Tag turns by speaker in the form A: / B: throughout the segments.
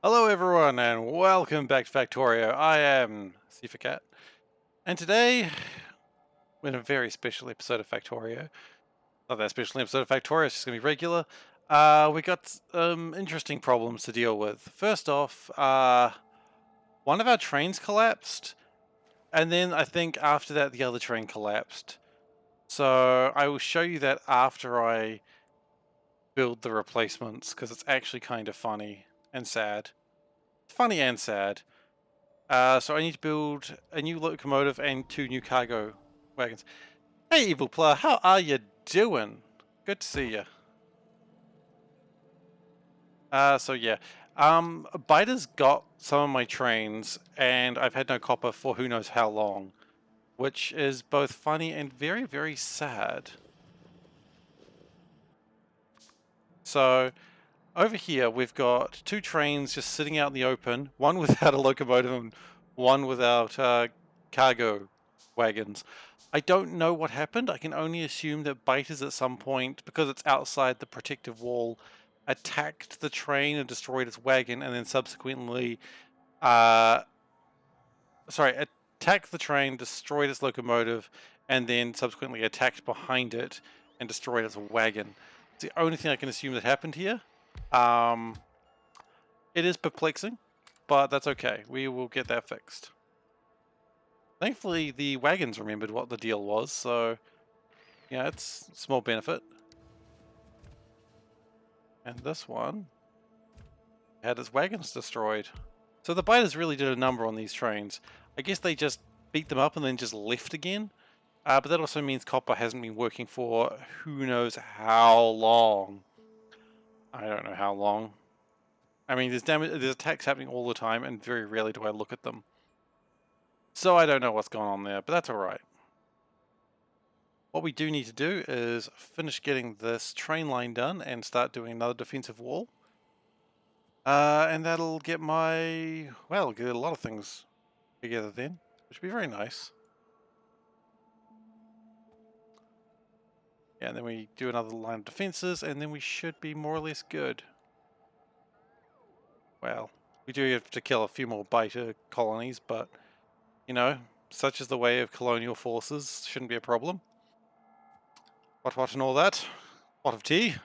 A: Hello everyone and welcome back to Factorio. I am SeiferKatt, and today we're in a very special episode of Factorio. Not that special episode of Factorio, it's just going to be regular. We got interesting problems to deal with. First off, one of our trains collapsed, and then I think after that the other train collapsed. So I will show you that after I build the replacements, because it's actually kind of funny and sad. Funny and sad. So I need to build a new locomotive and 2 new cargo wagons. Hey, Evil Player, how are you doing? Good to see you. So yeah, Biter's got some of my trains, and I've had no copper for who knows how long, which is both funny and very, very sad. So over here we've got 2 trains just sitting out in the open, one without a locomotive and one without cargo wagons. I don't know what happened. I can only assume that biters at some point, because it's outside the protective wall, attacked the train and destroyed its wagon, and then subsequently, attacked the train, destroyed its locomotive, and then subsequently attacked behind it and destroyed its wagon. It's the only thing I can assume that happened here. It is perplexing, but that's okay. We will get that fixed. Thankfully, the wagons remembered what the deal was, so yeah, it's a small benefit. And this one had its wagons destroyed. So the biters really did a number on these trains. I guess they just beat them up and then just left again. But that also means copper hasn't been working for who knows how long. I don't know how long. I mean, there's attacks happening all the time, and very rarely do I look at them. So I don't know what's going on there, but that's alright. What we do need to do is finish getting this train line done and start doing another defensive wall. And that'll get well, get a lot of things together then, which will be very nice. Yeah, and then we do another line of defenses, and then we should be more or less good. Well, we do have to kill a few more biter colonies, but, you know, such is the way of colonial forces, shouldn't be a problem. What and all that. Pot of tea.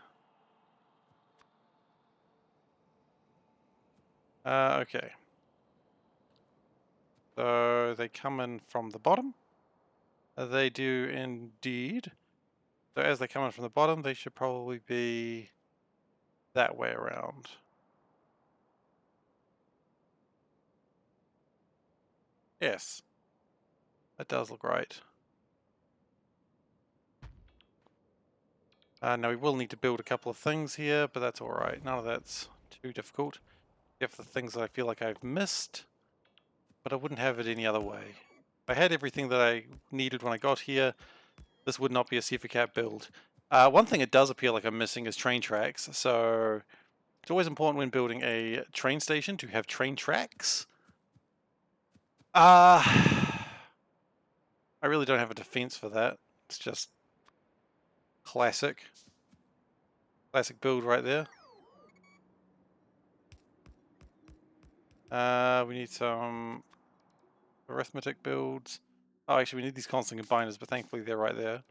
A: Okay. So they come in from the bottom. They do indeed. So as they come in from the bottom, they should probably be that way around. Yes. That does look right. Now we will need to build a couple of things here, but that's alright. None of that's too difficult. Except for the things that I feel like I've missed. But I wouldn't have it any other way. If I had everything that I needed when I got here, this would not be a SeiferKatt build. One thing it does appear like I'm missing is train tracks, so it's always important when building a train station to have train tracks. I really don't have a defense for that. It's just classic build right there. We need some arithmetic builds. Oh, actually, we need these constant combiners, but thankfully they're right there.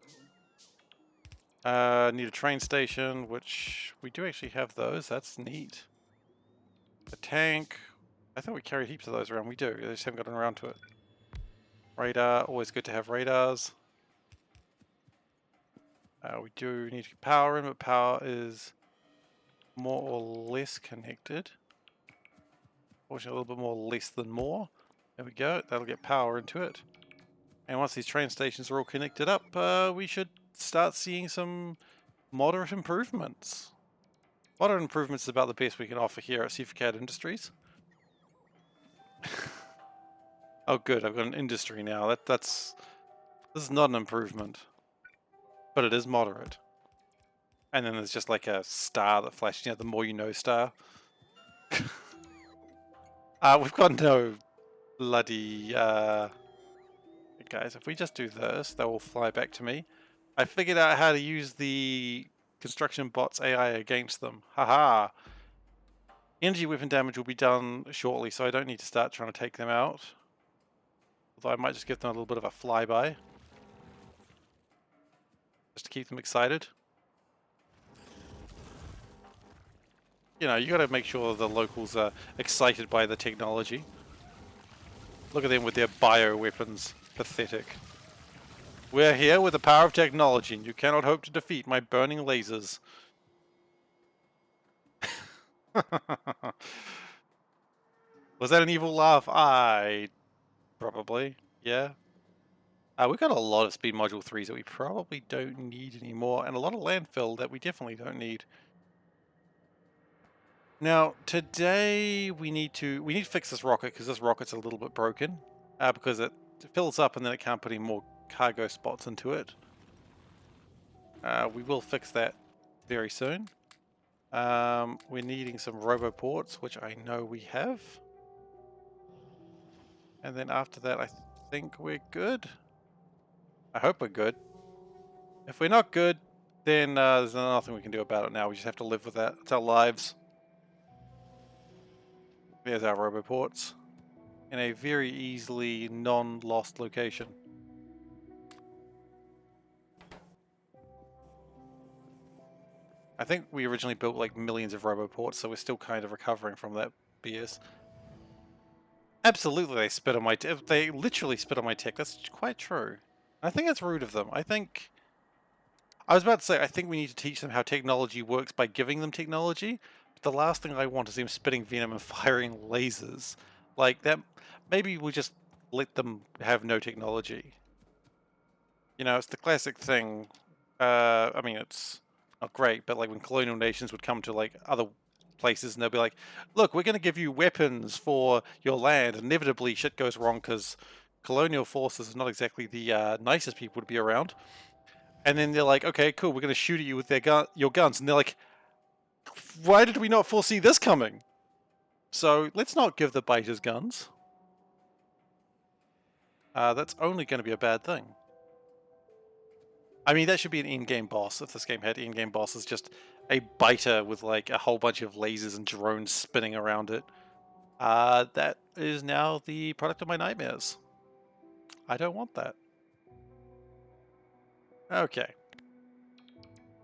A: Need a train station, which we do actually have those. That's neat. A tank. I thought we carried heaps of those around. We do. They just haven't gotten around to it. Radar. Always good to have radars. We do need to get power in, but power is more or less connected. Fortunately, a little bit more less than more. There we go. That'll get power into it. And once these train stations are all connected up, we should start seeing some moderate improvements. Moderate improvements is about the best we can offer here at SeiferKatt Industries. Oh good, I've got an industry now. This is not an improvement. But it is moderate. And then there's just like a star that flashes, you know, the more you know star. We've got no bloody guys, if we just do this, they will fly back to me. I figured out how to use the construction bots AI against them. Haha. Energy weapon damage will be done shortly, so I don't need to start trying to take them out. Although I might just give them a little bit of a flyby. Just to keep them excited. You know, you gotta make sure the locals are excited by the technology. Look at them with their bioweapons. Pathetic. We're here with the power of technology, and you cannot hope to defeat my burning lasers. Was that an evil laugh? Probably. Yeah. We've got a lot of speed module 3s that we probably don't need anymore, and a lot of landfill that we definitely don't need. Now, today we need to fix this rocket, because this rocket's a little bit broken. Because it fills up and then it can't put any more cargo spots into it. We will fix that very soon. We're needing some roboports, which I know we have. And then after that, I think we're good. I hope we're good. If we're not good, then there's nothing we can do about it now. We just have to live with that. It's our lives. There's our roboports. In a very easily non-lost location. I think we originally built like millions of roboports, so we're still kind of recovering from that BS. Absolutely, they spit on my tech. They literally spit on my tech. That's quite true. I think it's rude of them. I was about to say, I think we need to teach them how technology works by giving them technology. But the last thing I want is them spitting venom and firing lasers. Like that, maybe we just let them have no technology. You know, it's the classic thing. I mean, it's not great, but like when colonial nations would come to like other places and they'll be like, look, we're going to give you weapons for your land. Inevitably, shit goes wrong because colonial forces are not exactly the nicest people to be around. And then they're like, okay, cool, we're going to shoot at you with your guns. And they're like, why did we not foresee this coming? So let's not give the biters guns. That's only going to be a bad thing. I mean, that should be an in-game boss. If this game had in-game bosses, just a biter with like a whole bunch of lasers and drones spinning around it. That is now the product of my nightmares. I don't want that. Okay.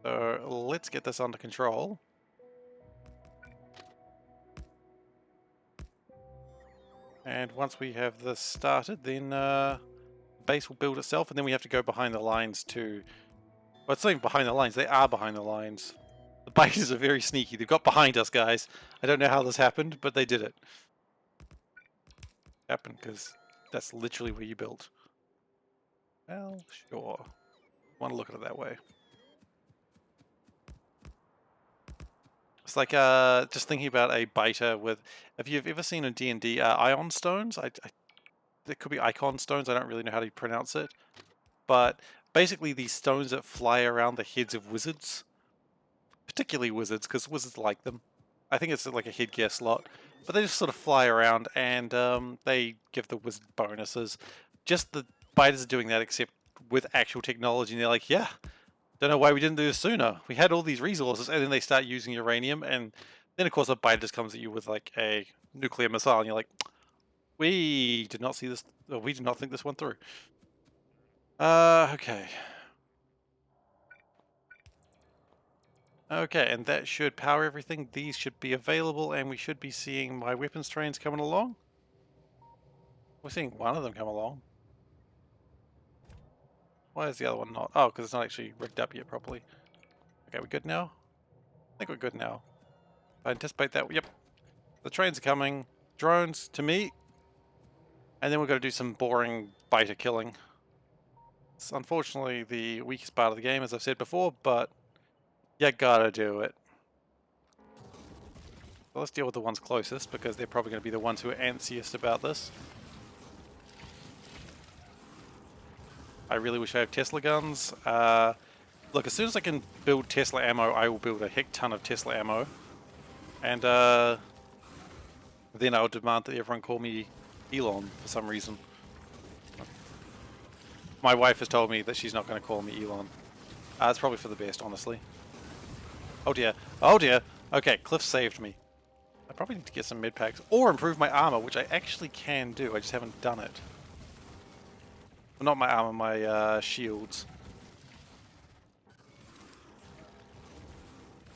A: So let's get this under control. And once we have this started, then base will build itself, and then we have to go behind the lines to... Well, it's not even behind the lines, they are behind the lines. The biters are very sneaky. They've got behind us, guys. I don't know how this happened, but they did it. Happened because that's literally where you built. Well, sure. Want to look at it that way. It's like just thinking about a biter with... If you've ever seen in D&D ion stones, there could be icon stones, I don't really know how to pronounce it. But basically these stones that fly around the heads of wizards. Particularly wizards, because wizards like them. I think it's like a headgear slot. But they just sort of fly around and they give the wizard bonuses. Just the biters are doing that except with actual technology, and they're like, yeah, don't know why we didn't do this sooner. We had all these resources, and then they start using uranium, and then of course a biter just comes at you with like a nuclear missile, and you're like, we did not see this, or we did not think this went through. Okay. Okay, and that should power everything. These should be available, and we should be seeing my weapons trains coming along. We're seeing one of them come along. Why is the other one not? Oh, because it's not actually rigged up yet properly. Okay, we good now? I think we're good now. I anticipate that. Yep. The trains are coming. Drones to me. And then we're going to do some boring biter killing. It's unfortunately the weakest part of the game, as I've said before, but you gotta do it. So let's deal with the ones closest, because they're probably going to be the ones who are antsiest about this. I really wish I have Tesla guns. Look, as soon as I can build Tesla ammo, I will build a heck ton of Tesla ammo. And then I'll demand that everyone call me Elon for some reason. My wife has told me that she's not going to call me Elon. It's probably for the best, honestly. Oh dear. Oh dear. Okay, Cliff saved me. probably need to get some med packs or improve my armor, which I actually can do. I just haven't done it. Well, not my armor, my shields.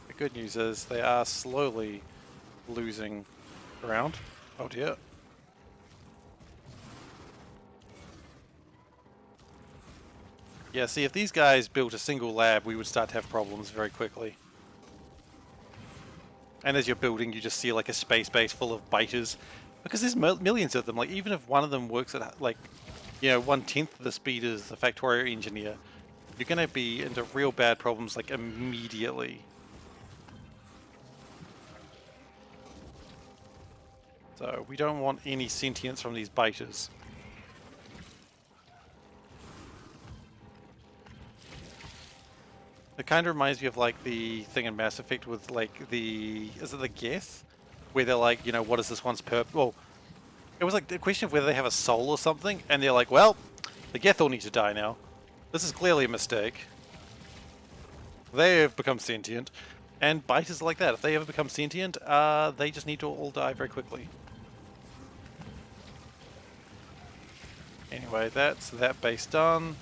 A: The good news is they are slowly losing ground. Oh dear. Yeah, see, if these guys built a single lab, we would start to have problems very quickly. And as you're building, you just see like a space base full of biters. Because there's millions of them. Like, even if one of them works at, like, you know, 1/10 of the speed as the Factorio engineer, you're going to be into real bad problems, like, immediately. So, we don't want any sentience from these biters. It kind of reminds me of, like, the thing in Mass Effect with, like, the... Is it the Geth? Where they're like, you know, what is this one's purpose? Well, it was like the question of whether they have a soul or something, and they're like, well, the Geth all need to die now. This is clearly a mistake. They have become sentient. And biters like that. If they ever become sentient, they just need to all die very quickly. Anyway, that's that base done.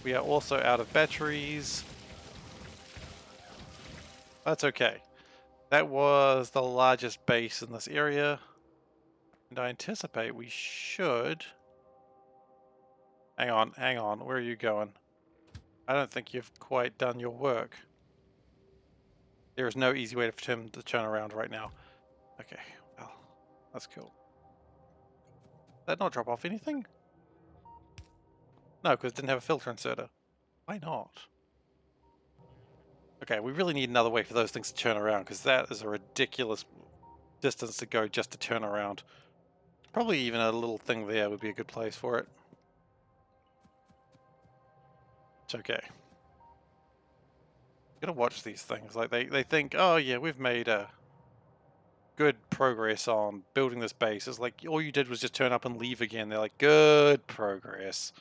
A: We are also out of batteries. That's okay. That was the largest base in this area. And I anticipate we should... Hang on. Where are you going? I don't think you've quite done your work. There is no easy way for him to turn around right now. Okay, well, that's cool. Did that not drop off anything? No, because it didn't have a filter inserter. Why not? Okay, we really need another way for those things to turn around, because that is a ridiculous distance to go just to turn around. Probably even a little thing there would be a good place for it. It's okay. Gotta watch these things. Like, they think, oh yeah, we've made a good progress on building this base. It's like, all you did was just turn up and leave again. They're like, good progress.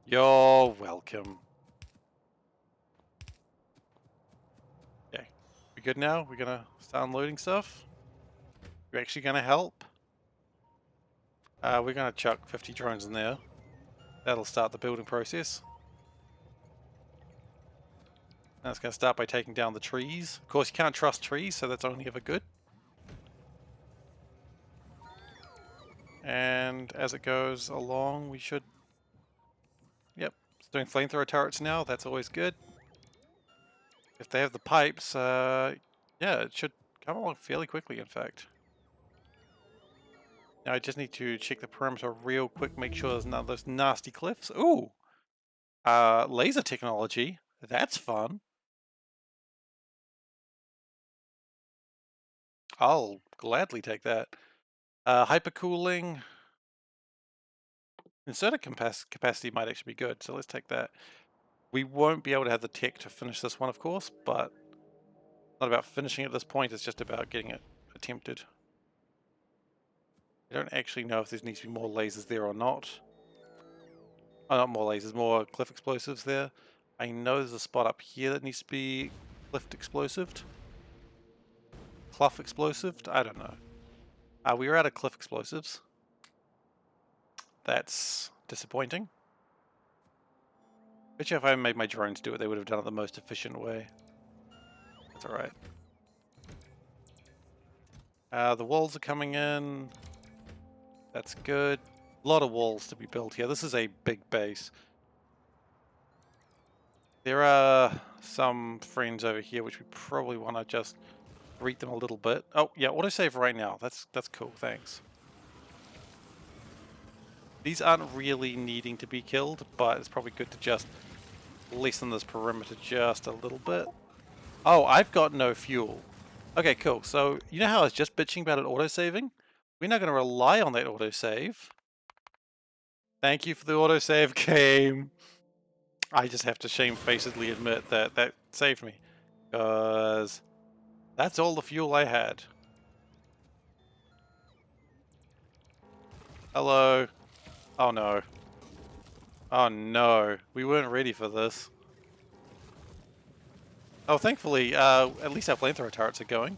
A: You're welcome. Okay. We good now? We're gonna start unloading stuff? You're actually gonna help? We're gonna chuck 50 drones in there. That'll start the building process. And it's gonna start by taking down the trees. Of course, you can't trust trees, so that's only ever good. And as it goes along, we should... Yep, it's doing flamethrower turrets now. That's always good. If they have the pipes, yeah, it should come along fairly quickly, in fact. Now I just need to check the perimeter real quick, make sure there's none of those nasty cliffs. Ooh! Laser technology. That's fun. I'll gladly take that. Hypercooling. Inserter capacity might actually be good, so let's take that. We won't be able to have the tech to finish this one, of course, but not about finishing at this point, it's just about getting it attempted. I don't actually know if there needs to be more lasers there or not. Oh, not more lasers, more cliff explosives there. I know there's a spot up here that needs to be cliff explosived. Clough explosived? I don't know. We were out of cliff explosives. That's disappointing. Bet you if I made my drones do it, they would have done it the most efficient way. That's alright. The walls are coming in. That's good. A lot of walls to be built here. This is a big base. There are some friends over here which we probably want to just greet them a little bit. Oh, yeah, autosave right now. That's cool, thanks. These aren't really needing to be killed, but it's probably good to just lessen this perimeter just a little bit. Oh, I've got no fuel. Okay, cool. So, you know how I was just bitching about it autosaving? We're not going to rely on that autosave. Thank you for the autosave game. I just have to shamefacedly admit that that saved me. Because that's all the fuel I had. Hello. Oh no. Oh no. We weren't ready for this. Oh, thankfully, at least our flamethrower turrets are going.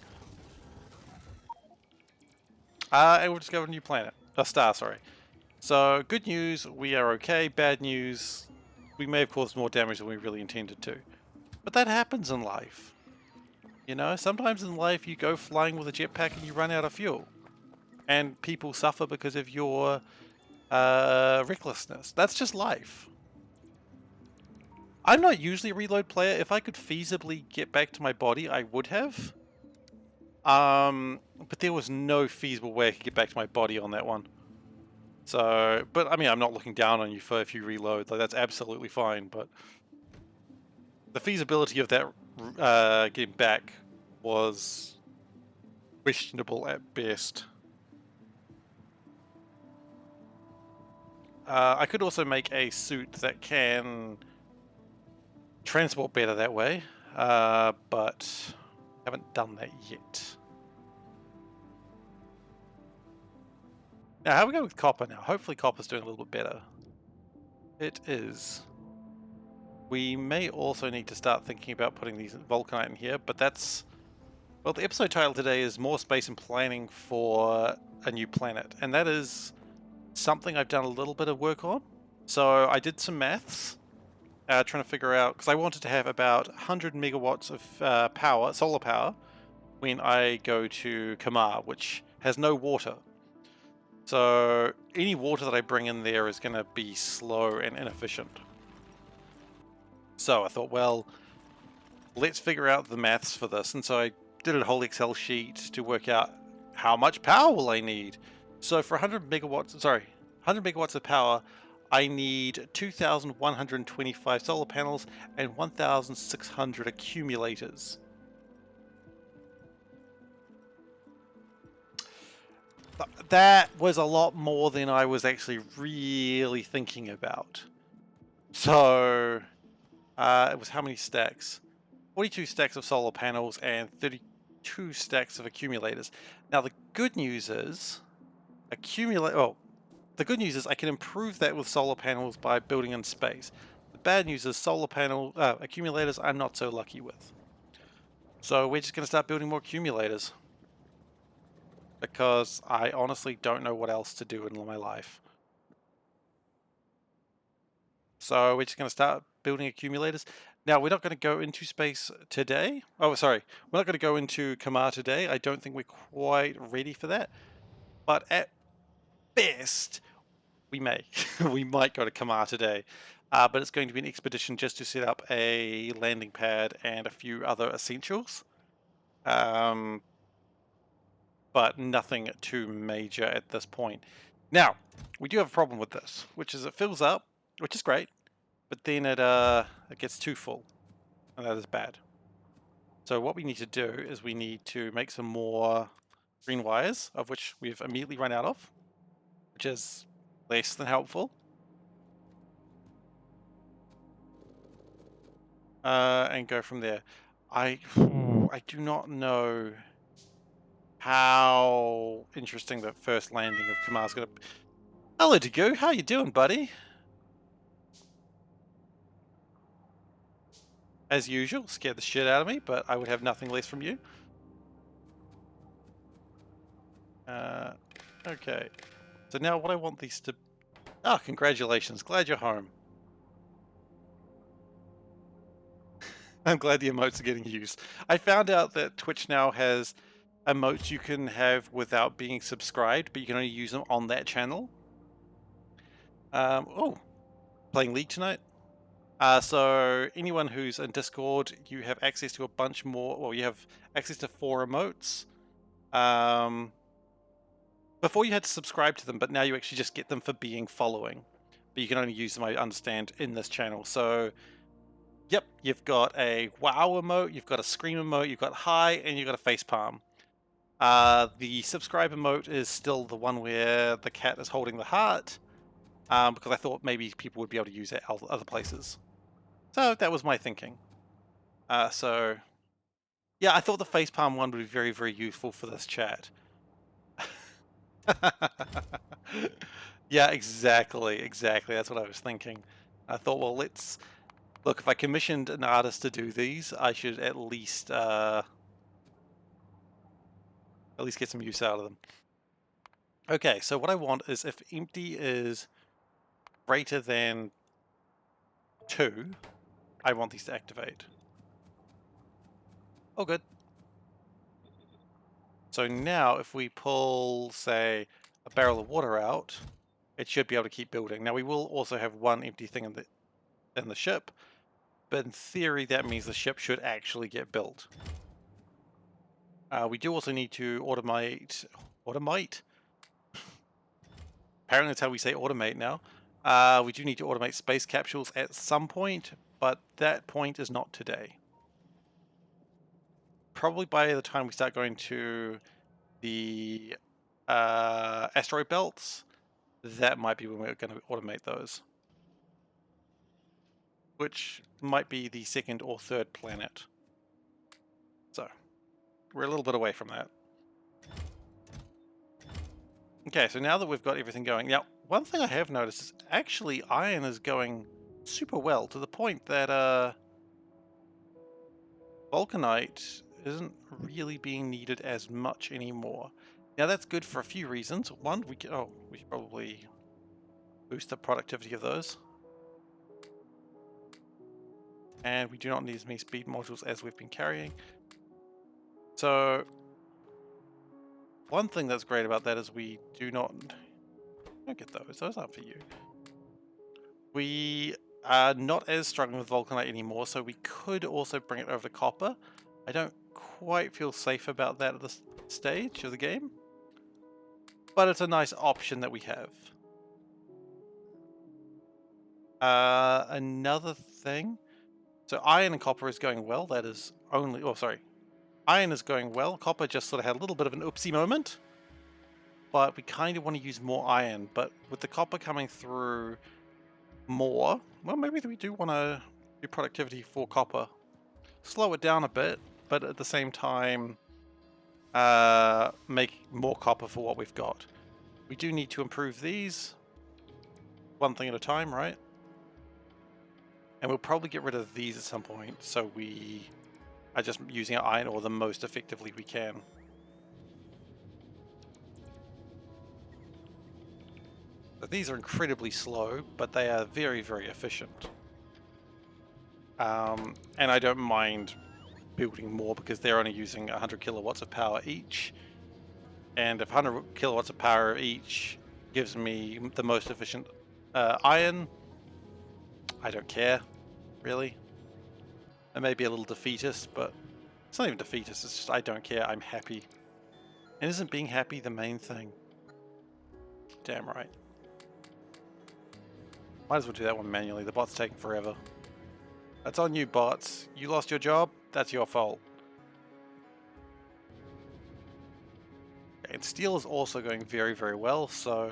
A: And we'll discover a new planet. A star, sorry. So, good news, we are okay. Bad news, we may have caused more damage than we really intended to. But that happens in life. You know, sometimes in life you go flying with a jetpack and you run out of fuel. And people suffer because of your recklessness. That's just life. I'm not usually a reload player. If I could feasibly get back to my body, I would have. But there was no feasible way I could get back to my body on that one. So, but I mean, I'm not looking down on you for if you reload. Like, that's absolutely fine. But the feasibility of that getting back was questionable at best. I could also make a suit that can transport better that way, but haven't done that yet. Now, how are we going with copper now? Hopefully copper's doing a little bit better. It is. We may also need to start thinking about putting these vulcanite in here, but that's... Well, the episode title today is More Space and Planning for a New Planet, and that is something I've done a little bit of work on. So I did some maths, trying to figure out, because I wanted to have about 100 megawatts of power, solar power, when I go to Kamar, which has no water. So any water that I bring in there is going to be slow and inefficient. So I thought, well, let's figure out the maths for this. And so I did a whole Excel sheet to work out how much power will I need. So for 100 megawatts of power, I need 2,125 solar panels and 1,600 accumulators. That was a lot more than I was actually really thinking about. So it was how many stacks? 42 stacks of solar panels and 32 stacks of accumulators. Now the good news is the good news is I can improve that with solar panels by building in space. The bad news is accumulators I'm not so lucky with. So we're just going to start building more accumulators, because I honestly don't know what else to do in my life. So we're just going to start building accumulators. Now, we're not going to go into space today. Oh, sorry. We're not going to go into Kamar today. I don't think we're quite ready for that. But at best, we may. We might go to Kamar today. But it's going to be an expedition just to set up a landing pad and a few other essentials. But nothing too major at this point. Now, we do have a problem with this, which is it fills up, which is great, but then it gets too full, and that is bad. So what we need to do is we need to make some more green wires, of which we've immediately run out of, which is less than helpful. And go from there. I do not know how interesting the first landing of Kamar's going to be. Hello, Dagu. How you doing, buddy? As usual, scared the shit out of me, but I would have nothing less from you. Okay. So now what I want these to... Oh, congratulations. Glad you're home. I'm glad the emotes are getting used. I found out that Twitch now has emotes you can have without being subscribed, but you can only use them on that channel. Oh, playing League tonight? So anyone who's in Discord, you have access to a bunch more, well, you have access to 4 emotes. Before you had to subscribe to them, but now you actually just get them for being following. But you can only use them, I understand, in this channel. So, yep, you've got a wow emote, you've got a scream emote, you've got hi, and you've got a facepalm. The subscribe emote is still the one where the cat is holding the heart, because I thought maybe people would be able to use it other places. So that was my thinking. So, yeah, I thought the facepalm one would be very, very useful for this chat. Yeah, exactly. That's what I was thinking. I thought, well, let's... Look, if I commissioned an artist to do these, I should at least get some use out of them. Okay, so what I want is if empty is greater than 2, I want these to activate. Oh, good. So now if we pull, say, a barrel of water out, it should be able to keep building. Now we will also have one empty thing in the ship, but in theory that means the ship should actually get built. We do also need to automate. Apparently that's how we say automate now. We do need to automate space capsules at some point, but that point is not today. Probably by the time we start going to the asteroid belts, that might be when we're going to automate those. Which might be the second or third planet. So, we're a little bit away from that. Okay, so now that we've got everything going, now one thing I have noticed is actually iron is going super well to the point that vulcanite isn't really being needed as much anymore. Now that's good for a few reasons. One, we should probably boost the productivity of those. And we do not need as many speed modules as we've been carrying. So one thing that's great about that is we don't get those. Those aren't for you. We are not as struggling with vulcanite anymore, so we could also bring it over to copper. I don't quite feel safe about that at this stage of the game, but it's a nice option that we have. Another thing, so iron and copper is going well. That is only, oh sorry, iron is going well. Copper just sort of had a little bit of an oopsie moment, but we kind of want to use more iron. But with the copper coming through more, well, maybe we do want to do productivity for copper. Slow it down a bit, but at the same time, make more copper for what we've got. We do need to improve these, one thing at a time, right? And we'll probably get rid of these at some point, so we are just using our iron ore the most effectively we can. So these are incredibly slow, but they are very, very efficient. And I don't mind building more because they're only using 100 kilowatts of power each. And if 100 kilowatts of power each gives me the most efficient iron, I don't care, really. It may be a little defeatist, but it's not even defeatist, it's just I don't care, I'm happy. And isn't being happy the main thing? Damn right. Might as well do that one manually, the bot's taking forever. That's on you, bots. You lost your job, that's your fault. And steel is also going very, very well, so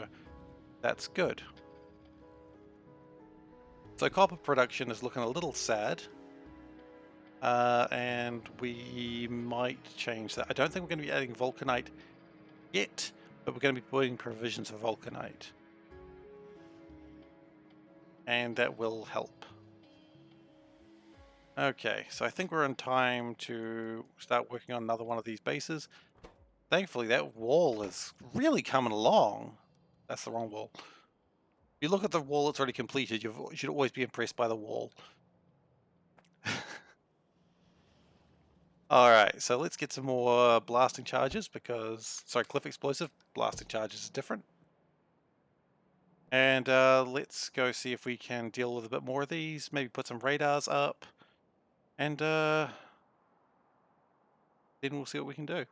A: that's good. So copper production is looking a little sad. And we might change that. I don't think we're going to be adding vulcanite yet, but we're going to be putting provisions for vulcanite. And that will help. Okay, so I think we're in time to start working on another one of these bases. Thankfully, that wall is really coming along. That's the wrong wall. If you look at the wall that's already completed, you should always be impressed by the wall. Alright, so let's get some more blasting charges because, sorry, cliff explosive, blasting charges is different. And let's go see if we can deal with a bit more of these, maybe put some radars up, and then we'll see what we can do.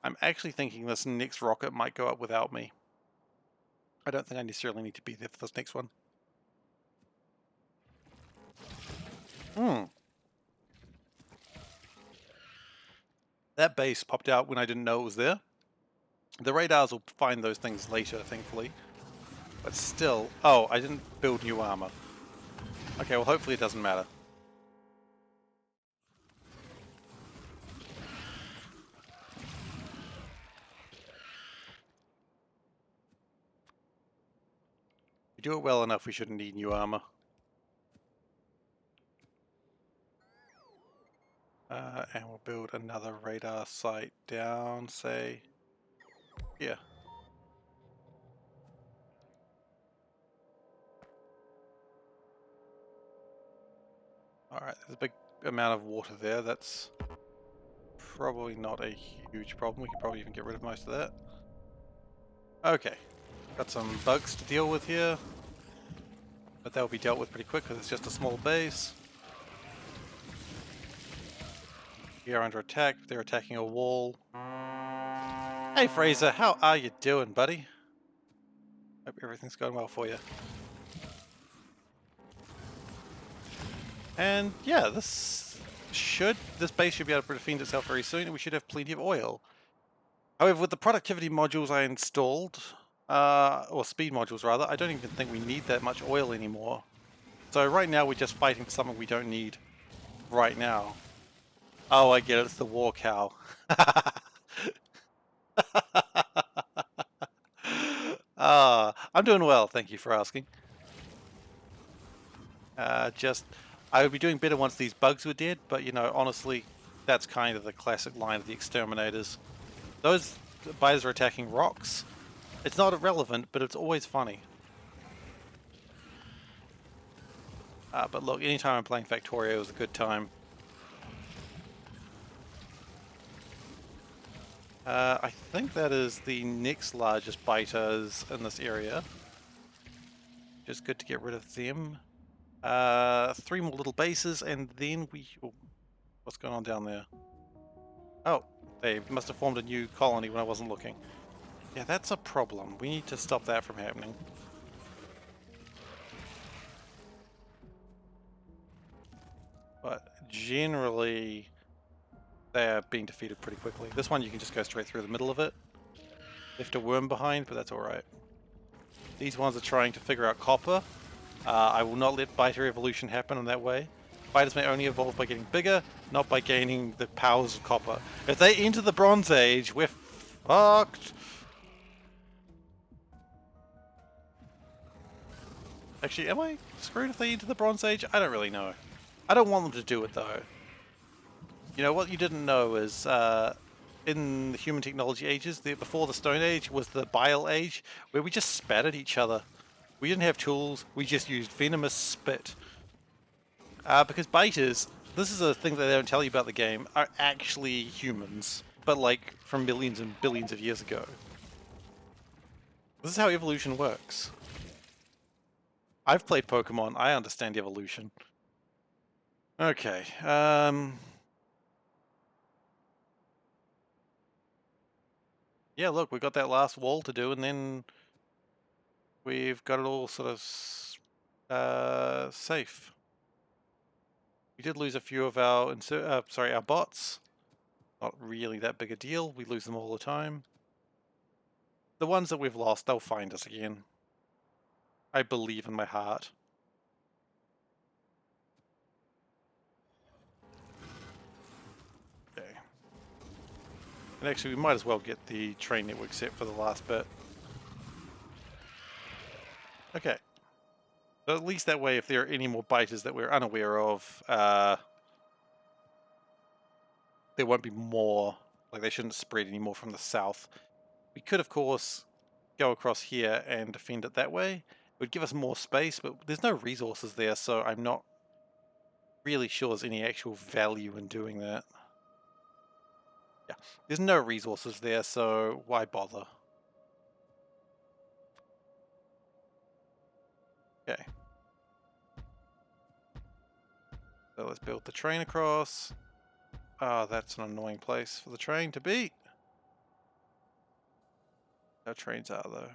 A: I'm actually thinking this next rocket might go up without me. I don't think I necessarily need to be there for this next one. That base popped out when I didn't know it was there. The radars will find those things later, thankfully. But still... Oh, I didn't build new armor. Okay, well hopefully it doesn't matter. If we do it well enough, we shouldn't need new armor. And we'll build another radar site down, say, here. Alright, there's a big amount of water there. That's probably not a huge problem. We can probably even get rid of most of that. Okay, got some bugs to deal with here. But they'll be dealt with pretty quick because it's just a small base. We are under attack. They're attacking a wall. Hey Fraser, how are you doing, buddy? Hope everything's going well for you. And yeah, this base should be able to defend itself very soon, and we should have plenty of oil. However, with the productivity modules I installed, or speed modules rather, I don't even think we need that much oil anymore. So right now we're just fighting for something we don't need right now. Oh, I get it, it's the war cow. I'm doing well, thank you for asking. I would be doing better once these bugs were dead, but you know, honestly, that's kind of the classic line of the exterminators. Those biters are attacking rocks. It's not irrelevant, but it's always funny. But look, anytime I'm playing Factorio is a good time. I think that is the next largest biters in this area. Just good to get rid of them. 3 more little bases, and then we... Oh, what's going on down there? Oh, they must have formed a new colony when I wasn't looking. Yeah, that's a problem. We need to stop that from happening. But generally, they're being defeated pretty quickly. This one you can just go straight through the middle of it. Left a worm behind, but that's alright. These ones are trying to figure out copper. I will not let biter evolution happen in that way. Biters may only evolve by getting bigger, not by gaining the powers of copper. If they enter the Bronze Age, we're fucked. Actually, am I screwed if they enter the Bronze Age? I don't really know. I don't want them to do it though. You know, what you didn't know is, in the human technology ages, before the Stone Age was the Bile Age, where we just spat at each other. We didn't have tools, we just used venomous spit. Because biters, this is a thing that they don't tell you about the game, are actually humans, but like from millions and billions of years ago. This is how evolution works. I've played Pokemon, I understand evolution. Okay, yeah, look, we've got that last wall to do, and then we've got it all sort of safe. We did lose a few of our our bots. Not really that big a deal. We lose them all the time. The ones that we've lost, they'll find us again. I believe in my heart. Okay. And actually, we might as well get the train network set for the last bit. Okay. But at least that way, if there are any more biters that we're unaware of, there won't be more. Like, they shouldn't spread any more from the south. We could, of course, go across here and defend it that way. It would give us more space, but there's no resources there, so I'm not really sure there's any actual value in doing that. Yeah, there's no resources there, so why bother? Okay. So let's build the train across. Ah, that's an annoying place for the train to be. No trains are though.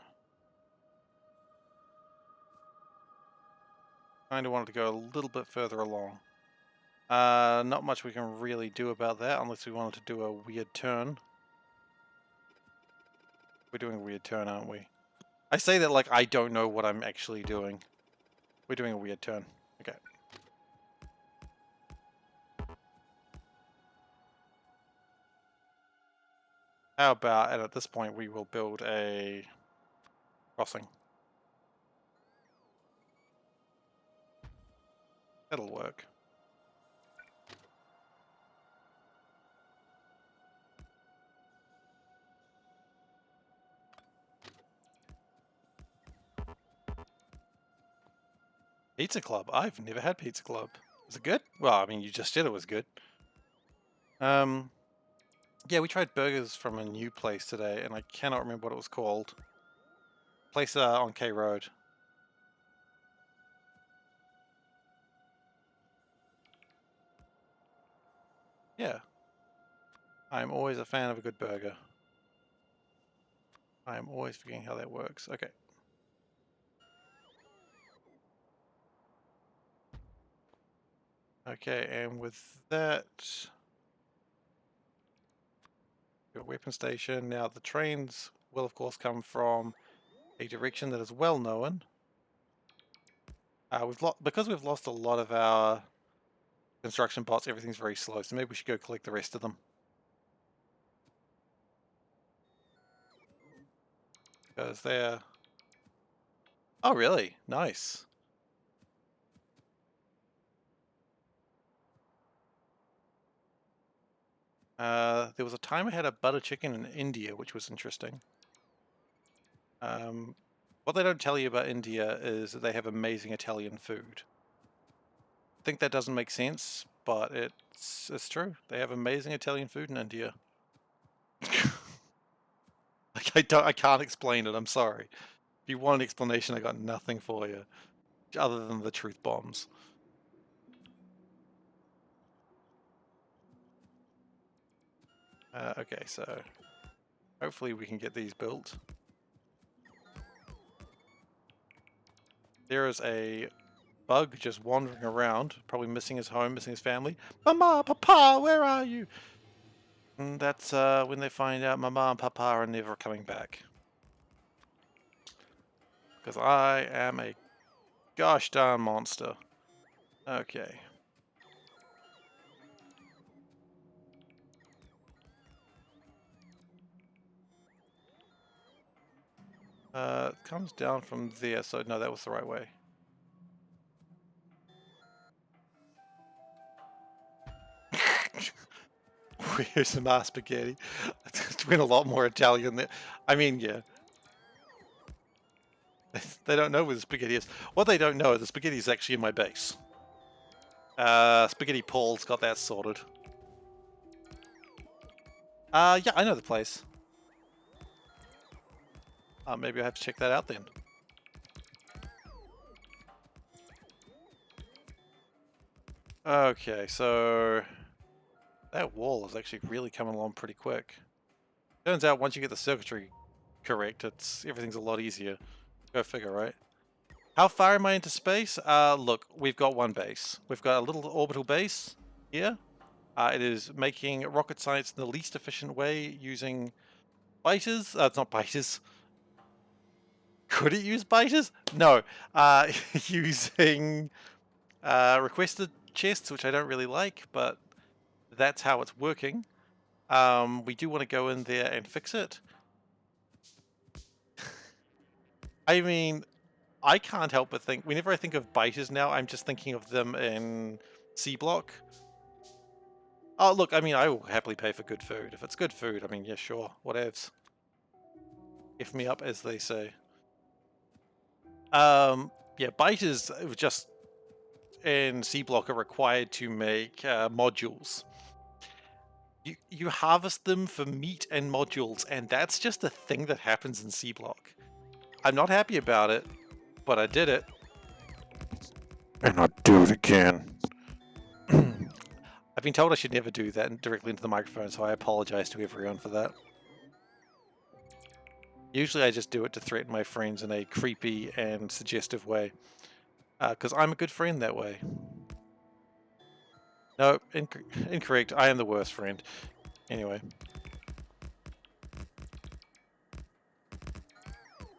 A: Kinda wanted to go a little bit further along. Not much we can really do about that unless we wanted to do a weird turn. We're doing a weird turn, aren't we? I say that like I don't know what I'm actually doing. We're doing a weird turn. Okay. How about, and at this point we will build a crossing. That'll work. Pizza Club. I've never had Pizza Club. Is it good? Well, I mean, you just said it was good. Yeah, we tried burgers from a new place today, and I cannot remember what it was called. Place on K Road. Yeah. I'm always a fan of a good burger. I'm always forgetting how that works. Okay. Okay, and with that, your weapon station. Now the trains will of course come from a direction that is well known. Because we've lost a lot of our construction bots, everything's very slow, so maybe we should go collect the rest of them. Because they're... Oh really? Nice. There was a time I had a butter chicken in India, which was interesting. What they don't tell you about India is that they have amazing Italian food. I think that doesn't make sense, but it's true. They have amazing Italian food in India. Like I can't explain it. I'm sorry. If you want an explanation, I got nothing for you, other than the truth bombs. Okay, so hopefully we can get these built. There is a bug just wandering around, probably missing his home, missing his family. Mama, Papa, where are you? And that's when they find out Mama and Papa are never coming back. Because I am a gosh darn monster. Okay. It comes down from there, so no, that was the right way. Where's some spaghetti? It's been a lot more Italian there. I mean, yeah. They don't know where the spaghetti is. What they don't know, the spaghetti is actually in my base. Spaghetti Paul's got that sorted. Yeah, I know the place. Maybe I have to check that out then. Okay, so that wall is actually really coming along pretty quick. Turns out once you get the circuitry correct, everything's a lot easier. Go figure, right? How far am I into space? Look, we've got one base. We've got a little orbital base here. It is making rocket science in the least efficient way using biters. It's not biters. Could it use biters? No. Using requested chests, which I don't really like, but that's how it's working. We do want to go in there and fix it. I mean, I can't help but think, whenever I think of biters now, I'm just thinking of them in C block. Oh, look, I mean, I will happily pay for good food. If it's good food, I mean, yeah, sure, whatevs. F me up, as they say. Yeah, biters just in C block are required to make modules. You harvest them for meat and modules, and that's just a thing that happens in C block. I'm not happy about it, but I did it. And I'll do it again. I've been told I should never do that directly into the microphone, so I apologize to everyone for that. Usually I just do it to threaten my friends in a creepy and suggestive way. Because I'm a good friend that way. No, incorrect. I am the worst friend. Anyway.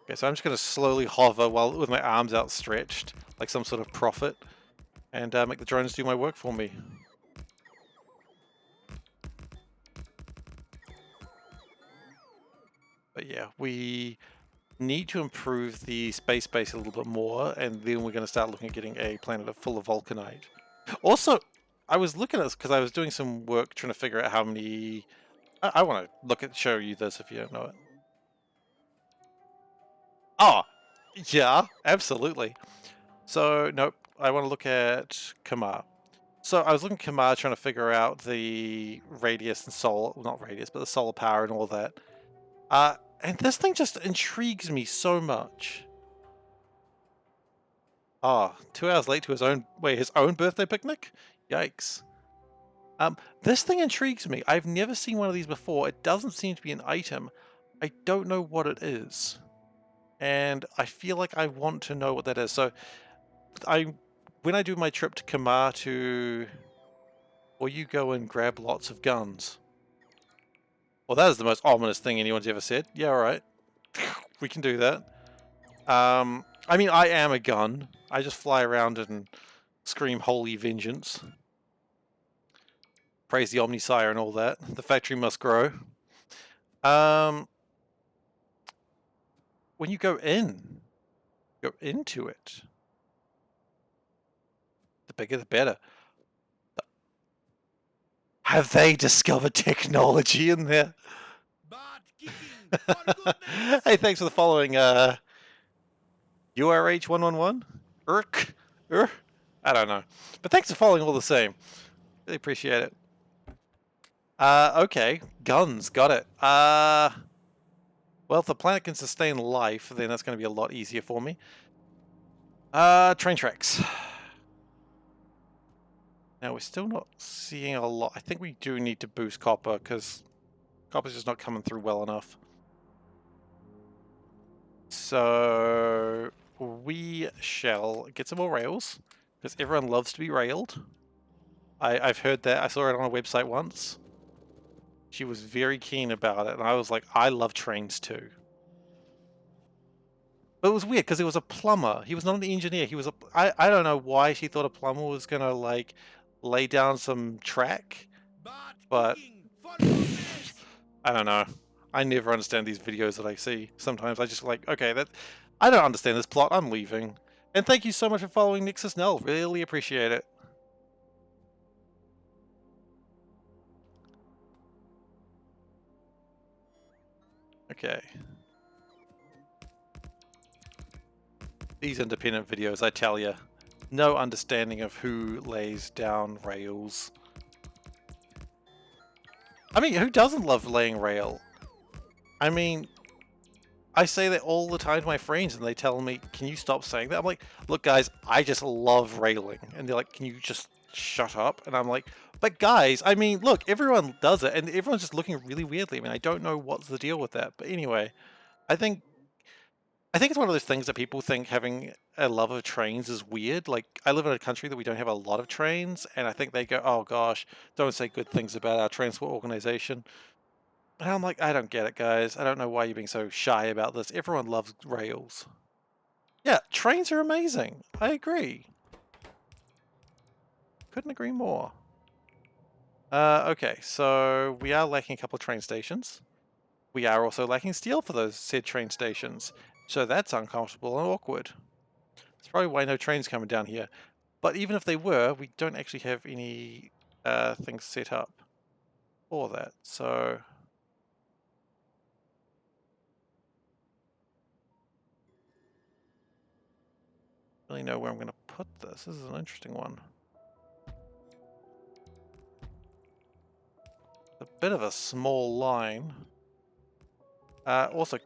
A: Okay, so I'm just going to slowly hover with my arms outstretched, like some sort of prophet, and make the drones do my work for me. But yeah, we need to improve the space base a little bit more, and then we're going to start looking at getting a planet full of vulcanite. Also, I was looking at this because I was doing some work trying to figure out how many... I want to show you this if you don't know it. Oh, yeah, absolutely. So, nope. I want to look at Kamar. So I was looking at Kamar trying to figure out the radius and solar, well, not radius, but the solar power and all that. And this thing just intrigues me so much. Ah, 2 hours late to his own birthday picnic? Yikes. This thing intrigues me. I've never seen one of these before. It doesn't seem to be an item. I don't know what it is. And I feel like I want to know what that is. So when I do my trip to Kamar or you go and grab lots of guns. Well, that is the most ominous thing anyone's ever said. Yeah, alright. We can do that. I mean, I am a gun. I just fly around and scream holy vengeance. Praise the Omnisire and all that. The factory must grow. When you go into it, the bigger the better. Have they discovered technology in there? Hey, thanks for the following, URH111? I don't know. But thanks for following all the same. Really appreciate it. Okay. Guns. Got it. Well, if the planet can sustain life, then that's going to be a lot easier for me. Train tracks. Now, we're still not seeing a lot. I think we do need to boost copper, because copper's just not coming through well enough. So we shall get some more rails, because everyone loves to be railed. I've heard that. I saw it on a website once. She was very keen about it, and I was like, I love trains too. But it was weird, because it was a plumber. He was not an engineer. He was a... I don't know why she thought a plumber was going to, like, lay down some track, but... I don't know. I never understand these videos that I see. Sometimes I just like, okay, I don't understand this plot. I'm leaving. And thank you so much for following Nixus Nell. Really appreciate it. Okay. These independent videos, I tell you, no understanding of who lays down rails. I mean, who doesn't love laying rail? I mean, I say that all the time to my friends and they tell me, can you stop saying that? I'm like, look guys, I just love railing. And they're like, can you just shut up? And I'm like, but guys, I mean, look, everyone does it and everyone's just looking really weirdly. I mean, I don't know what's the deal with that. But anyway, I think it's one of those things that people think having a love of trains is weird. Like, I live in a country that we don't have a lot of trains, and I think they go, oh gosh, don't say good things about our transport organization. And I'm like, I don't get it, guys. I don't know why you're being so shy about this. Everyone loves rails. Yeah, trains are amazing. I agree. Couldn't agree more. Okay, so we are lacking a couple of train stations. We are also lacking steel for those said train stations. So that's uncomfortable and awkward. That's probably why no trains coming down here. But even if they were, we don't actually have any things set up for that. So I don't really know where I'm going to put this. This is an interesting one. A bit of a small line. Also,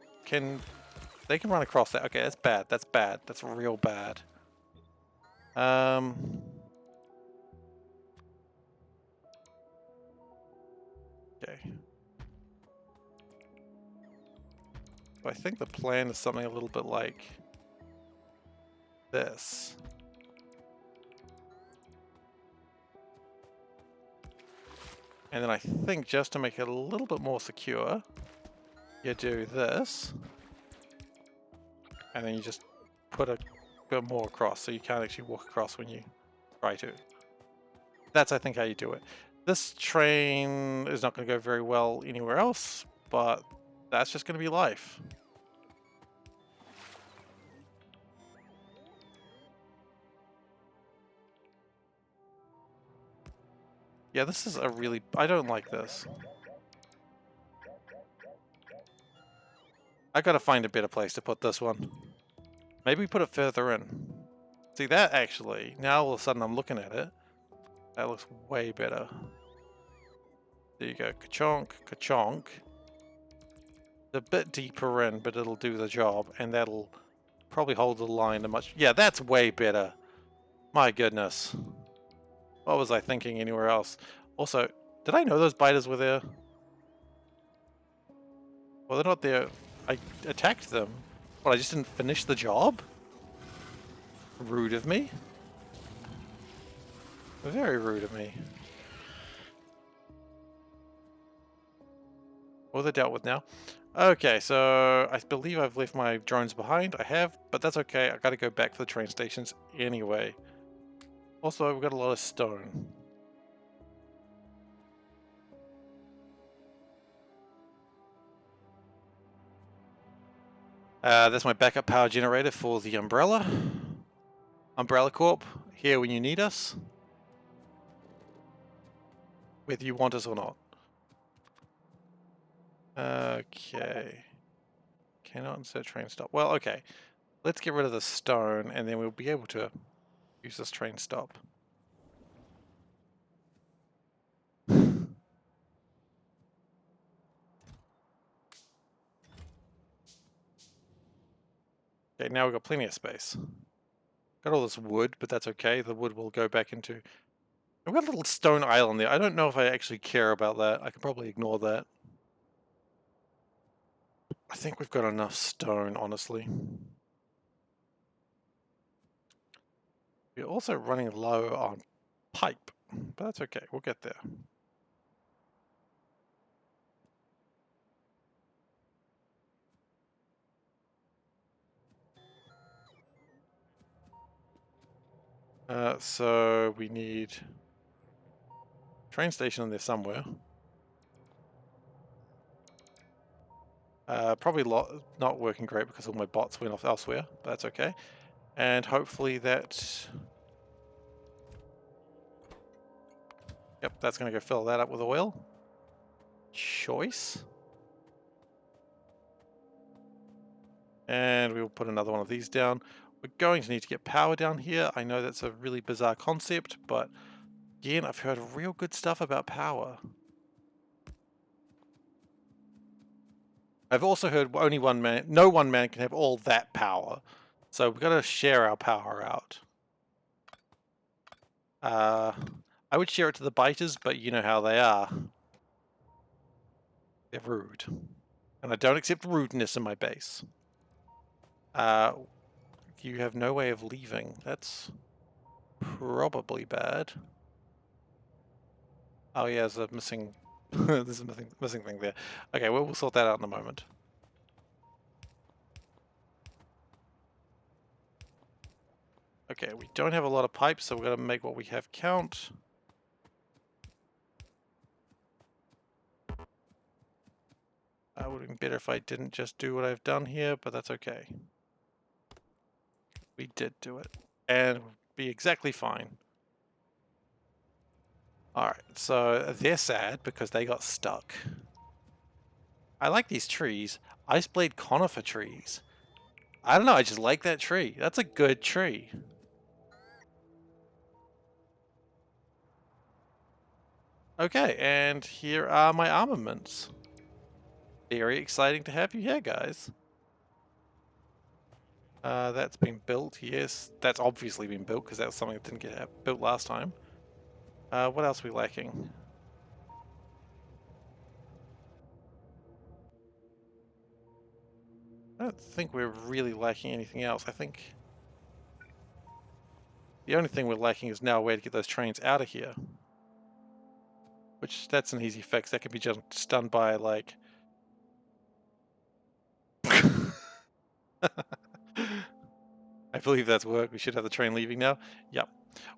A: they can run across that? Okay, that's bad. That's bad. That's real bad. Okay. So I think the plan is something a little bit like this. And then I think just to make it a little bit more secure, you do this. And then you just put a bit more across, so you can't actually walk across when you try to. That's, I think, how you do it. This train is not going to go very well anywhere else, but that's just going to be life. Yeah, this is a really... I don't like this. I gotta find a better place to put this one. Maybe we put it further in. See that actually, now all of a sudden I'm looking at it, that looks way better. There you go, ka-chonk, ka-chonk. A bit deeper in, but it'll do the job, and that'll probably hold the line a much... Yeah, that's way better. My goodness. What was I thinking anywhere else? Also, did I know those biters were there? Well, they're not there. I attacked them. What, I just didn't finish the job? Rude of me. Very rude of me. Well, they're dealt with now. Okay, so I believe I've left my drones behind. I have, but that's okay. I gotta go back for the train stations anyway. Also, we've got a lot of stone. That's my backup power generator for the Umbrella. Umbrella Corp, here when you need us. Whether you want us or not. Okay. Cannot insert train stop. Well, okay. Let's get rid of the stone and then we'll be able to use this train stop. Okay, now we've got plenty of space. Got all this wood, but that's okay. The wood will go back into... I've got a little stone island there. I don't know if I actually care about that. I can probably ignore that. I think we've got enough stone, honestly. We're also running low on pipe, but that's okay. We'll get there. So we need train station in there somewhere. Probably not working great because all my bots went off elsewhere, but that's okay. And hopefully that... Yep, that's going to go fill that up with oil. Choice. And we'll put another one of these down. We're going to need to get power down here. I know that's a really bizarre concept, but again, I've heard real good stuff about power. I've also heard only one man, no one man can have all that power. So we've got to share our power out. I would share it to the biters, but you know how they are. They're rude. And I don't accept rudeness in my base. You have no way of leaving. That's probably bad. Oh yeah, there's a missing... there's a missing thing there. Okay, well, we'll sort that out in a moment. Okay, we don't have a lot of pipes, so we're going to make what we have count. It would have been better if I didn't just do what I've done here, but that's okay. We did do it. And we'll be exactly fine. Alright, so they're sad because they got stuck. I like these trees. Ice blade conifer trees. I don't know, I just like that tree. That's a good tree. Okay, and here are my armaments. Very exciting to have you here, guys. That's been built, yes. That's obviously been built because that's something that didn't get built last time. What else are we lacking? I don't think we're really lacking anything else. I think the only thing we're lacking is now a way to get those trains out of here. Which, that's an easy fix. That could be just done by, like... I believe that's work. We should have the train leaving now. Yep.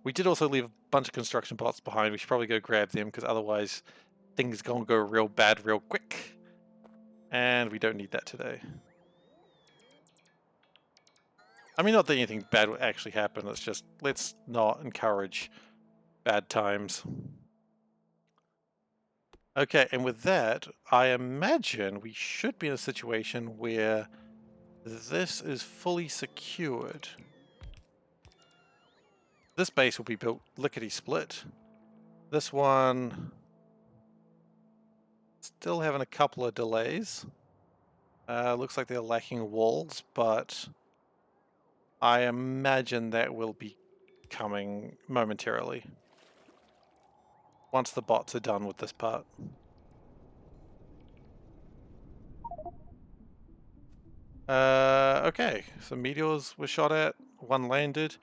A: We did also leave a bunch of construction bots behind. We should probably go grab them, because otherwise things are going to go real bad real quick. And we don't need that today. I mean, not that anything bad will actually happen. It's just, let's not encourage bad times. Okay, and with that, I imagine we should be in a situation where this is fully secured. This base will be built lickety-split. This one still having a couple of delays. Looks like they're lacking walls, but I imagine that will be coming momentarily once the bots are done with this part. Okay, so meteors were shot at, one landed.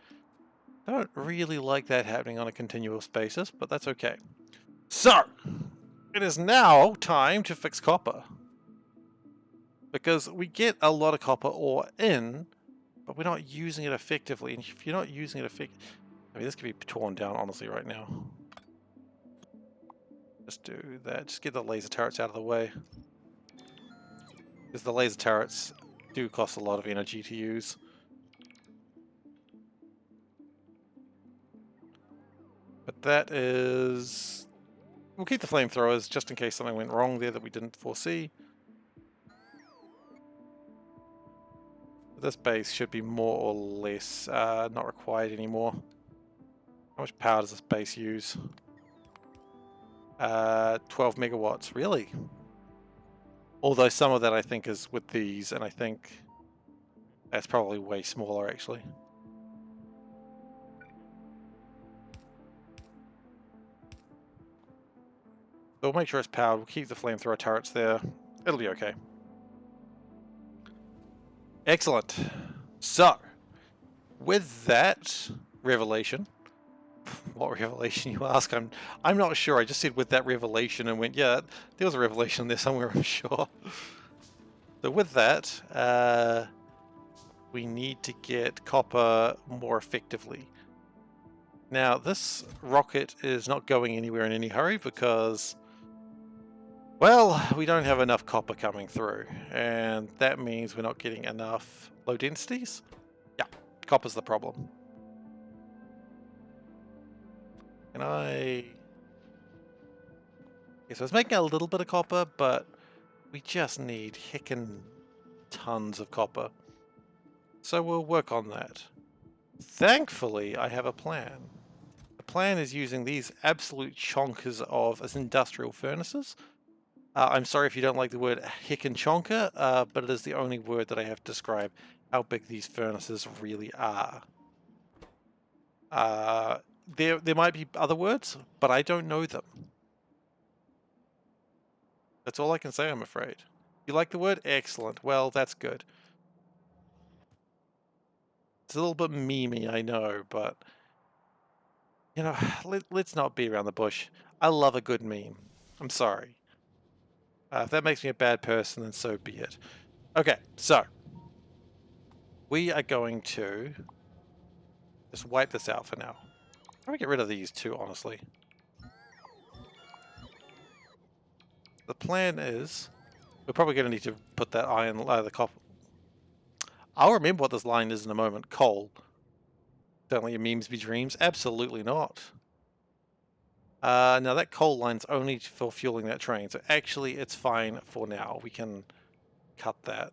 A: I don't really like that happening on a continuous basis, but that's okay. So, it is now time to fix copper. Because we get a lot of copper ore in, but we're not using it effectively. And if you're not using it effectively, I mean, this could be torn down, honestly, right now. Just do that. Just get the laser turrets out of the way. Because the laser turrets do cost a lot of energy to use. But that is... We'll keep the flamethrowers just in case something went wrong there that we didn't foresee. This base should be more or less not required anymore. How much power does this base use? 12 megawatts, really? Although some of that I think is with these, and I think that's probably way smaller actually. So we'll make sure it's powered, we'll keep the flamethrower turrets there, it'll be okay. Excellent. So, with that revelation, what revelation you ask? I'm not sure. I just said with that revelation and went, yeah, there was a revelation there somewhere, I'm sure. So with that, we need to get copper more effectively. Now, this rocket is not going anywhere in any hurry because, well, we don't have enough copper coming through, and that means we're not getting enough low densities. Yeah, copper's the problem. Can I... Okay, so it's making a little bit of copper, but we just need heckin' tons of copper. So we'll work on that. Thankfully, I have a plan. The plan is using these absolute chonkers of industrial furnaces. I'm sorry if you don't like the word heckin' chonker, but it is the only word that I have to describe how big these furnaces really are. There might be other words, but I don't know them. That's all I can say, I'm afraid. You like the word? Excellent. Well, that's good. It's a little bit memey, I know, but you know, let's not be around the bush. I love a good meme. I'm sorry. If that makes me a bad person, then so be it. Okay, so we are going to just wipe this out for now. I'm gonna get rid of these two, honestly. The plan is we're probably going to need to put that iron, the copper. I'll remember what this line is in a moment. Coal. Don't let your memes be dreams. Absolutely not. Now that coal line's only for fueling that train, so actually it's fine for now. We can cut that.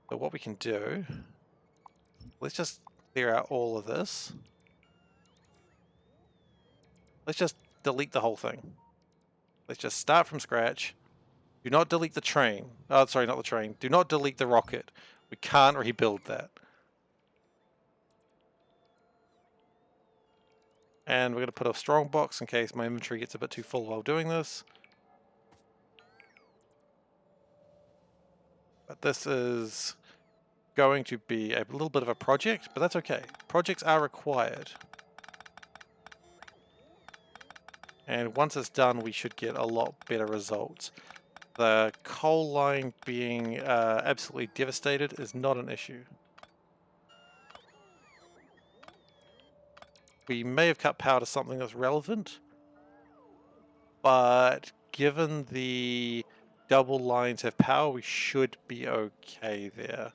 A: But what we can do, let's just clear out all of this. Let's just delete the whole thing. Let's just start from scratch. Do not delete the train. Oh, sorry, not the train. Do not delete the rocket. We can't rebuild that. And we're going to put a strong box in case my inventory gets a bit too full while doing this. But this is going to be a little bit of a project, but that's okay. Projects are required. And once it's done, we should get a lot better results. The coal line being absolutely devastated is not an issue. We may have cut power to something that's relevant, but given the double lines have power, we should be okay there.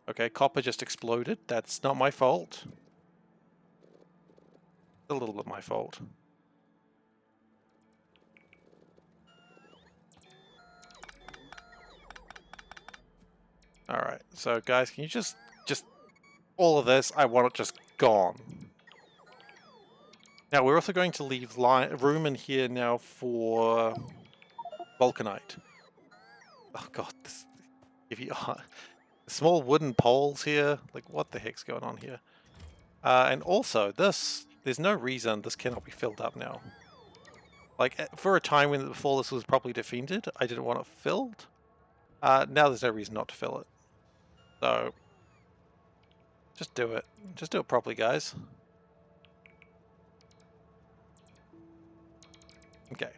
A: Okay, copper just exploded. That's not my fault. A little bit my fault. Alright, so guys, can you just all of this, I want it just gone. Now we're also going to leave room in here now for vulcanite. Oh god, this, if you small wooden poles here, like what the heck's going on here? And also this, there's no reason this cannot be filled up now. Like for a time when before this was properly defended, I didn't want it filled. Now there's no reason not to fill it. So just do it. Just do it properly, guys. Okay.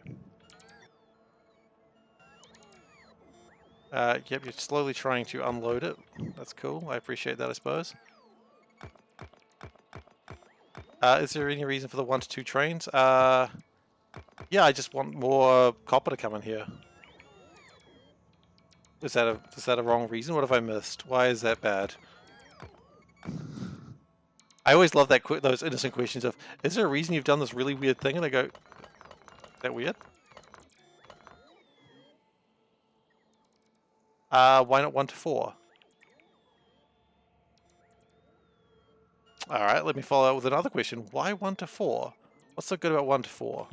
A: Yep, you're slowly trying to unload it. That's cool. I appreciate that, I suppose. Is there any reason for the 1 to 2 trains? Yeah, I just want more copper to come in here. Is that a wrong reason? What have I missed? Why is that bad? I always love that those innocent questions of, is there a reason you've done this really weird thing? And I go, is that weird? Why not 1 to 4? Alright, let me follow up with another question. Why 1 to 4? What's so good about 1 to 4?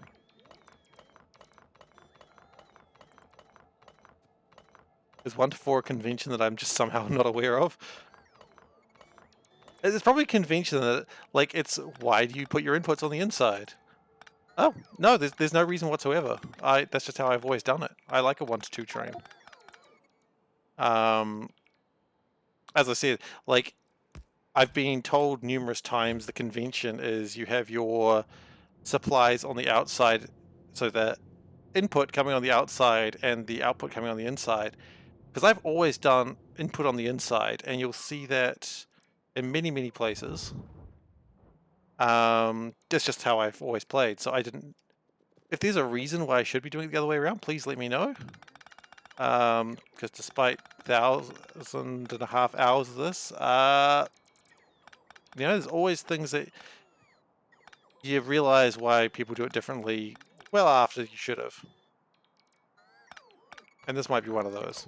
A: Is 1 to 4 a convention that I'm just somehow not aware of? It's probably a convention that, like, it's why do you put your inputs on the inside? Oh, no, there's no reason whatsoever. That's just how I've always done it. I like a 1 to 2 train. As I said, like, I've been told numerous times the convention is you have your supplies on the outside, so that input coming on the outside and the output coming on the inside. Because I've always done input on the inside, and you'll see that in many places. That's just how I've always played, so I didn't... If there's a reason why I should be doing it the other way around, please let me know. Because despite 1,500 hours of this, you know, there's always things that you realize why people do it differently well after you should have. And this might be one of those.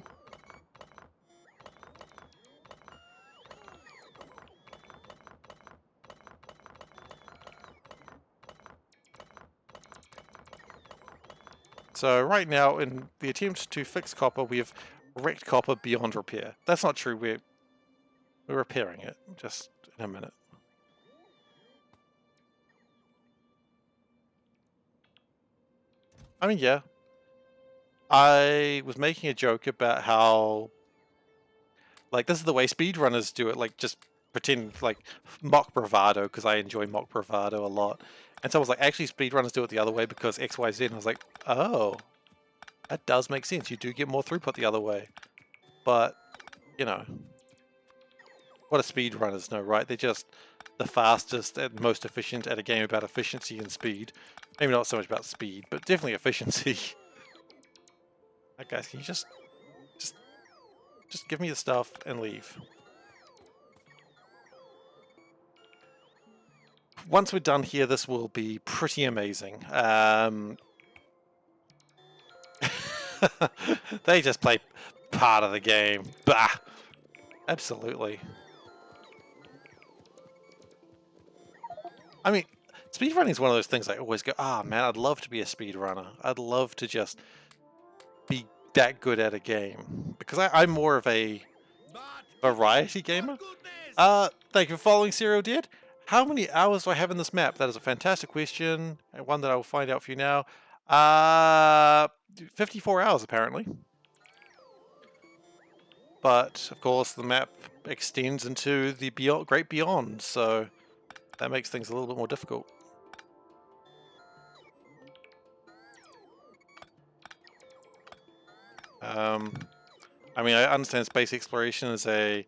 A: So right now, in the attempt to fix copper, we have wrecked copper beyond repair. That's not true, we're repairing it, just in a minute. I mean, yeah. I was making a joke about how, like, this is the way speedrunners do it, like, just pretend, like, mock bravado, because I enjoy mock bravado a lot. And so I was like, actually, speedrunners do it the other way because XYZ, and I was like, oh, that does make sense. You do get more throughput the other way. But, you know, what do speedrunners know, right? They're just the fastest and most efficient at a game about efficiency and speed. Maybe not so much about speed, but definitely efficiency. Alright, guys, can you just give me the stuff and leave? Once we're done here, this will be pretty amazing. They just play part of the game. Bah! Absolutely. I mean, speedrunning is one of those things I always go, ah, man, I'd love to be a speedrunner. I'd love to just be that good at a game. Because I'm more of a variety gamer. Thank you for following Serial Dead. How many hours do I have in this map? That is a fantastic question, and one that I will find out for you now. 54 hours, apparently. But, of course, the map extends into the great beyond, so that makes things a little bit more difficult. I mean, I understand space exploration is a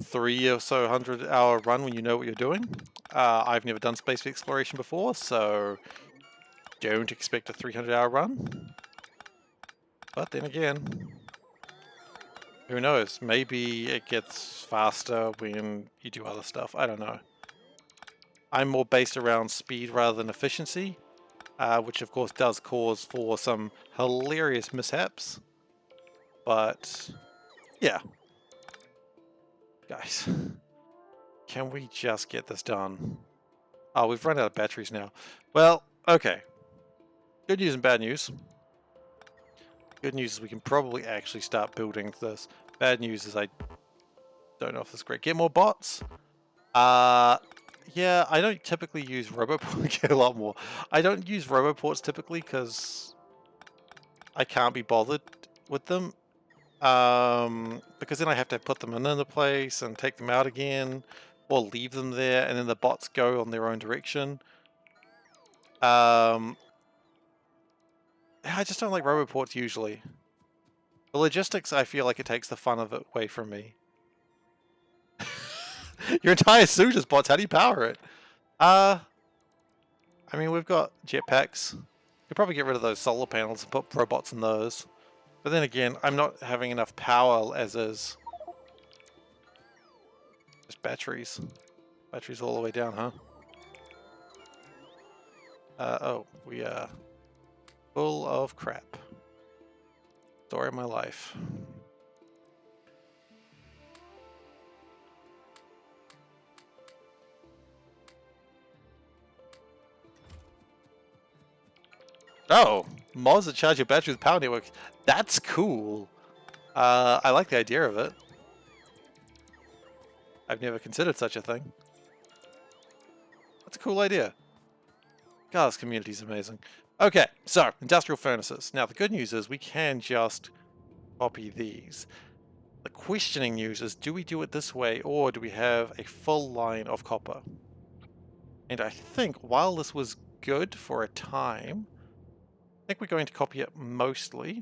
A: 3 or so 100-hour run when you know what you're doing. I've never done space exploration before, so don't expect a 300-hour run. But then again, who knows? Maybe it gets faster when you do other stuff. I don't know. I'm more based around speed rather than efficiency, which of course does cause for some hilarious mishaps. But yeah. Guys, can we just get this done? Oh, we've run out of batteries now. Well, okay. Good news and bad news. Good news is we can probably actually start building this. Bad news is I don't know if this is great. Get more bots? Yeah, I don't typically use Roboports. Get a lot more. I don't use Roboports typically because I can't be bothered with them. Because then I have to put them in another place and take them out again, or leave them there, and then the bots go on their own direction. I just don't like Roboports usually. The logistics, I feel like it takes the fun of it away from me. Your entire suit is bots. How do you power it? I mean, we've got jetpacks. Could probably get rid of those solar panels and put robots in those. But then again, I'm not having enough power as is. Just batteries. Batteries all the way down, huh? Oh, we are full of crap. Story of my life. Oh, mods that charge your battery with power network. That's cool. I like the idea of it. I've never considered such a thing. That's a cool idea. God, this community is amazing. Okay, so industrial furnaces. Now the good news is we can just copy these. The questioning news is, do we do it this way or do we have a full line of copper? And I think while this was good for a time, I think we're going to copy it mostly.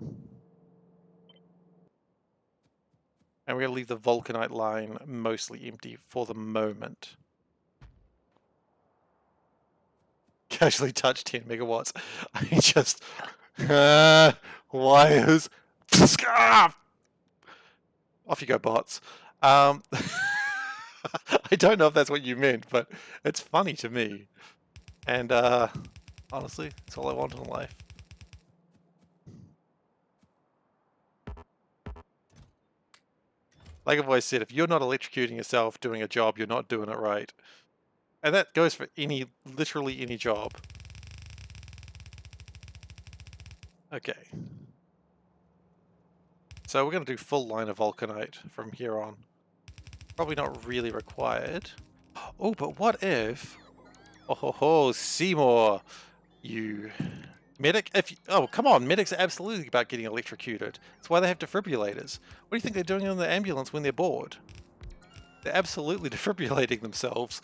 A: And we're going to leave the vulcanite line mostly empty for the moment. Casually touch 10 megawatts. I just... wires. Off you go, bots. I don't know if that's what you meant, but it's funny to me. And honestly, that's all I want in life. Like I've always said, if you're not electrocuting yourself doing a job, you're not doing it right. And that goes for literally any job. Okay. So we're going to do full line of vulcanite from here on. Probably not really required. Oh, but what if... Oh ho ho, Seymour! You... Medic? Oh, come on, medics are absolutely about getting electrocuted. That's why they have defibrillators. What do you think they're doing in the ambulance when they're bored? They're absolutely defibrillating themselves.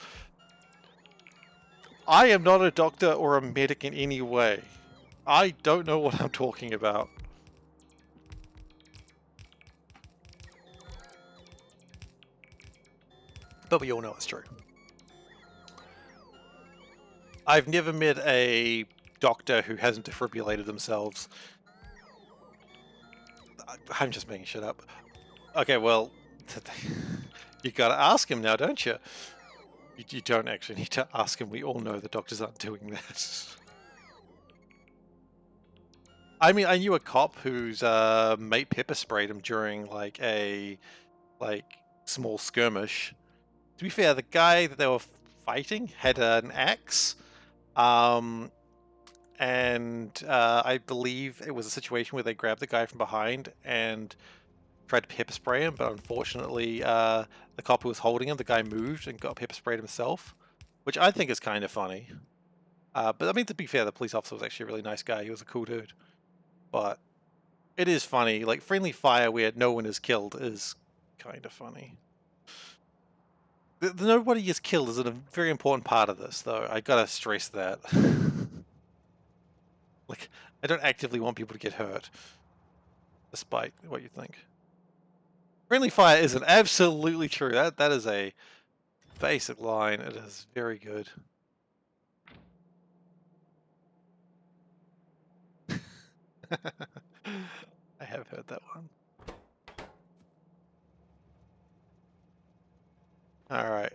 A: I am not a doctor or a medic in any way. I don't know what I'm talking about. But we all know it's true. I've never met a doctor who hasn't defibrillated themselves. I'm just making shit up. Okay, well, you gotta ask him now, don't you? You don't actually need to ask him. We all know the doctors aren't doing that. I mean, I knew a cop whose mate pepper sprayed him during like a small skirmish. To be fair, the guy that they were fighting had an axe, and I believe it was a situation where they grabbed the guy from behind and tried to pepper spray him, but unfortunately, the cop who was holding him, the guy moved and got pepper sprayed himself, which I think is kind of funny. But I mean, to be fair, the police officer was actually a really nice guy. He was a cool dude. But it is funny. Like, friendly fire where no one is killed is kind of funny. Nobody is killed is a very important part of this, though. I gotta stress that. Like, I don't actively want people to get hurt, despite what you think. Friendly fire isn't absolutely true. That is a basic line. It is very good. I have heard that one. Alright,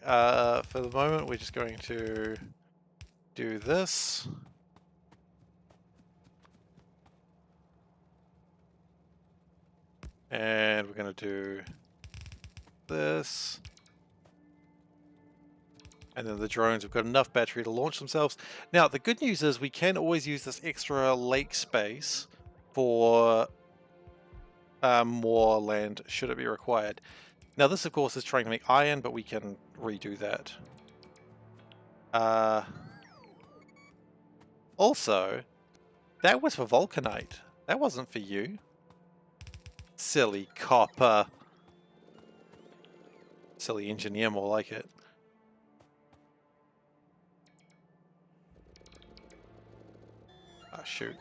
A: for the moment we're just going to do this. And we're going to do this. And then the drones have got enough battery to launch themselves. Now, the good news is we can always use this extra lake space for more land should it be required. Now, this, of course, is trying to make iron, but we can redo that. Also, that was for vulcanite. That wasn't for you. Silly copper. Silly engineer, more like it. Ah, shoot.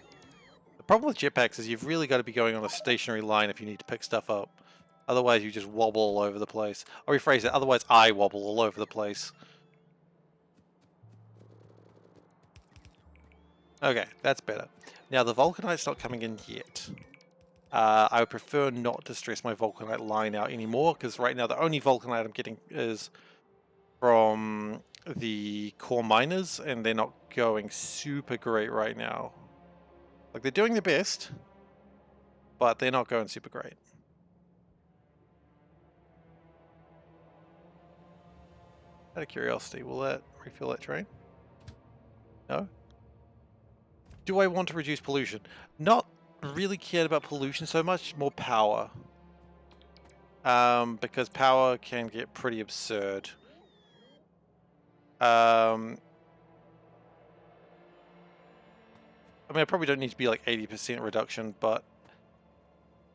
A: The problem with jetpacks is you've really got to be going on a stationary line if you need to pick stuff up. Otherwise, you just wobble all over the place. I'll rephrase it. Otherwise, I wobble all over the place. Okay, that's better. Now, the vulcanite's not coming in yet. I would prefer not to stress my vulcanite line out anymore, because right now the only vulcanite I'm getting is from the core miners, and they're not going super great right now. Like, they're doing their best, but they're not going super great. Out of curiosity, will that refill that train? No? Do I want to reduce pollution? Not really cared about pollution so much, more power. Because power can get pretty absurd. I mean, I probably don't need to be like 80% reduction, but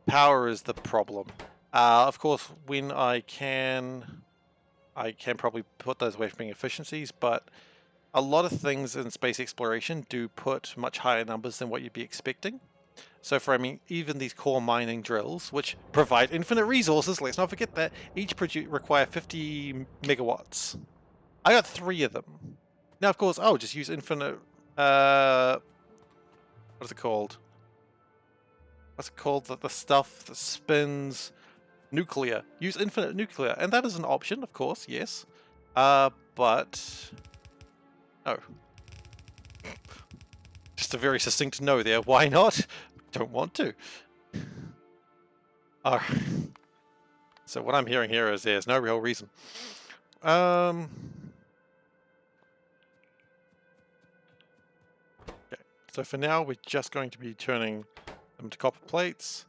A: power is the problem. Of course, when I can probably put those away from being efficiencies, but a lot of things in space exploration do put much higher numbers than what you'd be expecting. So for, I mean, even these core mining drills, which provide infinite resources, let's not forget that, each require 50 megawatts. I got 3 of them. Now, of course, just use infinite, what is it called? What's it called? The stuff that spins nuclear. Use infinite nuclear. And that is an option, of course, yes. But no. Just a very succinct no there. Why not? Don't want to. Alright. So what I'm hearing here is there's no real reason. Okay. So for now, we're just going to be turning them to copper plates.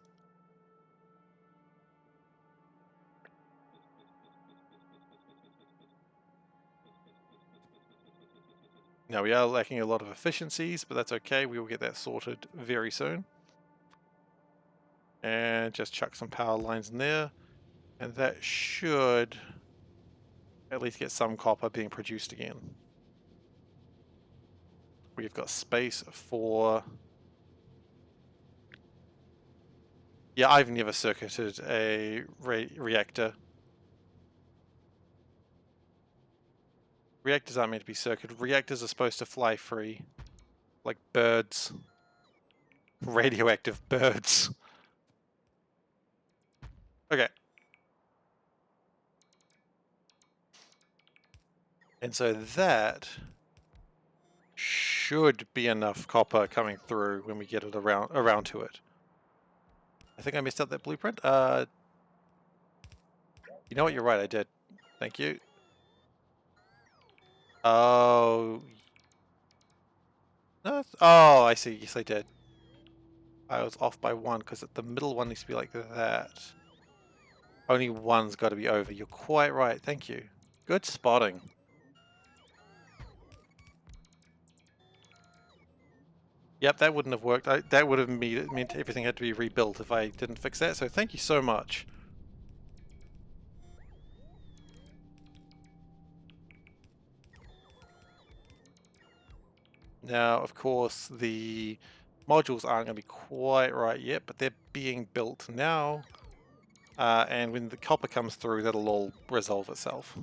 A: Now we are lacking a lot of efficiencies, but that's okay. We will get that sorted very soon. And just chuck some power lines in there. And that should at least get some copper being produced again. We've got space for... Yeah, I've never circuited a reactor. Reactors aren't meant to be circuited. Reactors are supposed to fly free. Like birds. Radioactive birds. Okay. And so that should be enough copper coming through when we get it around to it. I think I messed up that blueprint. You know what? You're right. I did. Thank you. Oh. No, oh, I see. Yes, I did. I was off by 1 because the middle one needs to be like that. Only one's got to be over. You're quite right. Thank you. Good spotting. Yep, that wouldn't have worked. That would have meant everything had to be rebuilt if I didn't fix that. So thank you so much. Now, of course, the modules aren't going to be quite right yet, but they're being built now. And when the copper comes through, that'll all resolve itself.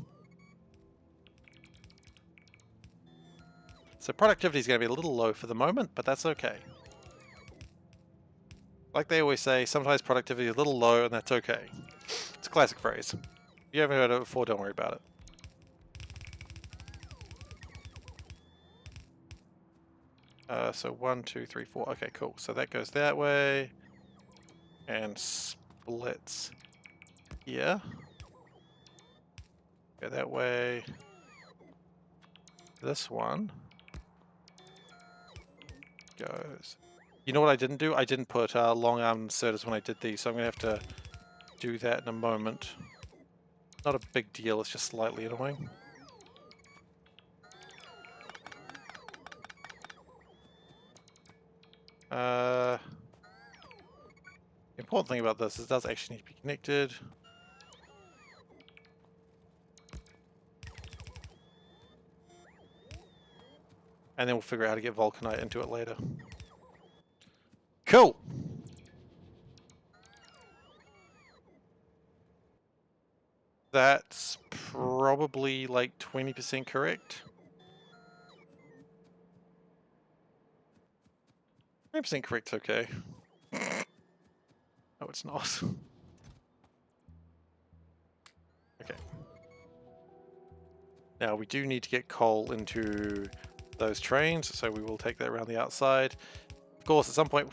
A: So productivity is going to be a little low for the moment, but that's okay. Like they always say, sometimes productivity is a little low, and that's okay. It's a classic phrase. If you haven't heard it before, don't worry about it. So 1, 2, 3, 4. Okay, cool. So that goes that way. And splits here. Go that way. This one goes. You know what I didn't do? I didn't put long arm inserters when I did these, so I'm going to have to do that in a moment. Not a big deal, it's just slightly annoying. The important thing about this is it does actually need to be connected. And then we'll figure out how to get vulcanite into it later. Cool! That's probably like 20% correct. 20% correct's okay. No, it's not. Okay. Now we do need to get coal into those trains, so we will take that around the outside. Of course, at some point...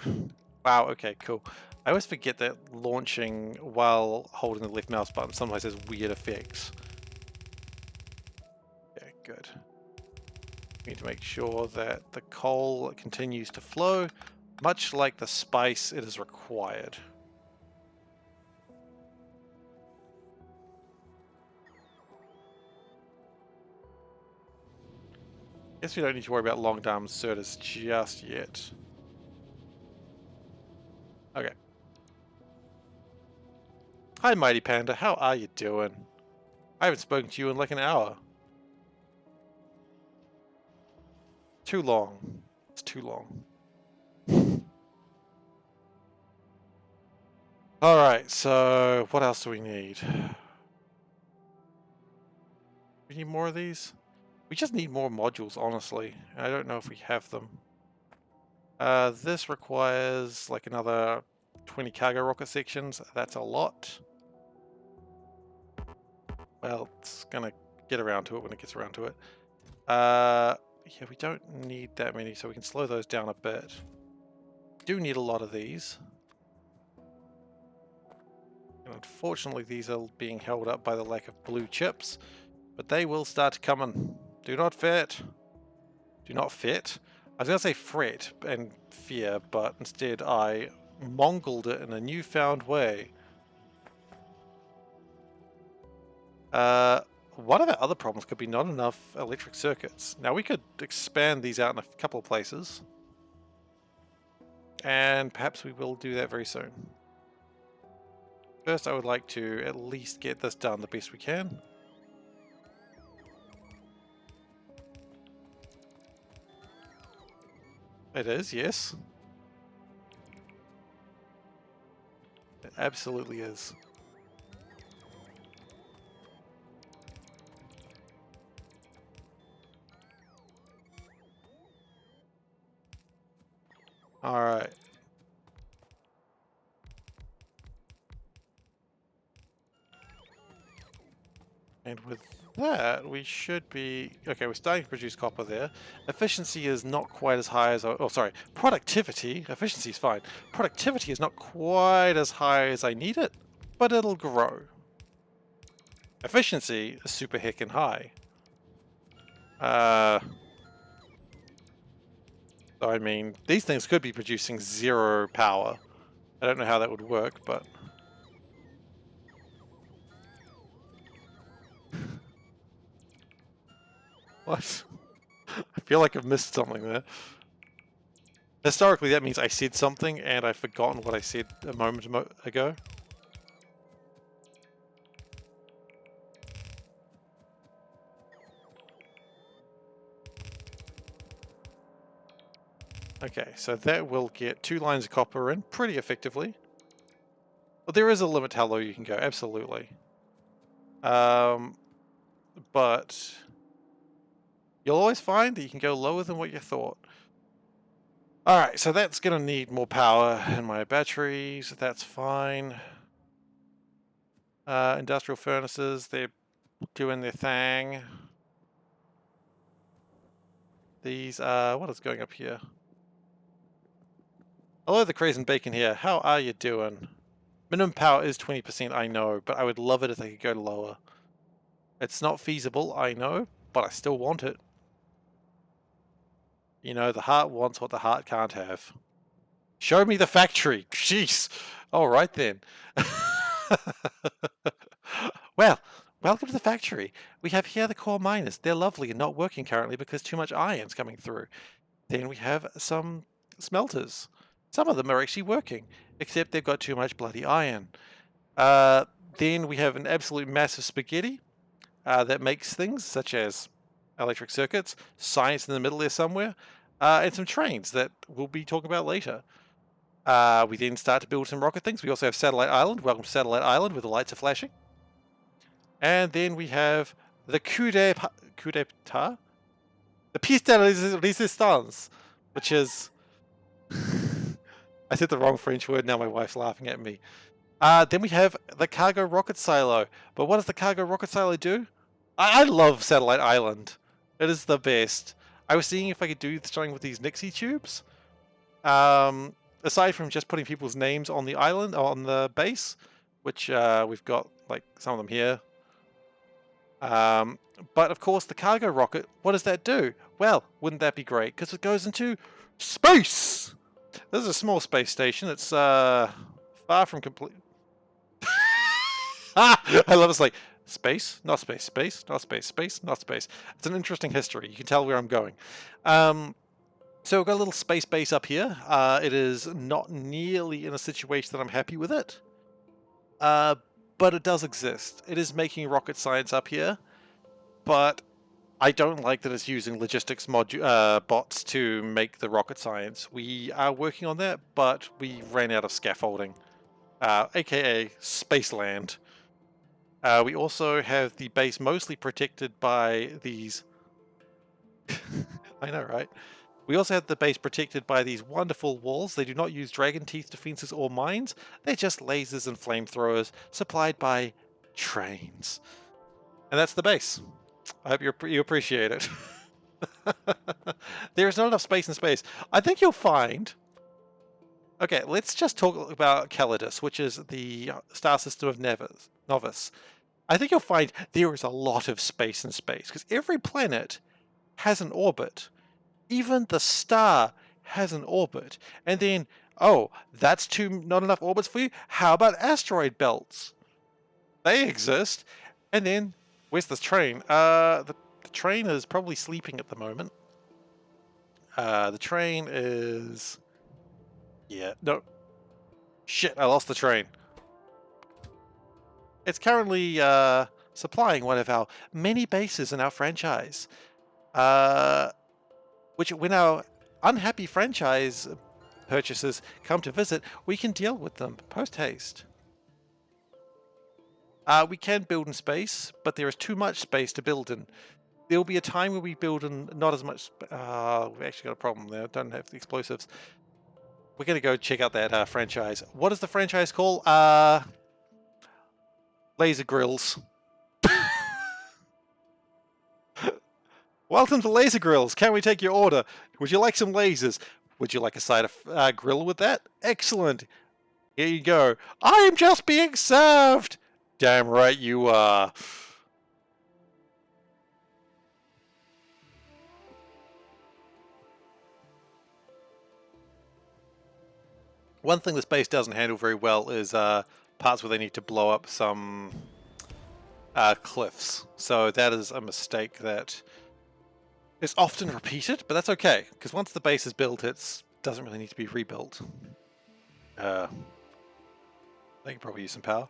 A: Wow, okay, cool. I always forget that launching while holding the left mouse button sometimes has weird effects. Okay, good. We need to make sure that the coal continues to flow, much like the spice it is required. Guess we don't need to worry about long arm inserters just yet. Okay. Hi, Mighty Panda. How are you doing? I haven't spoken to you in like an hour. Too long. It's too long. Alright, so what else do we need? We need more of these? We just need more modules, honestly. I don't know if we have them. This requires like another 20 cargo rocket sections. That's a lot. Well, it's gonna get around to it when it gets around to it. Yeah, we don't need that many, so we can slow those down a bit. Do need a lot of these. And unfortunately, these are being held up by the lack of blue chips, but they will start coming. Do not fret. Do not fret. I was going to say fret and fear, but instead I mongled it in a newfound way. One of our other problems could be not enough electric circuits. Now we could expand these out in a couple of places. And perhaps we will do that very soon. First, I would like to at least get this done the best we can. It is, yes. It absolutely is. Alright. And with that, we should be... Okay, we're starting to produce copper there. Efficiency is not quite as high as... Oh, sorry. Productivity. Efficiency is fine. Productivity is not quite as high as I need it, but it'll grow. Efficiency is super heckin' high. I mean, these things could be producing 0 power. I don't know how that would work, but... What? I feel like I've missed something there. Historically, that means I said something and I've forgotten what I said a moment ago. Okay, so that will get 2 lines of copper in pretty effectively. Well, there is a limit to how low you can go, absolutely. But you'll always find that you can go lower than what you thought. Alright, so that's going to need more power in my batteries. That's fine. Industrial furnaces, they're doing their thing. These are... What is going up here? Hello, the Crazy Bacon here. How are you doing? Minimum power is 20%, I know, but I would love it if they could go lower. It's not feasible, I know, but I still want it. You know, the heart wants what the heart can't have. Show me the factory. Jeez. All right then. Well, welcome to the factory. We have here the core miners. They're lovely and not working currently because too much iron's coming through. Then we have some smelters. Some of them are actually working, except they've got too much bloody iron. Then we have an absolute massive spaghetti that makes things such as electric circuits, science in the middle there somewhere, and some trains that we'll be talking about later. We then start to build some rocket things. We also have Satellite Island. Welcome to Satellite Island, where the lights are flashing. And then we have the coup d'état? The pièce de résistance, which is... I said the wrong French word, now my wife's laughing at me. Then we have the cargo rocket silo. But what does the cargo rocket silo do? I love Satellite Island. It is the best. I was seeing if I could do something with these Nixie tubes. Aside from just putting people's names on the island, on the base, which we've got like some of them here. But of course, the cargo rocket, what does that do? Well, wouldn't that be great? Because it goes into space! This is a small space station. It's far from complete. I love it's like, space, not space, space, not space, space, not space. It's an interesting history. You can tell where I'm going. So we've got a little space base up here. It is not nearly in a situation that I'm happy with it. But it does exist. It is making rocket science up here. But I don't like that it's using logistics bots to make the rocket science. We are working on that, but we ran out of scaffolding. AKA Spaceland. We also have the base mostly protected by these... I know, right? We also have the base protected by these wonderful walls. They do not use dragon teeth defenses or mines. They're just lasers and flamethrowers supplied by trains. And that's the base. I hope you appreciate it. There is not enough space in space. I think you'll find... Okay, let's just talk about Calidus, which is the star system of Novus. I think you'll find there is a lot of space in space, because every planet has an orbit. Even the star has an orbit. And then, oh, that's not enough orbits for you? How about asteroid belts? They exist. And then, where's this train? The train is probably sleeping at the moment. The train is... Yeah, no. Shit, I lost the train. It's currently supplying one of our many bases in our franchise. Which, when our unhappy franchise purchasers come to visit, we can deal with them post-haste. We can build in space, but there is too much space to build in. There will be a time where we build in not as much... we've actually got a problem there. Don't have the explosives. We're going to go check out that franchise. What is the franchise called? Laser Grills. Welcome to Laser Grills. Can we take your order? Would you like some lasers? Would you like a side of grill with that? Excellent. Here you go. I am just being served. Damn right you are. One thing the space doesn't handle very well is parts where they need to blow up some cliffs. So that is a mistake that is often repeated, but that's okay, because once the base is built, it doesn't really need to be rebuilt. They can probably use some power.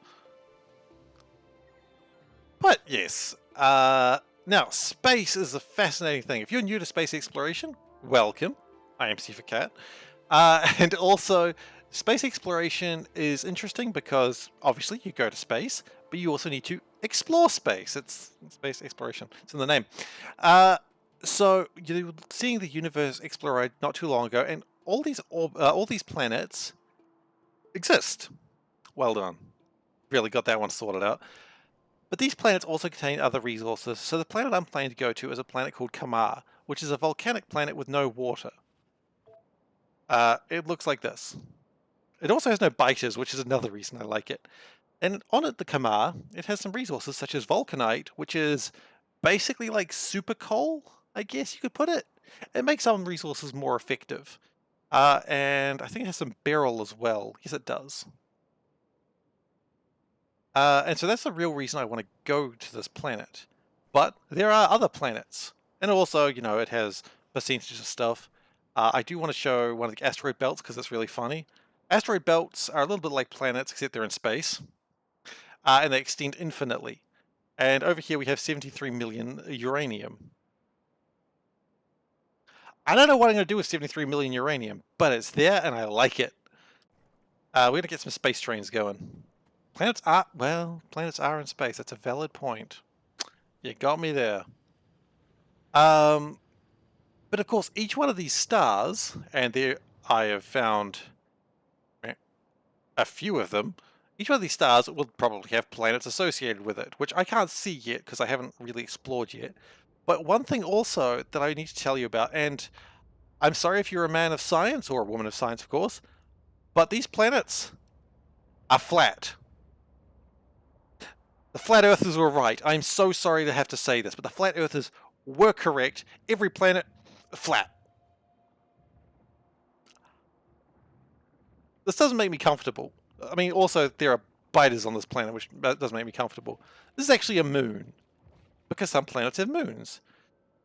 A: But yes, now space is a fascinating thing. If you're new to space exploration, welcome. I am SeiferKatt. And also, space exploration is interesting because obviously you go to space, but you also need to explore space. It's space exploration. It's in the name. So you were seeing the universe explored not too long ago, and all these planets exist. Well done. Really got that one sorted out. But these planets also contain other resources. So the planet I'm planning to go to is a planet called Kamar, which is a volcanic planet with no water. It looks like this. It also has no biters, which is another reason I like it. And on it, the Kamar, it has some resources such as vulcanite, which is basically like super coal, I guess you could put it. It makes some resources more effective. And I think it has some barrel as well. Yes, it does. And so that's the real reason I want to go to this planet. But there are other planets. And also, you know, it has percentages of stuff. I do want to show one of the asteroid belts because it's really funny. Asteroid belts are a little bit like planets, except they're in space. And they extend infinitely. And over here we have 73 million uranium. I don't know what I'm going to do with 73 million uranium, but it's there and I like it. We're going to get some space trains going. Planets are in space. That's a valid point. You got me there. But of course, each one of these stars, and there I have found a few of them, each one of these stars will probably have planets associated with it, which I can't see yet because I haven't really explored yet. But one thing also that I need to tell you about, and I'm sorry if you're a man of science, or a woman of science, of course, but these planets are flat. The flat earthers were right. I'm so sorry to have to say this, but the flat earthers were correct. Every planet, flat. This doesn't make me comfortable. I mean, also, there are biters on this planet, which doesn't make me comfortable. This is actually a moon, because some planets have moons.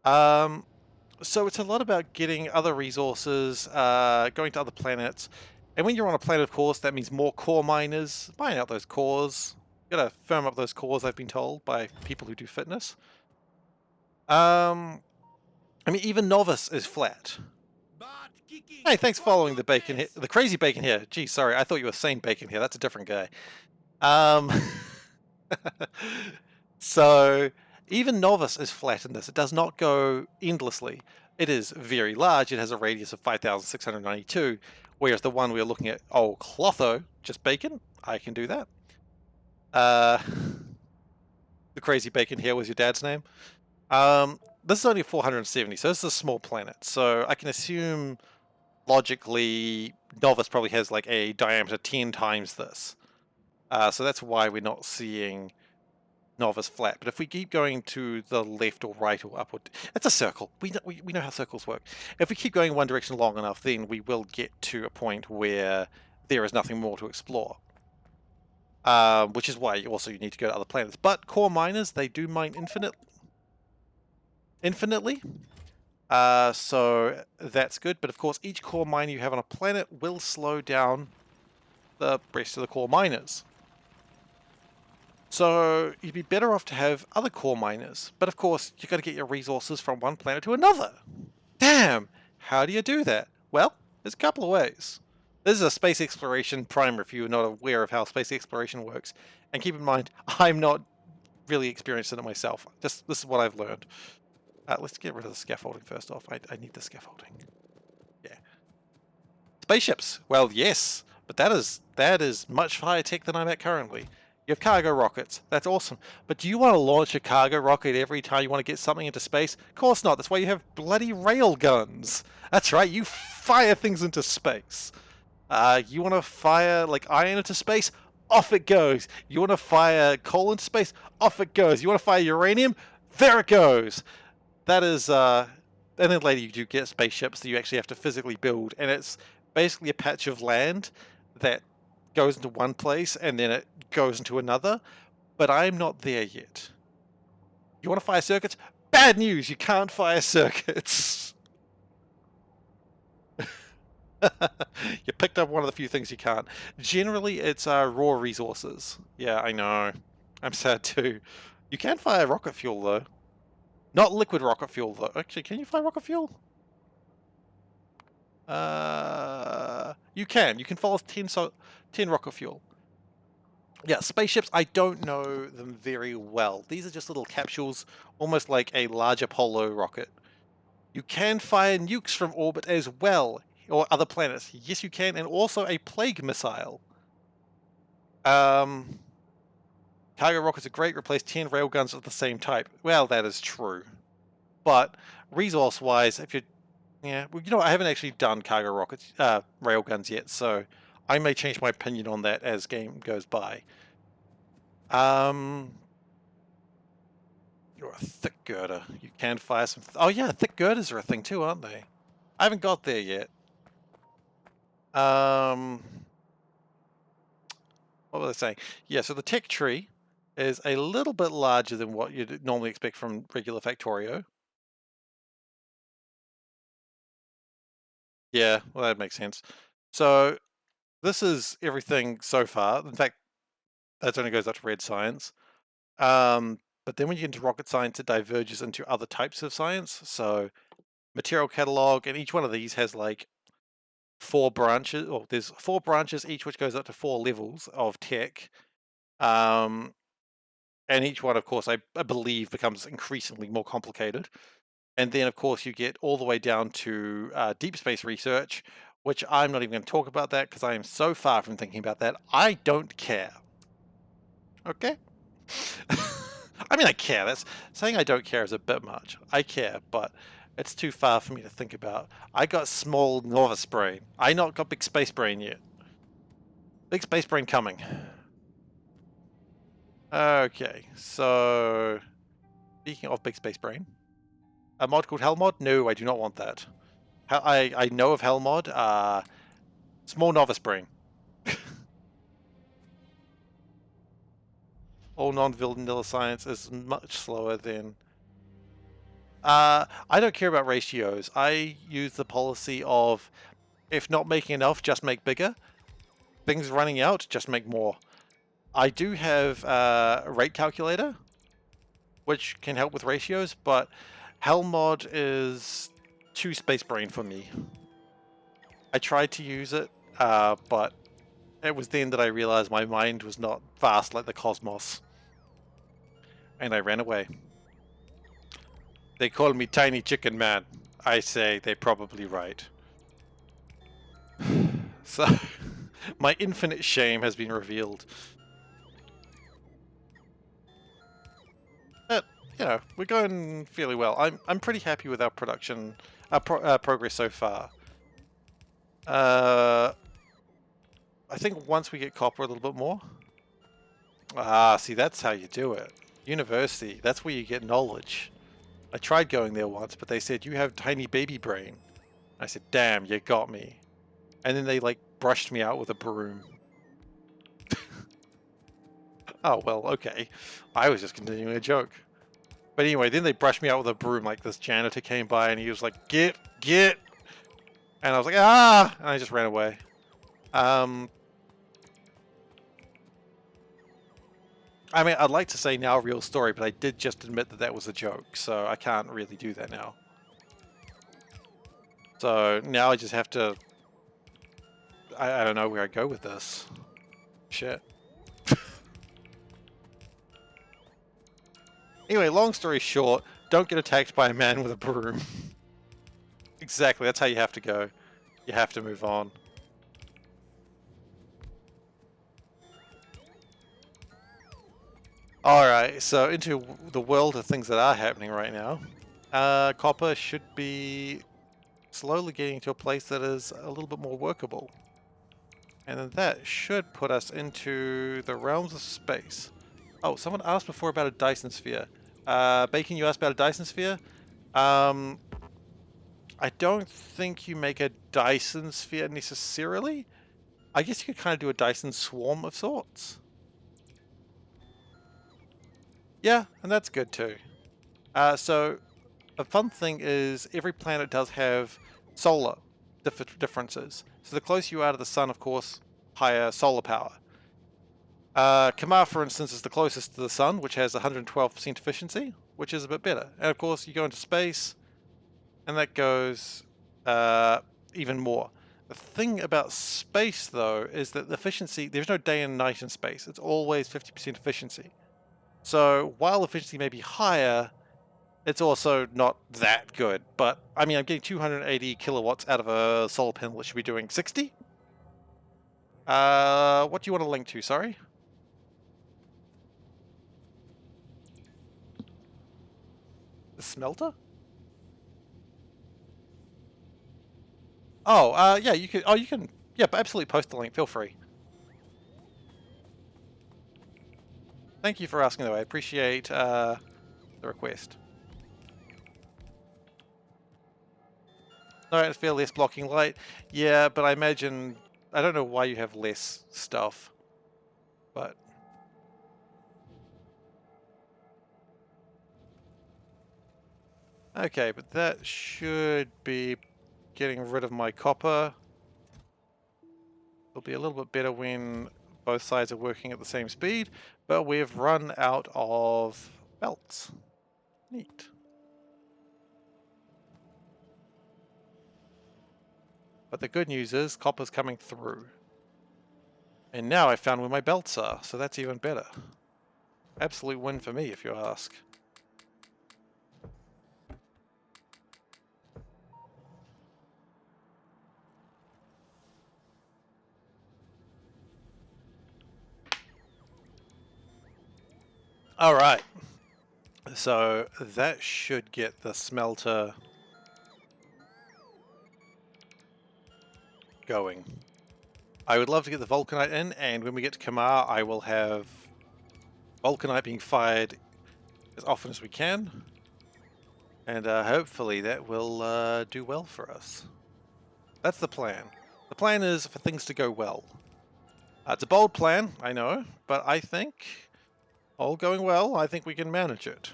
A: So it's a lot about getting other resources, going to other planets. And when you're on a planet, of course, that means more core miners. Buying out those cores. Gotta firm up those cores, I've been told, by people who do fitness. I mean, even Novice is flat. Hey, thanks for following the bacon here. The crazy bacon here. Gee, sorry, I thought you were saying bacon here. That's a different guy. So, even Novice is flat in this. It does not go endlessly. It is very large. It has a radius of 5,692, whereas the one we're looking at, oh, Clotho, just bacon. I can do that. The crazy bacon here was your dad's name. This is only 470, so this is a small planet. So I can assume, logically, Novice probably has like a diameter 10 times this. So that's why we're not seeing Novice flat. But if we keep going to the left or right or up, it's a circle. We know how circles work. If we keep going one direction long enough, then we will get to a point where there is nothing more to explore. Which is why also you need to go to other planets. But core miners, they do mine infinitely. So that's good. But of course, each core miner you have on a planet will slow down the rest of the core miners. So you'd be better off to have other core miners. But of course, you've got to get your resources from one planet to another. Damn! How do you do that? Well, there's a couple of ways. This is a space exploration primer if you're not aware of how space exploration works. And keep in mind, I'm not really experienced in it myself. This is what I've learned. Let's get rid of the scaffolding first off. I need the scaffolding. Yeah. Spaceships. Well, yes, but that is much higher tech than I'm at currently. You have cargo rockets. That's awesome. But do you want to launch a cargo rocket every time you want to get something into space? Of course not. That's why you have bloody rail guns. That's right. You fire things into space. You want to fire like iron into space? Off it goes. You want to fire coal into space? Off it goes. You want to fire uranium? There it goes. That is, and then later you do get spaceships that you actually have to physically build, and it's basically a patch of land that goes into one place and then it goes into another, but I'm not there yet. You want to fire circuits? Bad news, you can't fire circuits. You picked up one of the few things you can't. Generally, it's raw resources. Yeah, I know. I'm sad too. You can fire rocket fuel though. Not liquid rocket fuel though. Actually, can you fire rocket fuel? You can. You can fire 10 rocket fuel. Yeah, spaceships, I don't know them very well. These are just little capsules, almost like a large Apollo rocket. You can fire nukes from orbit as well, or other planets. Yes, you can, and also a plague missile. Cargo rockets are great, replace 10 railguns of the same type. Well, that is true. But resource-wise, if you're... Yeah, well, you know what, I haven't actually done cargo rockets, railguns yet, so I may change my opinion on that as game goes by. You're a thick girder. You can fire some... oh yeah, thick girders are a thing too, aren't they? I haven't got there yet. What was I saying? Yeah, so the tech tree is a little bit larger than what you'd normally expect from regular Factorio. Yeah, well, that makes sense. So this is everything so far. In fact, that only goes up to red science. But then when you get into rocket science, it diverges into other types of science. So material catalog, and each one of these has like 4 branches, or there's 4 branches each, which goes up to 4 levels of tech. And each one, of course, I believe becomes increasingly more complicated. And then, of course, you get all the way down to deep space research, which I'm not even going to talk about that because I am so far from thinking about that. I don't care. Okay? I mean, I care. That's saying I don't care is a bit much. I care, but it's too far for me to think about. I got small novice brain. I not got big space brain yet. Big space brain coming. Okay, so speaking of big space brain, a mod called Hellmod? No, I do not want that. I know of Hellmod. Small novice brain. All non-vanilla science is much slower than... I don't care about ratios. I use the policy of, if not making enough, just make bigger. Things running out, just make more. I do have a rate calculator, which can help with ratios, but Hellmod is too space brain for me. I tried to use it, but it was then that I realized my mind was not vast like the cosmos. And I ran away. They call me Tiny Chicken Man. I say they're probably right. So, my infinite shame has been revealed. But, you know, we're going fairly well. I'm pretty happy with our production, progress so far. I think once we get copper a little bit more... ah, see, that's how you do it. University, that's where you get knowledge. I tried going there once, but they said, you have tiny baby brain. I said, damn, you got me. And then they, like, brushed me out with a broom. Oh, well, okay. I was just continuing a joke. But anyway, then they brushed me out with a broom, like this janitor came by and he was like, get! And I was like, ah! And I just ran away. I mean, I'd like to say now real story, but I did just admit that that was a joke, so I can't really do that now. So now I just have to... I don't know where I go with this. Shit. Anyway, long story short, don't get attacked by a man with a broom. Exactly, that's how you have to go. You have to move on. Alright, so into the world of things that are happening right now. Copper should be slowly getting to a place that is a little bit more workable. And then that should put us into the realms of space. Oh, someone asked before about a Dyson sphere. Bacon, you asked about a Dyson sphere? I don't think you make a Dyson sphere necessarily. I guess you could kind of do a Dyson swarm of sorts. Yeah, and that's good too. So a fun thing is every planet does have solar differences. So the closer you are to the sun, of course, higher solar power. Kamar, for instance, is the closest to the sun, which has 112% efficiency, which is a bit better. And of course, you go into space, and that goes even more. The thing about space, though, is that the efficiency, there's no day and night in space. It's always 50% efficiency. So while efficiency may be higher, it's also not that good. But, I mean, I'm getting 280 kilowatts out of a solar panel that should be doing 60. What do you want to link to, sorry? The smelter? Oh, yeah, you can, yeah, absolutely post the link, feel free. Thank you for asking, though, I appreciate, the request. No, it's feel less blocking light. Yeah, but I imagine, I don't know why you have less stuff, but okay, but that should be getting rid of my copper. It'll be a little bit better when both sides are working at the same speed, but we've run out of belts. Neat. But the good news is copper's coming through. And now I found where my belts are, so that's even better. Absolute win for me, if you ask. Alright. So that should get the smelter going. I would love to get the Vulcanite in, and when we get to Kamar, I will have Vulcanite being fired as often as we can. And hopefully that will do well for us. That's the plan. The plan is for things to go well. It's a bold plan, I know, but I think, all going well, I think we can manage it.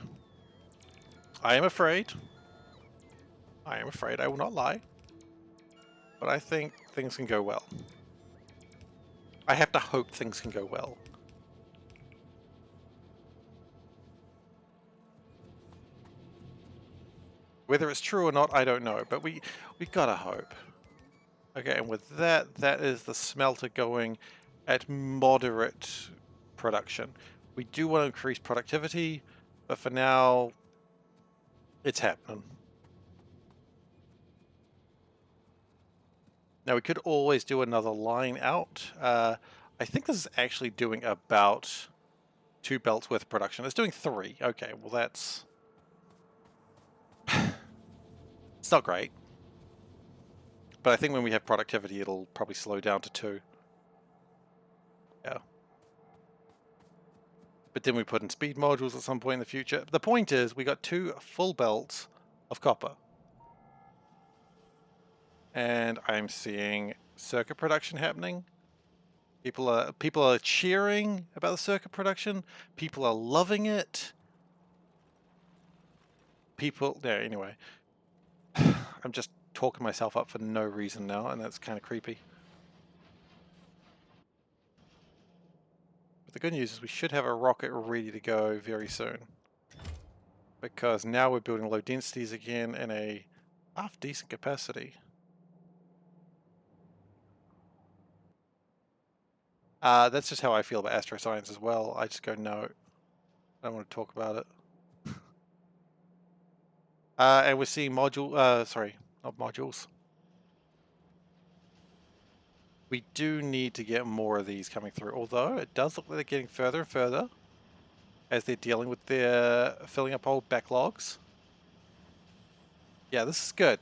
A: I am afraid, I will not lie, but I think things can go well. I have to hope things can go well. Whether it's true or not, I don't know, but we gotta hope. Okay, and with that, that is the smelter going at moderate production. We do want to increase productivity, but for now, it's happening. Now we could always do another line out. I think this is actually doing about 2 belts worth of production. It's doing 3. Okay, well that's... it's not great. But I think when we have productivity, it'll probably slow down to 2. Yeah. But then we put in speed modules at some point in the future. The point is, we got 2 full belts of copper. And I'm seeing circuit production happening. People are cheering about the circuit production. People are loving it. Anyway. I'm just talking myself up for no reason now, and that's kind of creepy. But the good news is we should have a rocket ready to go very soon. Because now we're building low densities again in a half decent capacity. That's just how I feel about astroscience as well. I just go, no, I don't want to talk about it. And we're seeing not modules. We do need to get more of these coming through, although it does look like they're getting further and further as they're dealing with their filling up old backlogs. Yeah, this is good.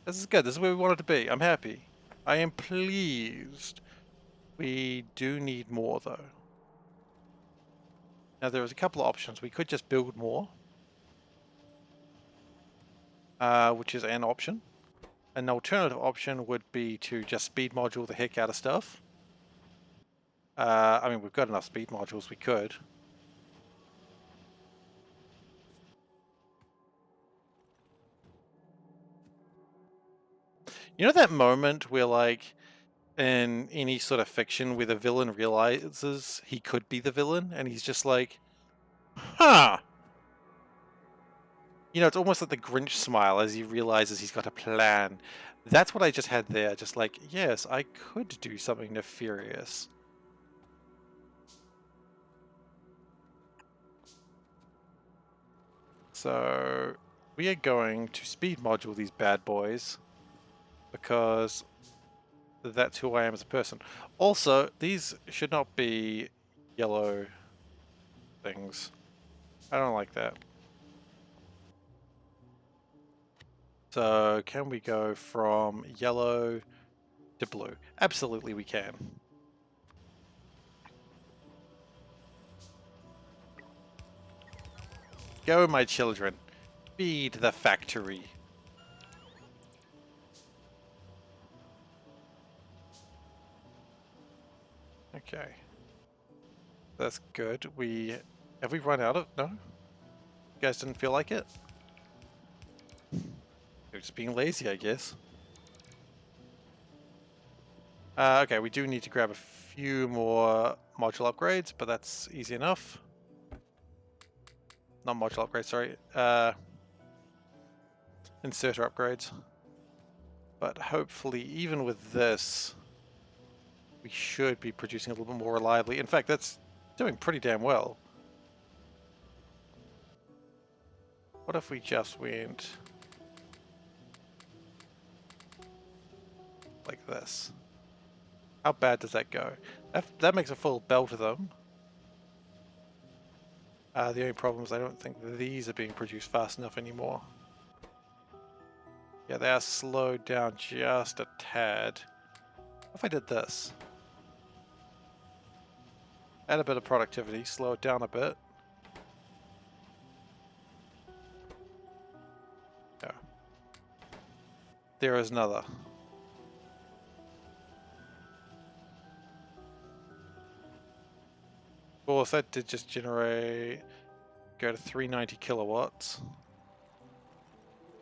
A: This is good. This is where we wanted to be. I'm happy. I am pleased. We do need more, though. Now, there is a couple of options. We could just build more, which is an option. An alternative option would be to just speed module the heck out of stuff. I mean, we've got enough speed modules, we could. You know that moment where, like, in any sort of fiction where the villain realizes he could be the villain, and he's just like, huh! You know, it's almost like the Grinch smile as he realizes he's got a plan. That's what I just had there, just like, yes, I could do something nefarious. So, we are going to speed module these bad boys, because that's who I am as a person. Also, these should not be yellow things. I don't like that. So, can we go from yellow to blue? Absolutely we can. Go, my children. Feed the factory. Okay. That's good. Have we run out of... No? You guys didn't feel like it? They're just being lazy, I guess. Okay, we do need to grab a few more module upgrades, but that's easy enough. Not module upgrades, sorry. Inserter upgrades. But hopefully, even with this, we should be producing a little bit more reliably. In fact, that's doing pretty damn well. What if we just went like this? How bad does that go? That makes a full belt of them. The only problem is I don't think these are being produced fast enough anymore. Yeah, they are slowed down just a tad. What if I did this? Add a bit of productivity, slow it down a bit. Yeah. There is another. Of course, that did just generate... go to 390 kilowatts.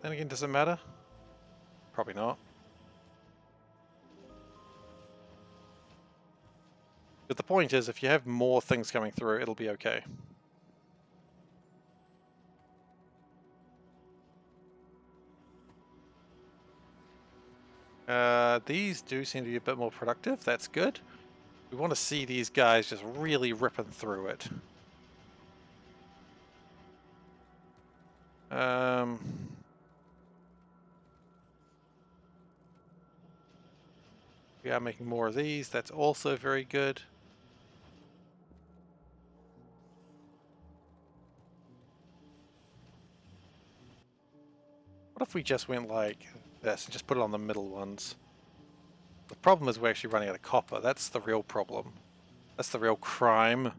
A: Then again, does it matter? Probably not. But the point is, if you have more things coming through, it'll be okay. These do seem to be a bit more productive. That's good. We want to see these guys just really ripping through it. We are making more of these. That's also very good. What if we just went like this and just put it on the middle ones? The problem is we're actually running out of copper. That's the real problem. That's the real crime.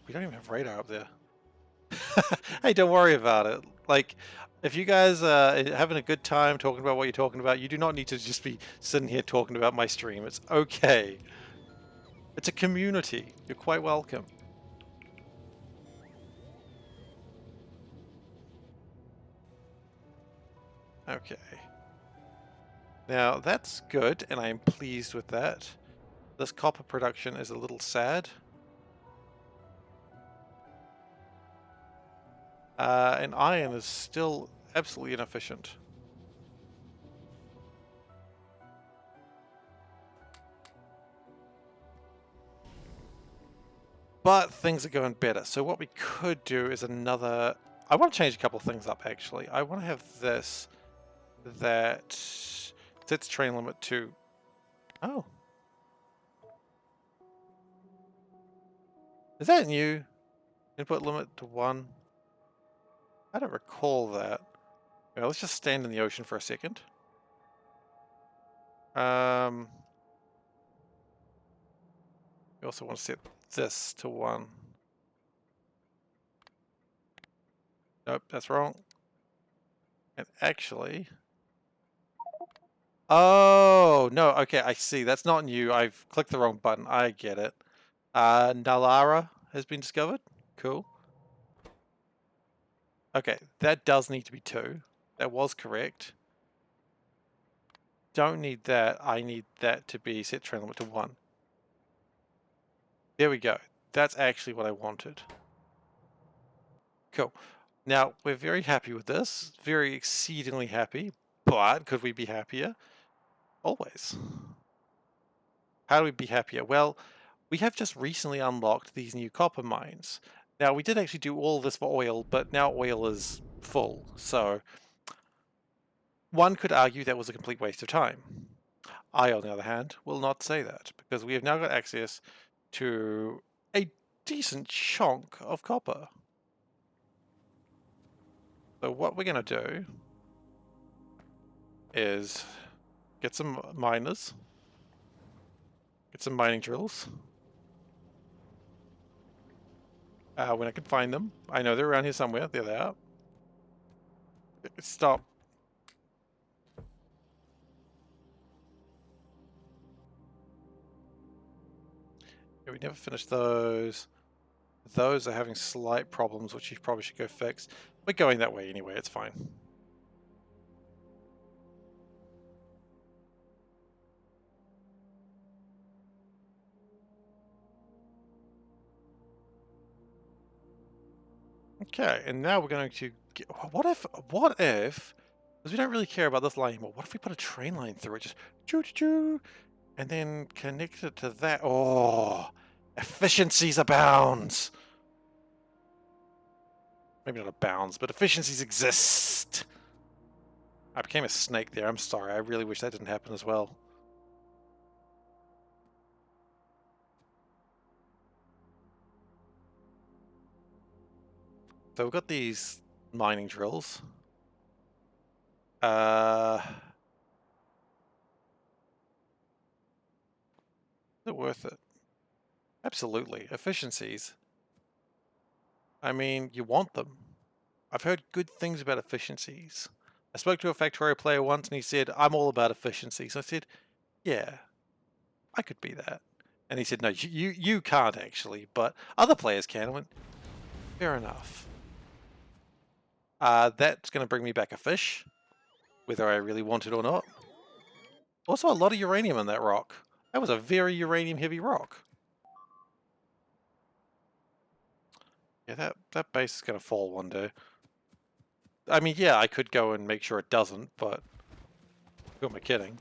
A: We don't even have radar up there. Hey, don't worry about it. Like, if you guys are having a good time talking about what you're talking about, you do not need to just be sitting here talking about my stream. It's okay. It's a community. You're quite welcome. Okay. Now, that's good, and I am pleased with that. This copper production is a little sad. And iron is still absolutely inefficient. But things are going better. So what we could do is another... I want to change a couple of things up, actually. I want to have this that sets train limit to... Oh. Is that new? Input limit to 1? I don't recall that. Well, let's just stand in the ocean for a second. We also want to set this to 1. Nope, that's wrong. And actually... Oh, no, okay, I see. That's not new. I've clicked the wrong button. I get it. Nalara has been discovered. Cool. Okay, that does need to be 2. That was correct. Don't need that. I need that to be set train limit to 1. There we go. That's actually what I wanted. Cool. Now, we're very happy with this. Very exceedingly happy. But could we be happier? Always. How do we be happier? Well, we have just recently unlocked these new copper mines. Now, we did actually do all this for oil, but now oil is full. So, one could argue that was a complete waste of time. I, on the other hand, will not say that, because we have now got access to a decent chunk of copper. So what we're going to do is get some miners, get some mining drills, when I can find them. I know they're around here somewhere. There they are. Stop. Yeah, we never finished those. Those are having slight problems, which you probably should go fix. We're going that way anyway, it's fine. Okay, and now we're going to get, what if, because we don't really care about this line anymore, what if we put a train line through it, just choo-choo-choo, and then connect it to that? Oh, efficiencies abounds. Maybe not abounds, but efficiencies exist. I became a snake there, I'm sorry, I really wish that didn't happen as well. So we've got these mining drills. Is it worth it? Absolutely. Efficiencies. I mean, you want them. I've heard good things about efficiencies. I spoke to a Factorio player once and he said, I'm all about efficiencies. I said, yeah, I could be that. And he said, no, you can't actually, but other players can. I went, fair enough. That's going to bring me back a fish, whether I really want it or not. Also, a lot of uranium in that rock. That was a very uranium-heavy rock. Yeah, that base is going to fall one day. I mean, yeah, I could go and make sure it doesn't, but who am I kidding?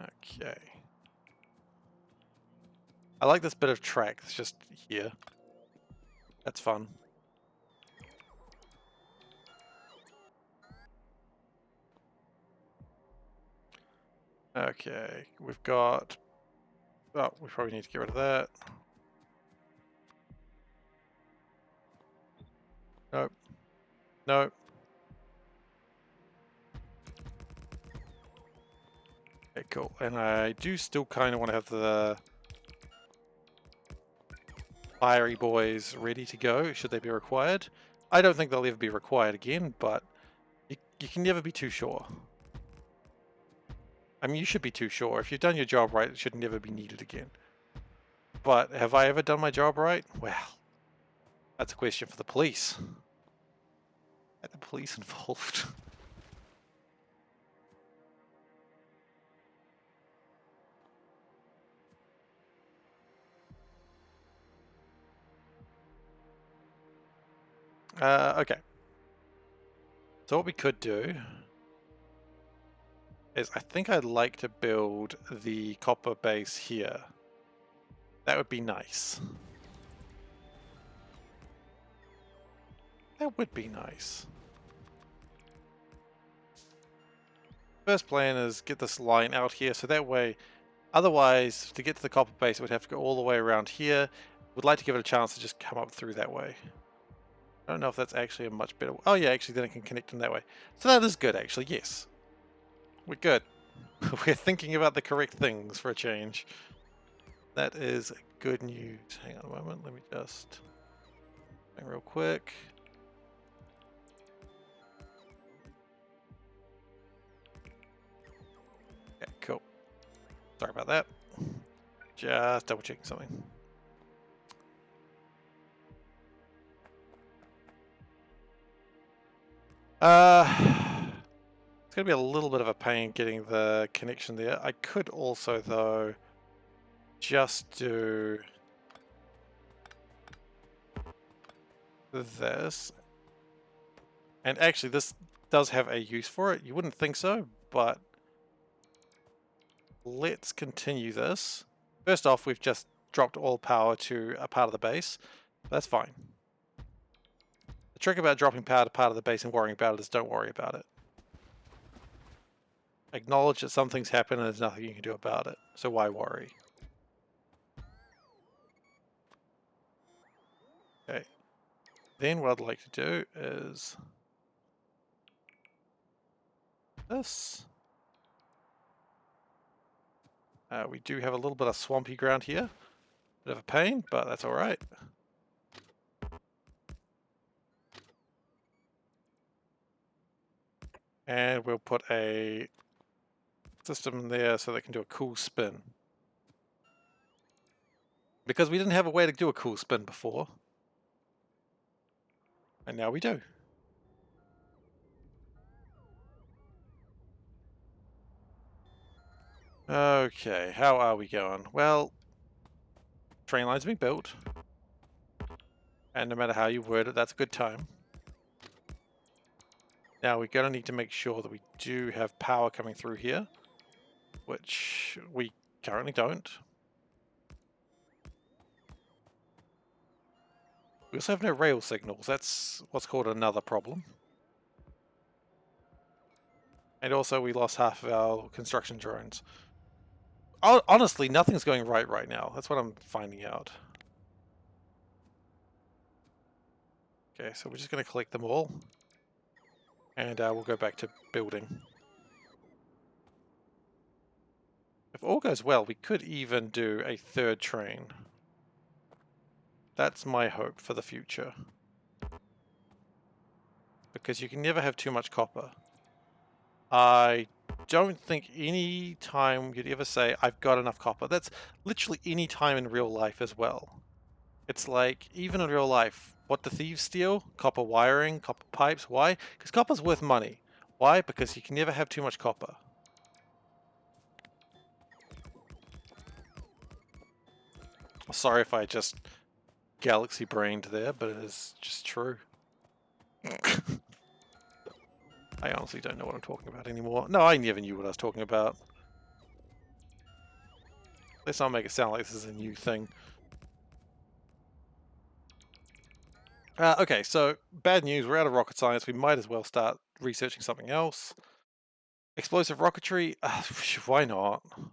A: Okay. I like this bit of track that's just here. That's fun. Okay, we've got... Oh, we probably need to get rid of that. Nope. Nope. Okay, cool. And I do still kind of want to have the fiery boys ready to go, should they be required. I don't think they'll ever be required again, but you can never be too sure. I mean, you should be too sure. If you've done your job right, it should never be needed again. But have I ever done my job right? Well, that's a question for the police. Are the police involved? Okay. So what we could do is I think I'd like to build the copper base here. That would be nice. That would be nice. First plan is get this line out here, so that way, otherwise, to get to the copper base, it would have to go all the way around here. Would like to give it a chance to just come up through that way. I don't know if that's actually a much better... Oh yeah, actually then it can connect in that way. So that is good, actually, yes. We're good. We're thinking about the correct things for a change. That is good news. Hang on a moment, let me just... real quick. Okay, cool. Sorry about that. Just double checking something. It's gonna be a little bit of a pain getting the connection there. I could also, though, just do this. And actually, this does have a use for it. You wouldn't think so, but let's continue this. First off, we've just dropped all power to a part of the base. That's fine. The trick about dropping power to part of the base and worrying about it is don't worry about it. Acknowledge that some things happen and there's nothing you can do about it. So why worry? Okay. Then what I'd like to do is this. We do have a little bit of swampy ground here. Bit of a pain, but that's alright. And we'll put a system there so they can do a cool spin. Because we didn't have a way to do a cool spin before. And now we do. Okay, how are we going? Well, train lines being built. And no matter how you word it, that's a good time. Now we're going to need to make sure that we do have power coming through here, which we currently don't. We also have no rail signals. That's what's called another problem. And also we lost half of our construction drones. Honestly, nothing's going right now. That's what I'm finding out. Okay, so we're just going to collect them all. And we'll go back to building. If all goes well, we could even do a third train. That's my hope for the future. Because you can never have too much copper. I don't think any time you'd ever say, I've got enough copper. That's literally any time in real life as well. It's like, even in real life, what do thieves steal? Copper wiring, copper pipes. Why? Because copper's worth money. Why? Because you can never have too much copper. Sorry if I just galaxy brained there, but it is just true. I honestly don't know what I'm talking about anymore. No, I never knew what I was talking about. Let's not make it sound like this is a new thing. Okay, so bad news, we're out of rocket science. We might as well start researching something else. Explosive rocketry? Why not? I'm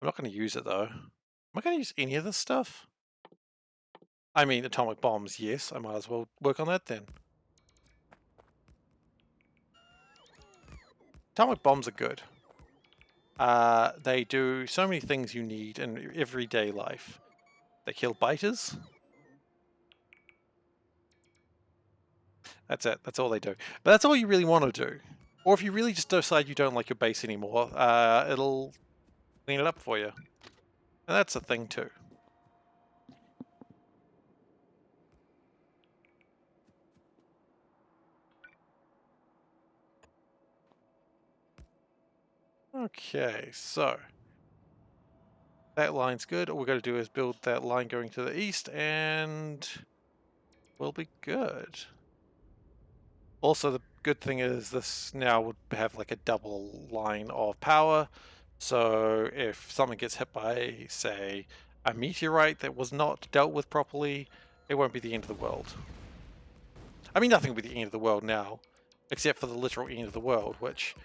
A: not going to use it though. Am I going to use any of this stuff? I mean, atomic bombs, yes. I might as well work on that then. Atomic bombs are good. They do so many things you need in everyday life. They kill biters. That's it. That's all they do. But that's all you really want to do. Or if you really just decide you don't like your base anymore, it'll clean it up for you. And that's a thing too. Okay, so that line's good. All we've got to do is build that line going to the east and we'll be good. Also, the good thing is this now would have like a double line of power. So if something gets hit by, say, a meteorite that was not dealt with properly, it won't be the end of the world. I mean, nothing will be the end of the world now, except for the literal end of the world, which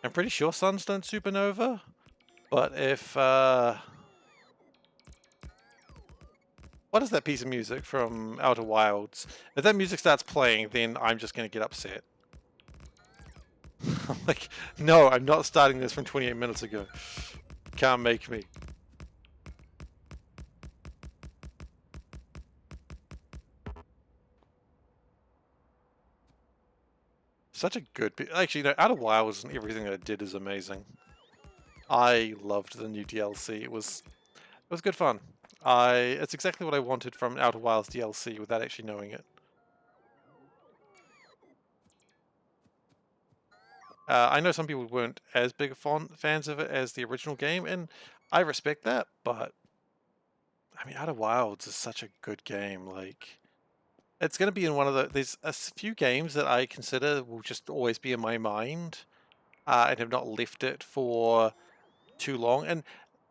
A: I'm pretty sure suns don't supernova. But if, what is that piece of music from Outer Wilds? If that music starts playing, then I'm just going to get upset. I'm like, no, I'm not starting this from 28 minutes ago. Can't make me. Such a good... Actually, no, Outer Wilds and everything that it did is amazing. I loved the new DLC. It was good fun. It's exactly what I wanted from Outer Wilds DLC without actually knowing it. I know some people weren't as big fans of it as the original game, and I respect that, but I mean, Outer Wilds is such a good game. Like, it's going to be in one of the... There's a few games that I consider will just always be in my mind, and have not left it for too long. And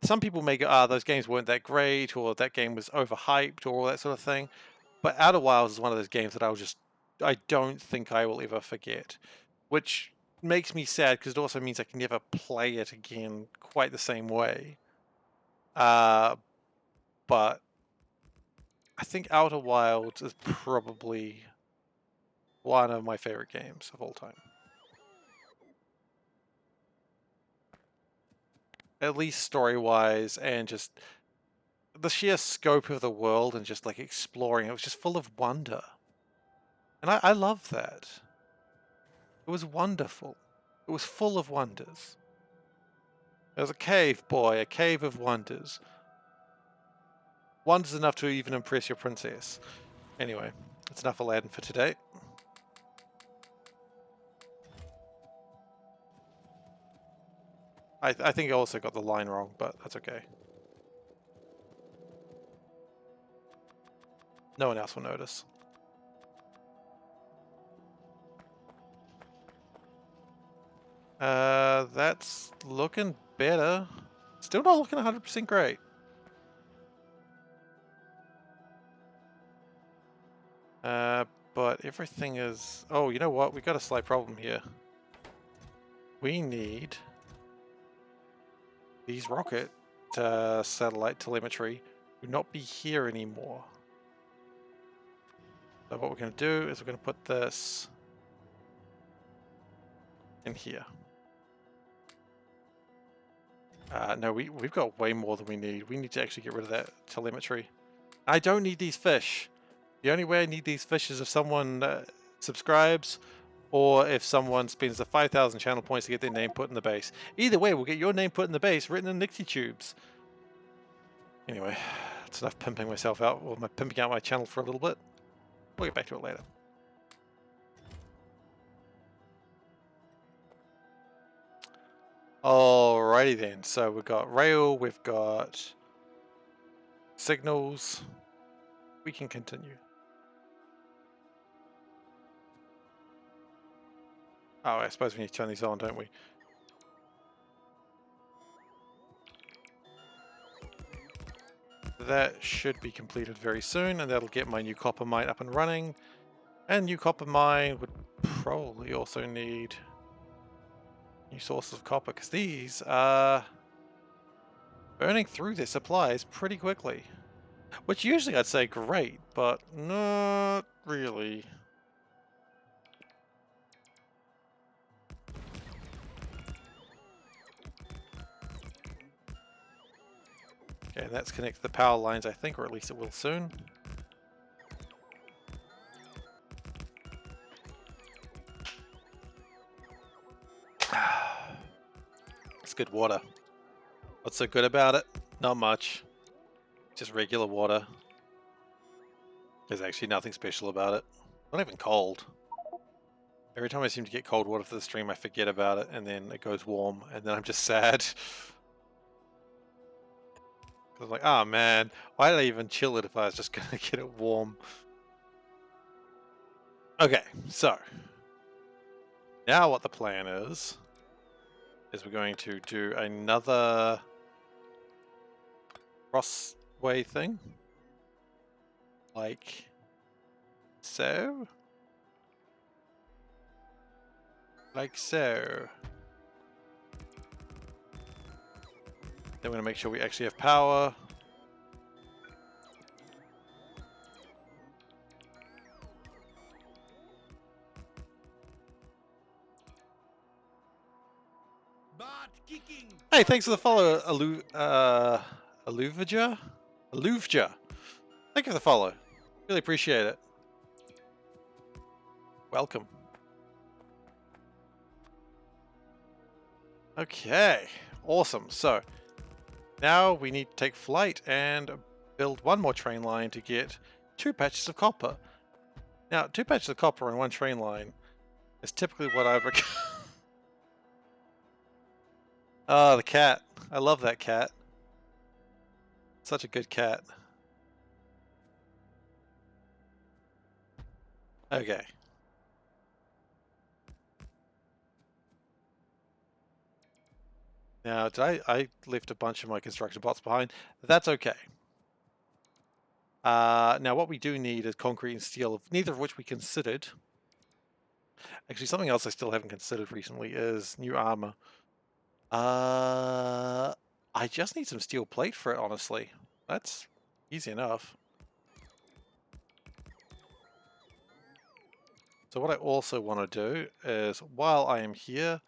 A: some people may go, those games weren't that great, or that game was overhyped, or all that sort of thing. But Outer Wilds is one of those games that I don't think I will ever forget, which makes me sad because it also means I can never play it again quite the same way. But I think Outer Wilds is probably one of my favorite games of all time. at least story-wise, and just the sheer scope of the world and just like exploring. It was just full of wonder. And I love that. It was wonderful. It was full of wonders. There was a cave, boy, a cave of wonders. Wonders enough to even impress your princess. Anyway, that's enough Aladdin for today. I think I also got the line wrong, but that's okay. No one else will notice. That's looking better. Still not looking 100% great. But everything is... Oh, you know what? We got a slight problem here. We need these rocket satellite telemetry to not be here anymore. So what we're going to do is we're going to put this in here. No, we've got way more than we need. We need to actually get rid of that telemetry. I don't need these fish. The only way I need these fish is if someone subscribes, or if someone spends the 5,000 channel points to get their name put in the base. Either way, we'll get your name put in the base, written in Nixie Tubes. Anyway, that's enough pimping myself out, or pimping out my channel for a little bit. We'll get back to it later. Alrighty then, so we've got rail, we've got signals. We can continue. Oh, I suppose we need to turn these on, don't we? That should be completed very soon, and that'll get my new copper mine up and running. And new copper mine would probably also need new sources of copper, because these are burning through their supplies pretty quickly. Which usually I'd say great, but not really. Okay, that's connected to the power lines, I think, or at least it will soon. It's good water. What's so good about it? Not much. Just regular water. There's actually nothing special about it. Not even cold. Every time I seem to get cold water for the stream, I forget about it, and then it goes warm, and then I'm just sad. I'm like, oh man, why did I even chill it if I was just gonna get it warm? Okay, so now what the plan is we're going to do another crossway thing, like so, like so. Then we're going to make sure we actually have power. Hey, thanks for the follow, Aluvja? Thank you for the follow. Really appreciate it. Welcome. Okay, awesome. So now we need to take flight and build one more train line to get 2 patches of copper. Now, 2 patches of copper on 1 train line is typically what I would Oh, the cat. I love that cat. Such a good cat. Okay. Now, I left a bunch of my construction bots behind. That's okay. Now, what we do need is concrete and steel, neither of which we considered. Actually, something else I still haven't considered recently is new armor. I just need some steel plate for it, honestly. That's easy enough. So what I also want to do is, while I am here,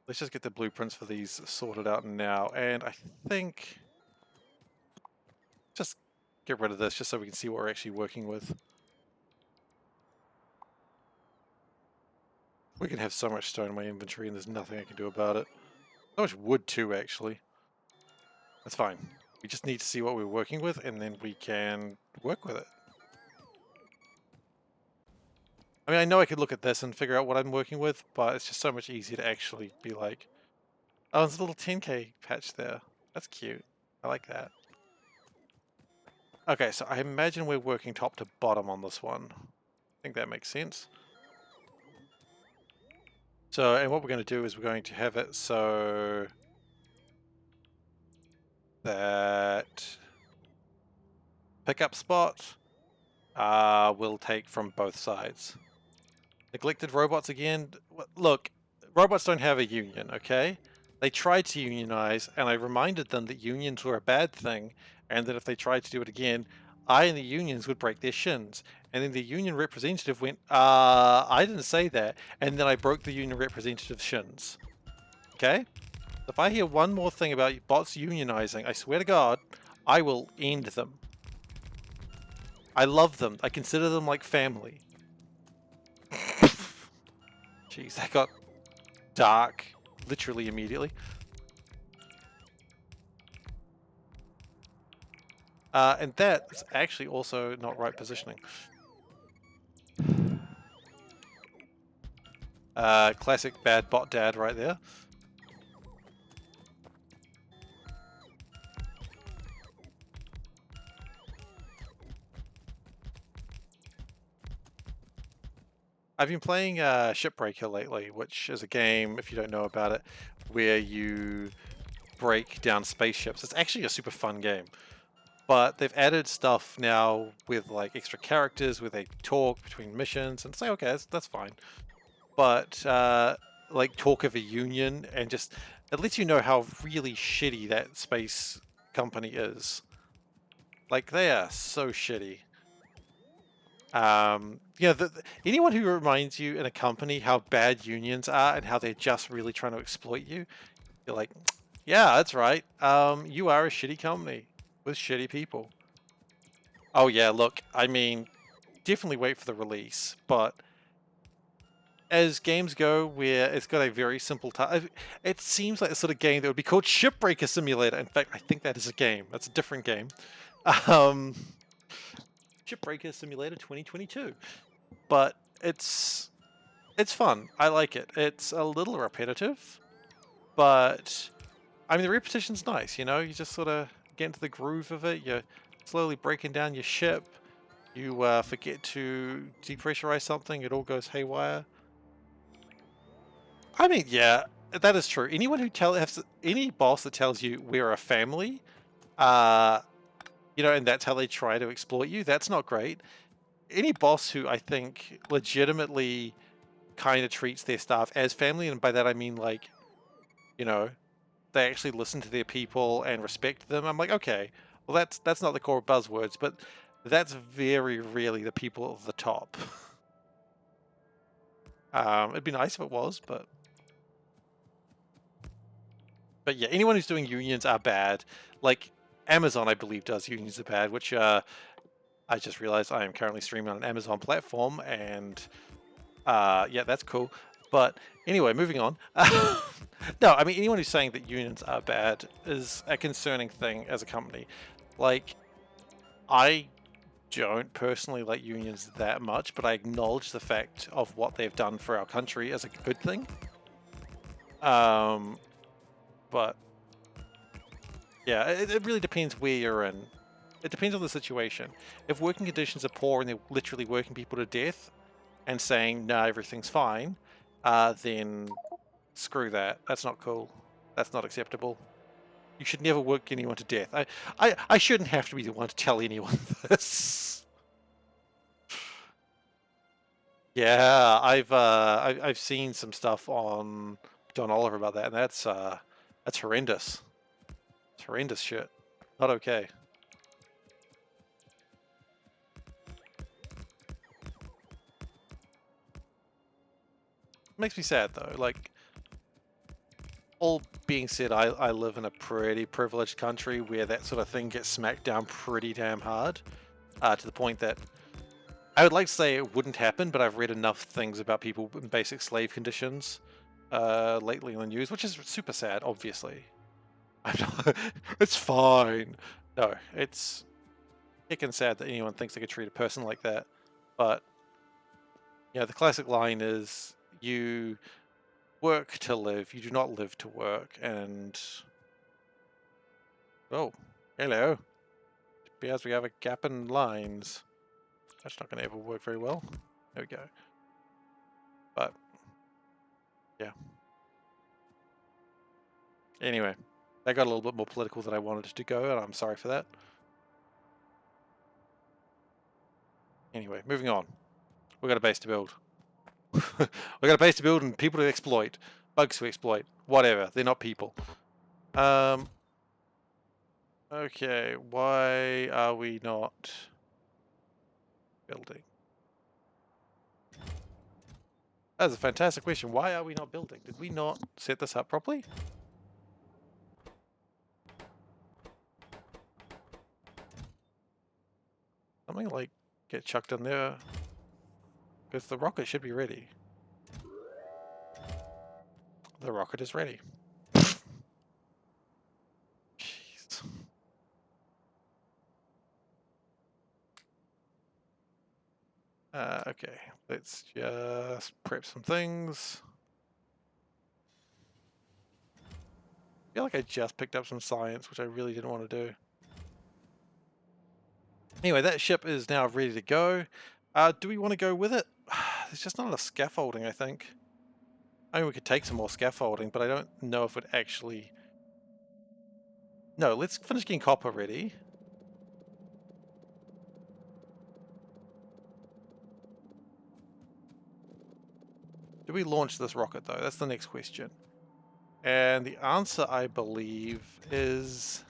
A: let's just get the blueprints for these sorted out now. And I think just get rid of this just so we can see what we're actually working with. We can have so much stone in my inventory and there's nothing I can do about it. So much wood too, actually. That's fine. We just need to see what we're working with and then we can work with it. I mean, I know I could look at this and figure out what I'm working with, but it's just so much easier to actually be like, oh, there's a little 10k patch there. That's cute. I like that. Okay, so I imagine we're working top to bottom on this one. I think that makes sense. So, and what we're going to do is we're going to have it so that pickup spot will take from both sides. Neglected robots again. Look, robots don't have a union, okay? They tried to unionize, and I reminded them that unions were a bad thing, and that if they tried to do it again, I and the unions would break their shins. And then the union representative went, I didn't say that. And then I broke the union representative's shins. Okay? If I hear one more thing about bots unionizing, I swear to God, I will end them. I love them. I consider them like family. Jeez, that got dark literally immediately. And that's actually also not right positioning. Classic bad bot dad right there. I've been playing Shipbreaker lately, which is a game, if you don't know about it, where you break down spaceships. It's actually a super fun game. But they've added stuff now with like extra characters where they talk between missions and say, okay, that's fine. But like talk of a union and just it lets you know how really shitty that space company is. Like they are so shitty. You know, anyone who reminds you in a company how bad unions are and how they're just really trying to exploit you, you're like, yeah, that's right. You are a shitty company with shitty people. Oh yeah, look, I mean, definitely wait for the release, but as games go where it's got a very simple it seems like a sort of game that would be called Shipbreaker Simulator. In fact, I think that is a game. That's a different game. Shipbreaker Simulator 2022. But it's fun. I like it. It's a little repetitive, but I mean the repetition's nice, you know, you just sort of get into the groove of it, you're slowly breaking down your ship, you forget to depressurize something, it all goes haywire. I mean, yeah, that is true. Anyone who any boss that tells you we're a family, you know, and that's how they try to exploit you, that's not great. Any boss who I think legitimately kind of treats their staff as family, and by that I mean like, you know, they actually listen to their people and respect them. I'm like, okay, well that's not the core buzzwords, but that's very rarely the people at the top. It'd be nice if it was, but yeah, anyone who's doing unions are bad. Like Amazon, I believe, does unions are bad, which I just realized I am currently streaming on an Amazon platform, and yeah, that's cool. But anyway, moving on. No, I mean, anyone who's saying that unions are bad is a concerning thing as a company. Like, I don't personally like unions that much, but I acknowledge the fact of what they've done for our country as a good thing. But yeah, it really depends where you're in. It depends on the situation. If working conditions are poor and they're literally working people to death and saying, no, everything's fine, then screw that. That's not cool. That's not acceptable. You should never work anyone to death. I shouldn't have to be the one to tell anyone this. Yeah, I've seen some stuff on John Oliver about that, and that's horrendous. It's horrendous shit. Not okay. Makes me sad though. Like, all being said, I live in a pretty privileged country where that sort of thing gets smacked down pretty damn hard, to the point that I would like to say it wouldn't happen, but I've read enough things about people in basic slave conditions lately in the news, which is super sad, obviously. I'm not, it's fine. No, it's kicking sad that anyone thinks they could treat a person like that. But, you know, the classic line is, you work to live, you do not live to work, and... Oh, hello. Because we have a gap in lines. That's not going to ever work very well. There we go. But, yeah. Anyway, that got a little bit more political than I wanted it to go, and I'm sorry for that. Anyway, moving on. We've got a base to build. We've got a base to build and people to exploit. Bugs to exploit. Whatever. They're not people. Okay, why are we not building? That's a fantastic question. Why are we not building? Did we not set this up properly? Something like get chucked in there. Because the rocket should be ready. The rocket is ready. Jeez. Okay, let's just prep some things. I feel like I just picked up some science, which I really didn't want to do. Anyway, that ship is now ready to go. Do we want to go with it? There's just not enough scaffolding, I think. I mean, we could take some more scaffolding, but I don't know if it actually... No, let's finish getting copper ready. Do we launch this rocket, though? That's the next question. And the answer, I believe, is...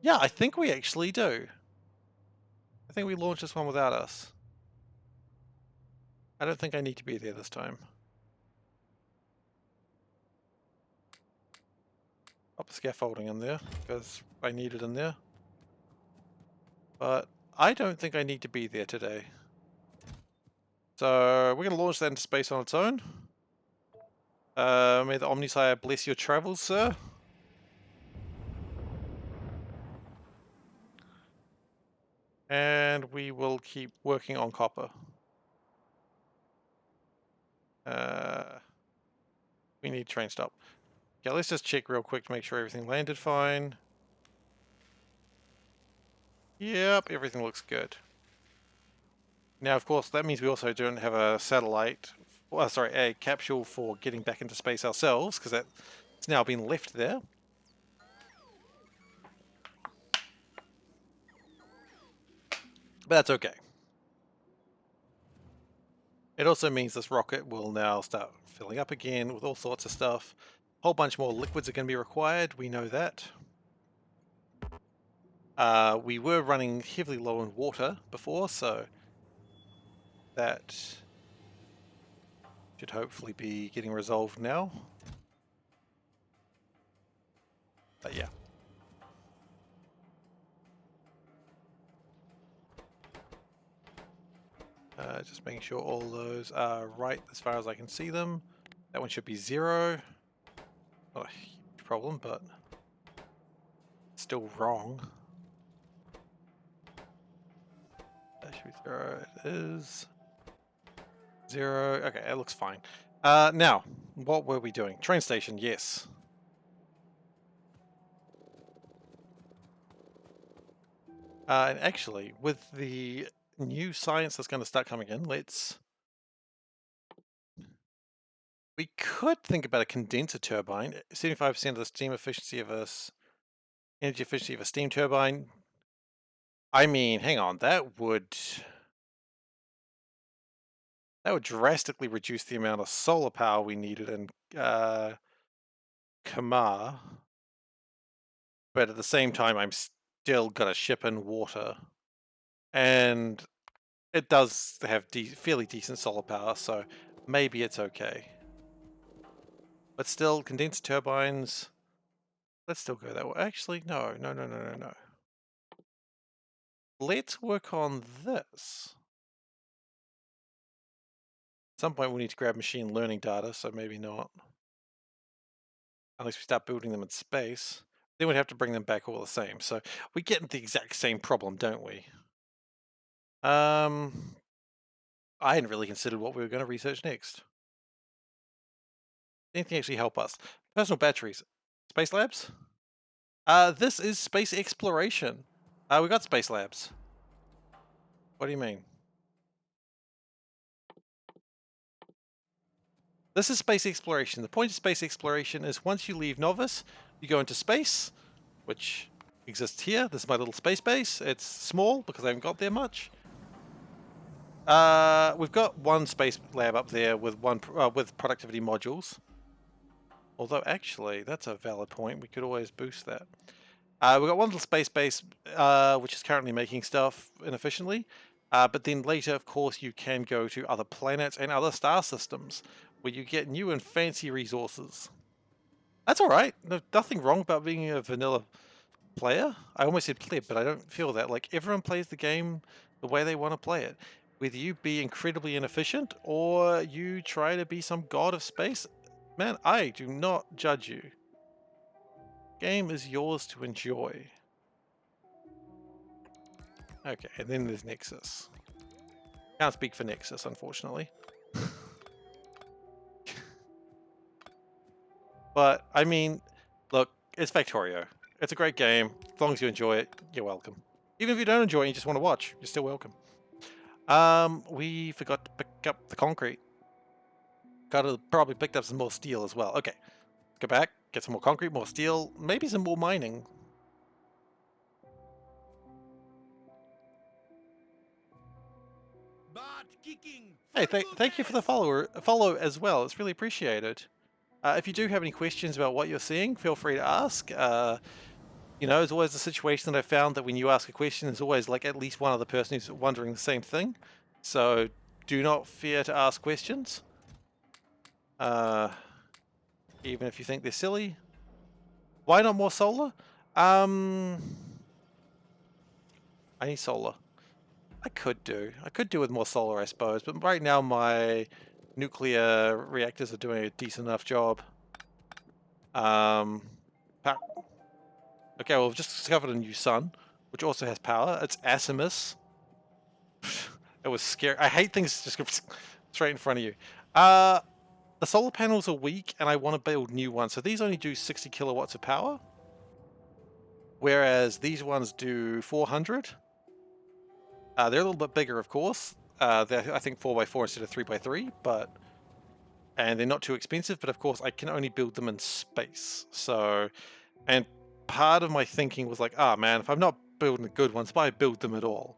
A: Yeah, I think we actually do. I think we launch this one without us. I don't think I need to be there this time. Pop the scaffolding in there, because I need it in there. But I don't think I need to be there today. So we're going to launch that into space on its own. May the Omnisire bless your travels, sir. And we will keep working on copper. We need train stop. Okay, let's just check real quick to make sure everything landed fine. Yep, everything looks good. Now, of course, that means we also don't have a satellite, sorry, a capsule for getting back into space ourselves, because that's now been left there. But that's okay. It also means this rocket will now start filling up again with all sorts of stuff. A whole bunch more liquids are going to be required, we know that. We were running heavily low on water before, so that should hopefully be getting resolved now. But yeah. Just making sure all those are right as far as I can see them. That one should be 0. Not a huge problem, but still wrong. That should be 0. It is 0. Okay, it looks fine. Now, what were we doing? Train station, yes. And actually, with the new science that's going to start coming in, we could think about a condenser turbine. 75% of the steam efficiency of energy efficiency of a steam turbine. I mean, hang on, that would drastically reduce the amount of solar power we needed in Kamar. But at the same time, I'm still got a ship in water. And it does have fairly decent solar power, so maybe it's okay. But still, condenser turbines. Let's still go that way. Actually, no. Let's work on this. At some point, we need to grab machine learning data, so maybe not. Unless we start building them in space. Then we'd have to bring them back all the same. So we get into the exact same problem, don't we? I hadn't really considered what we were going to research next. Anything actually help us? Personal batteries. Space labs? This is space exploration. We got space labs. What do you mean? This is space exploration. The point of space exploration is once you leave Novice, you go into space, which exists here. This is my little space base. It's small because I haven't got there much. We've got one space lab up there with with productivity modules. Although actually, that's a valid point. We could always boost that. We've got one little space base, which is currently making stuff inefficiently. But then later, of course, you can go to other planets and other star systems where you get new and fancy resources. That's all right. There's nothing wrong about being a vanilla player. I almost said pleb, but I don't feel that. Like, everyone plays the game the way they want to play it. Whether you be incredibly inefficient or you try to be some god of space, man, I do not judge you. Game is yours to enjoy. Okay, and then there's Nexus. Can't speak for Nexus, unfortunately. But, I mean, look, it's Factorio. It's a great game. As long as you enjoy it, you're welcome. Even if you don't enjoy it and you just want to watch, you're still welcome. We forgot to pick up the concrete. Gotta probably picked up some more steel as well. Okay, let's go back, get some more concrete, more steel, maybe some more mining. Hey, thank you for the follow as well. It's really appreciated. If you do have any questions about what you're seeing, feel free to ask. You know, there's always a situation that I found that when you ask a question, there's always like at least one other person who's wondering the same thing. So do not fear to ask questions. Even if you think they're silly. Why not more solar? I need solar. I could do with more solar, I suppose, but right now my nuclear reactors are doing a decent enough job. Okay, well, we've just discovered a new sun, which also has power. It's Asimus. It was scary. I hate things just go straight in front of you. The solar panels are weak, and I want to build new ones. So these only do 60 kilowatts of power, whereas these ones do 400. They're a little bit bigger, of course. They're, I think, 4x4 instead of 3x3, and they're not too expensive, but of course I can only build them in space. So, and part of my thinking was like, ah, man, if I'm not building the good ones, why build them at all?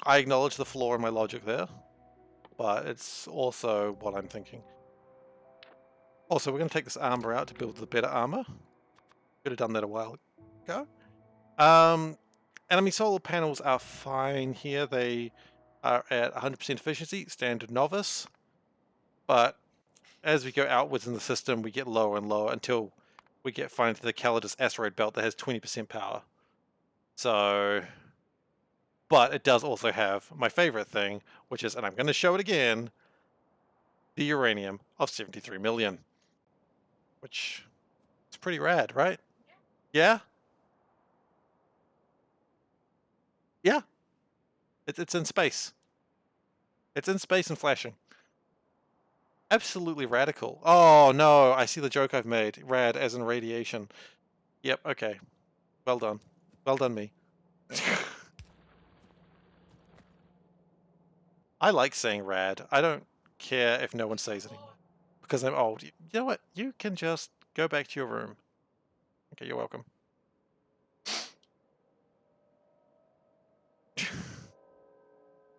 A: I acknowledge the flaw in my logic there, but it's also what I'm thinking. Also, we're going to take this armor out to build the better armor. Could have done that a while ago. And I mean, solar panels are fine here. They are at 100% efficiency, standard novice. But as we go outwards in the system, we get lower and lower until we get finally to the Calidus asteroid belt that has 20% power. So, but it does also have my favorite thing, which is, and I'm going to show it again, the uranium of 73 million, which is pretty rad, right? Yeah? Yeah. It's in space. It's in space and flashing. Absolutely radical. Oh no, I see the joke I've made. Rad as in radiation. Yep, okay. Well done. Well done, me. I like saying rad. I don't care if no one says it anymore. Because I'm old. You know what? You can just go back to your room. Okay, you're welcome.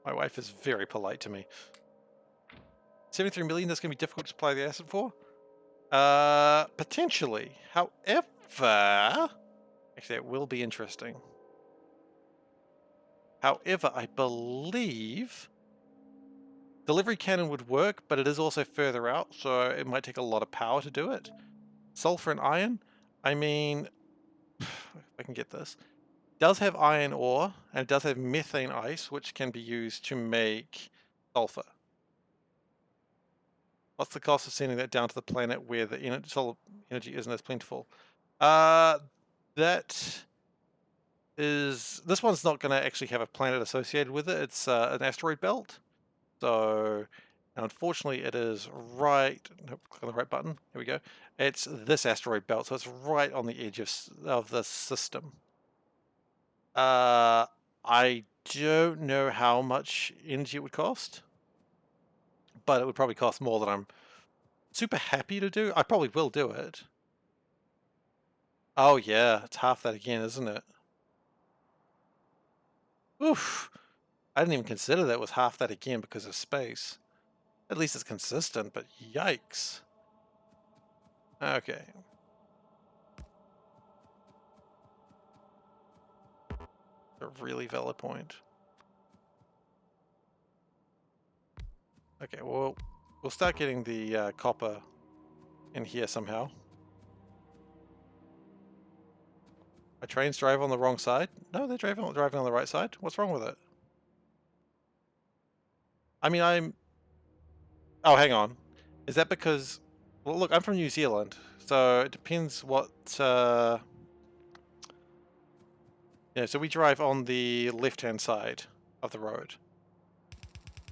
A: My wife is very polite to me. 73 million, that's going to be difficult to supply the acid for? Potentially. However, actually, it will be interesting. However, I believe Delivery cannon would work, but it is also further out, so it might take a lot of power to do it. Sulfur and iron, I mean, if I can get this, does have iron ore, and it does have methane ice, which can be used to make sulfur. What's the cost of sending that down to the planet where the solar energy isn't as plentiful? That is, this one's not going to actually have a planet associated with it. It's an asteroid belt. So, unfortunately, it is right. Nope, click on the right button. Here we go. It's this asteroid belt, so it's right on the edge of the system. I don't know how much energy it would cost, but it would probably cost more than I'm super happy to do. I probably will do it. Oh yeah, it's half that again, isn't it? Oof. I didn't even consider that was half that again because of space. At least it's consistent, but yikes. Okay. A really valid point. Okay, well, we'll start getting the copper in here somehow. My trains drive on the wrong side? No, they're driving on the right side. What's wrong with it? I mean, oh, hang on. Is that because... Well, look, I'm from New Zealand, so it depends what... Yeah, so we drive on the left-hand side of the road.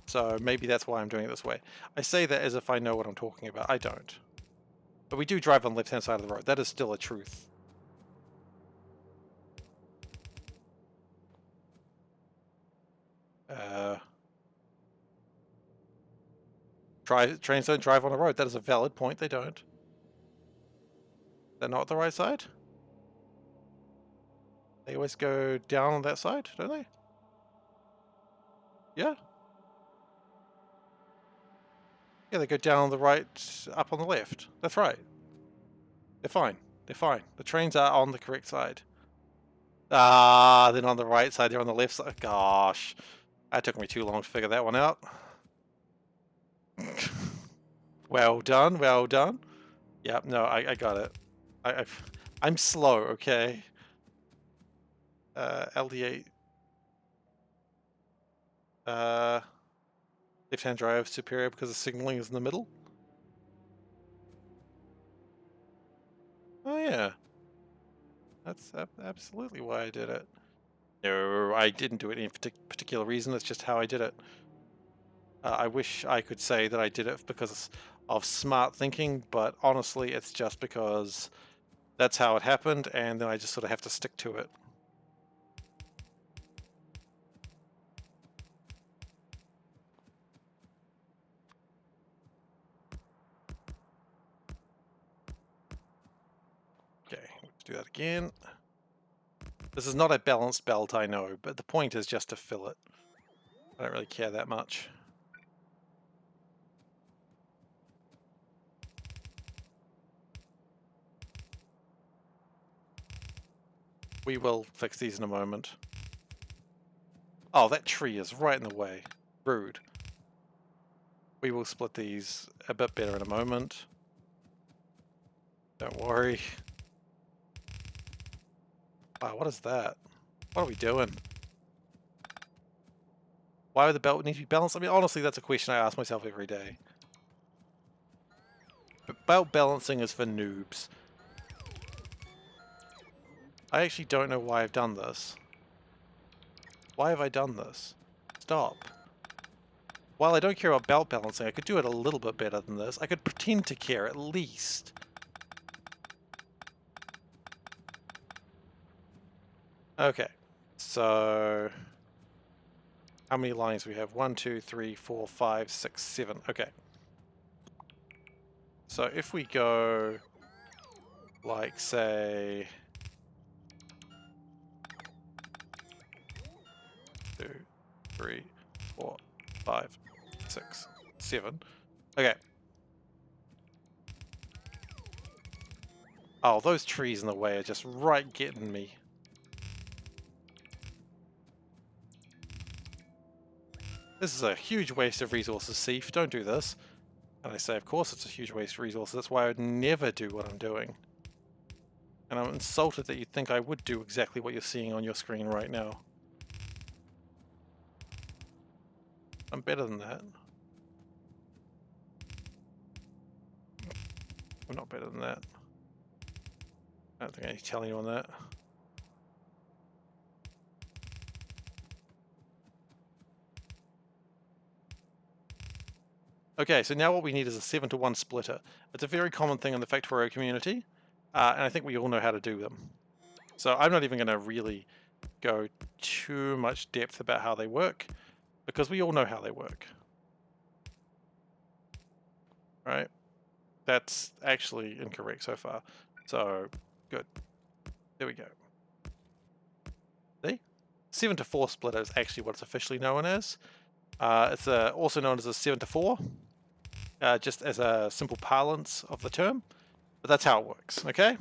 A: So maybe that's why I'm doing it this way. I say that as if I know what I'm talking about. I don't. But we do drive on the left-hand side of the road. That is still a truth. Trains don't drive on the road. That is a valid point. They don't. They're not the right side? They always go down on that side, don't they? Yeah? Yeah, they go down on the right, up on the left. That's right. They're fine. They're fine. The trains are on the correct side. Ah, they're not on the right side. They're on the left side. Gosh. That took me too long to figure that one out. Well done, well done. Yep, no, I got it. I'm slow, okay? LD8. Left-hand drive superior because the signaling is in the middle. Oh yeah. That's absolutely why I did it. No, I didn't do it any particular reason. That's just how I did it. I wish I could say that I did it because of smart thinking, but honestly, it's just because that's how it happened, and then I just sort of have to stick to it. Okay, let's do that again. This is not a balanced belt, I know, but the point is just to fill it. I don't really care that much. We will fix these in a moment. Oh, that tree is right in the way. Rude. We will split these a bit better in a moment. Don't worry. Wow, what is that? What are we doing? Why would the belt need to be balanced? I mean, honestly, that's a question I ask myself every day. But belt balancing is for noobs. I actually don't know why I've done this. Why have I done this? Stop. While I don't care about belt balancing, I could do it a little bit better than this. I could pretend to care, at least. Okay, so... How many lines we have? 1, 2, 3, 4, 5, 6, 7. Okay. So if we go... Like, say... 2, 3, 4, 5, 6, 7. Okay. Oh, those trees in the way are just right getting me. This is a huge waste of resources, Seif. Don't do this. And I say, of course it's a huge waste of resources. That's why I would never do what I'm doing. And I'm insulted that you think I would do exactly what you're seeing on your screen right now. I'm better than that. I'm not better than that. I don't think I need to tell you on that. Okay, so now what we need is a 7-to-1 splitter. It's a very common thing in the Factorio community, and I think we all know how to do them. So I'm not even going to really go too much depth about how they work, because we all know how they work. Right? That's actually incorrect so far. So, good. There we go. See? 7-to-4 splitter is actually what it's officially known as. It's also known as a 7-to-4. Just as a simple parlance of the term, but that's how it works, okay?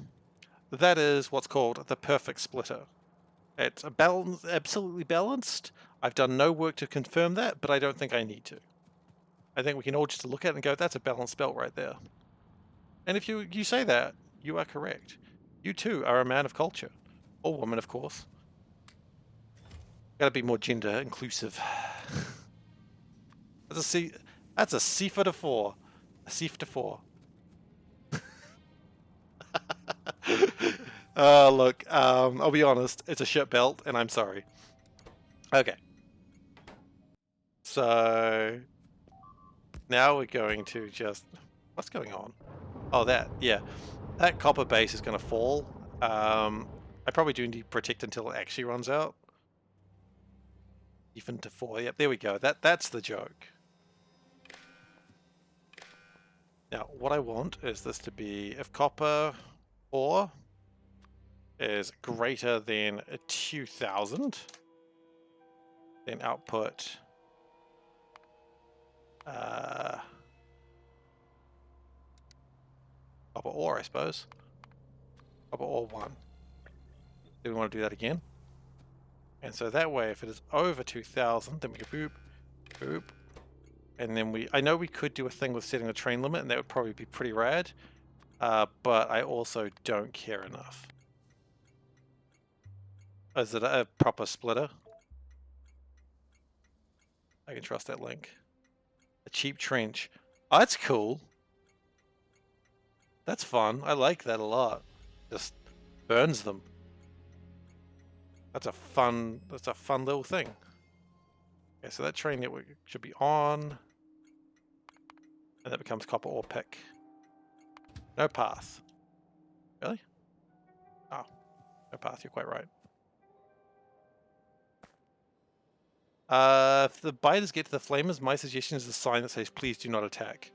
A: That is what's called the perfect splitter. It's absolutely balanced. I've done no work to confirm that, but I don't think I need to. I think we can all just look at it and go, that's a balanced belt right there. And if you say that, you are correct. You too are a man of culture. Or woman, of course. Gotta be more gender inclusive. That's a Seifer-to-4. A Seifer-to-4. Look, I'll be honest, it's a shit belt, and I'm sorry. Okay. So, now we're going to just... What's going on? Oh, yeah. That copper base is going to fall. I probably do need to protect until it actually runs out. Even to 4, yep, there we go. That's the joke. Now, what I want is this to be, if copper 4 is greater than 2000, then output copper ore, I suppose. Copper ore 1. Do we want to do that again? And so that way, if it is over 2000, then we go boop, boop. And then I know we could do a thing with setting the train limit, and that would probably be pretty rad. But I also don't care enough. Is it a proper splitter? I can trust that link. A cheap trench. Oh, that's cool. That's fun. I like that a lot. Just burns them. That's a fun little thing. Okay, so that train network should be on. And that becomes copper ore pick. No path. Really? Oh, no path, you're quite right. If the biters get to the flamers, my suggestion is a sign that says, please do not attack.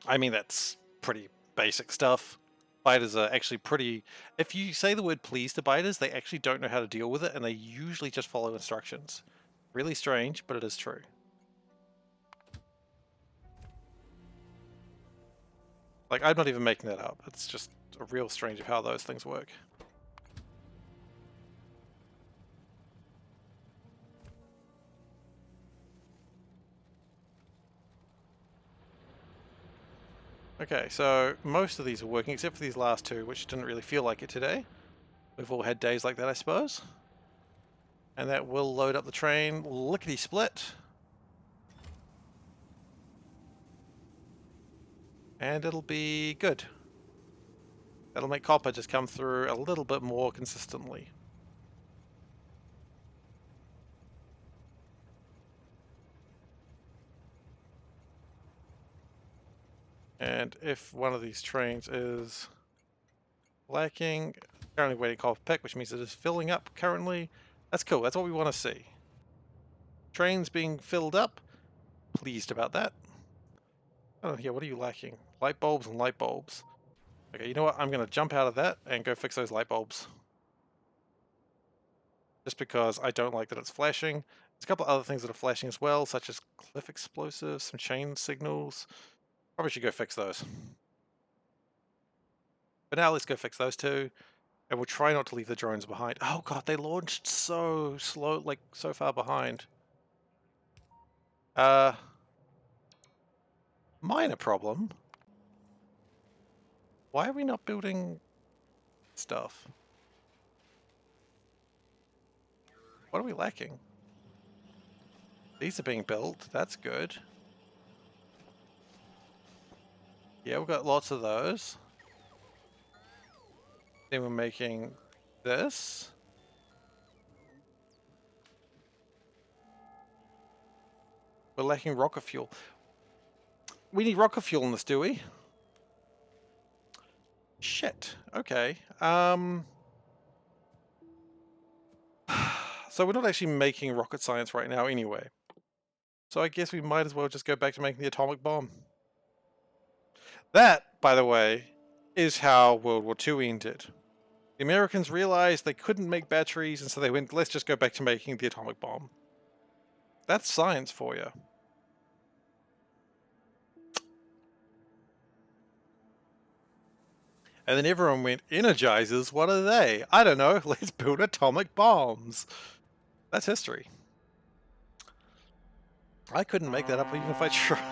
A: I mean, that's pretty basic stuff. Biters are actually pretty... If you say the word please to biters, they actually don't know how to deal with it, and they usually just follow instructions. Really strange, but it is true. Like, I'm not even making that up. It's just a real strange of how those things work. Okay, so most of these are working, except for these last two, which didn't really feel like it today. We've all had days like that, I suppose. And that will load up the train, lickety-split. And it'll be good. That'll make copper just come through a little bit more consistently. And if one of these trains is lacking, currently waiting copper pick, which means it is filling up currently. That's cool, that's what we want to see. Trains being filled up, pleased about that. Oh yeah, what are you lacking? Light bulbs and light bulbs. Okay, you know what? I'm going to jump out of that and go fix those light bulbs. Just because I don't like that it's flashing. There's a couple of other things that are flashing as well, such as cliff explosives, some chain signals. Probably should go fix those. But now let's go fix those two. And we'll try not to leave the drones behind. Oh god, they launched so slow, like so far behind. Minor problem. Why are we not building stuff? What are we lacking? These are being built. That's good. Yeah, we've got lots of those. Then we're making this. We're lacking rocket fuel. We need rocket fuel in this, do we? Shit. Okay. So we're not actually making rocket science right now anyway. So I guess we might as well just go back to making the atomic bomb. That, by the way, is how World War II ended. The Americans realized they couldn't make batteries, and so they went, let's just go back to making the atomic bomb. That's science for you. And then everyone went, energizers, what are they? I don't know, let's build atomic bombs. That's history. I couldn't make that up even if I tried.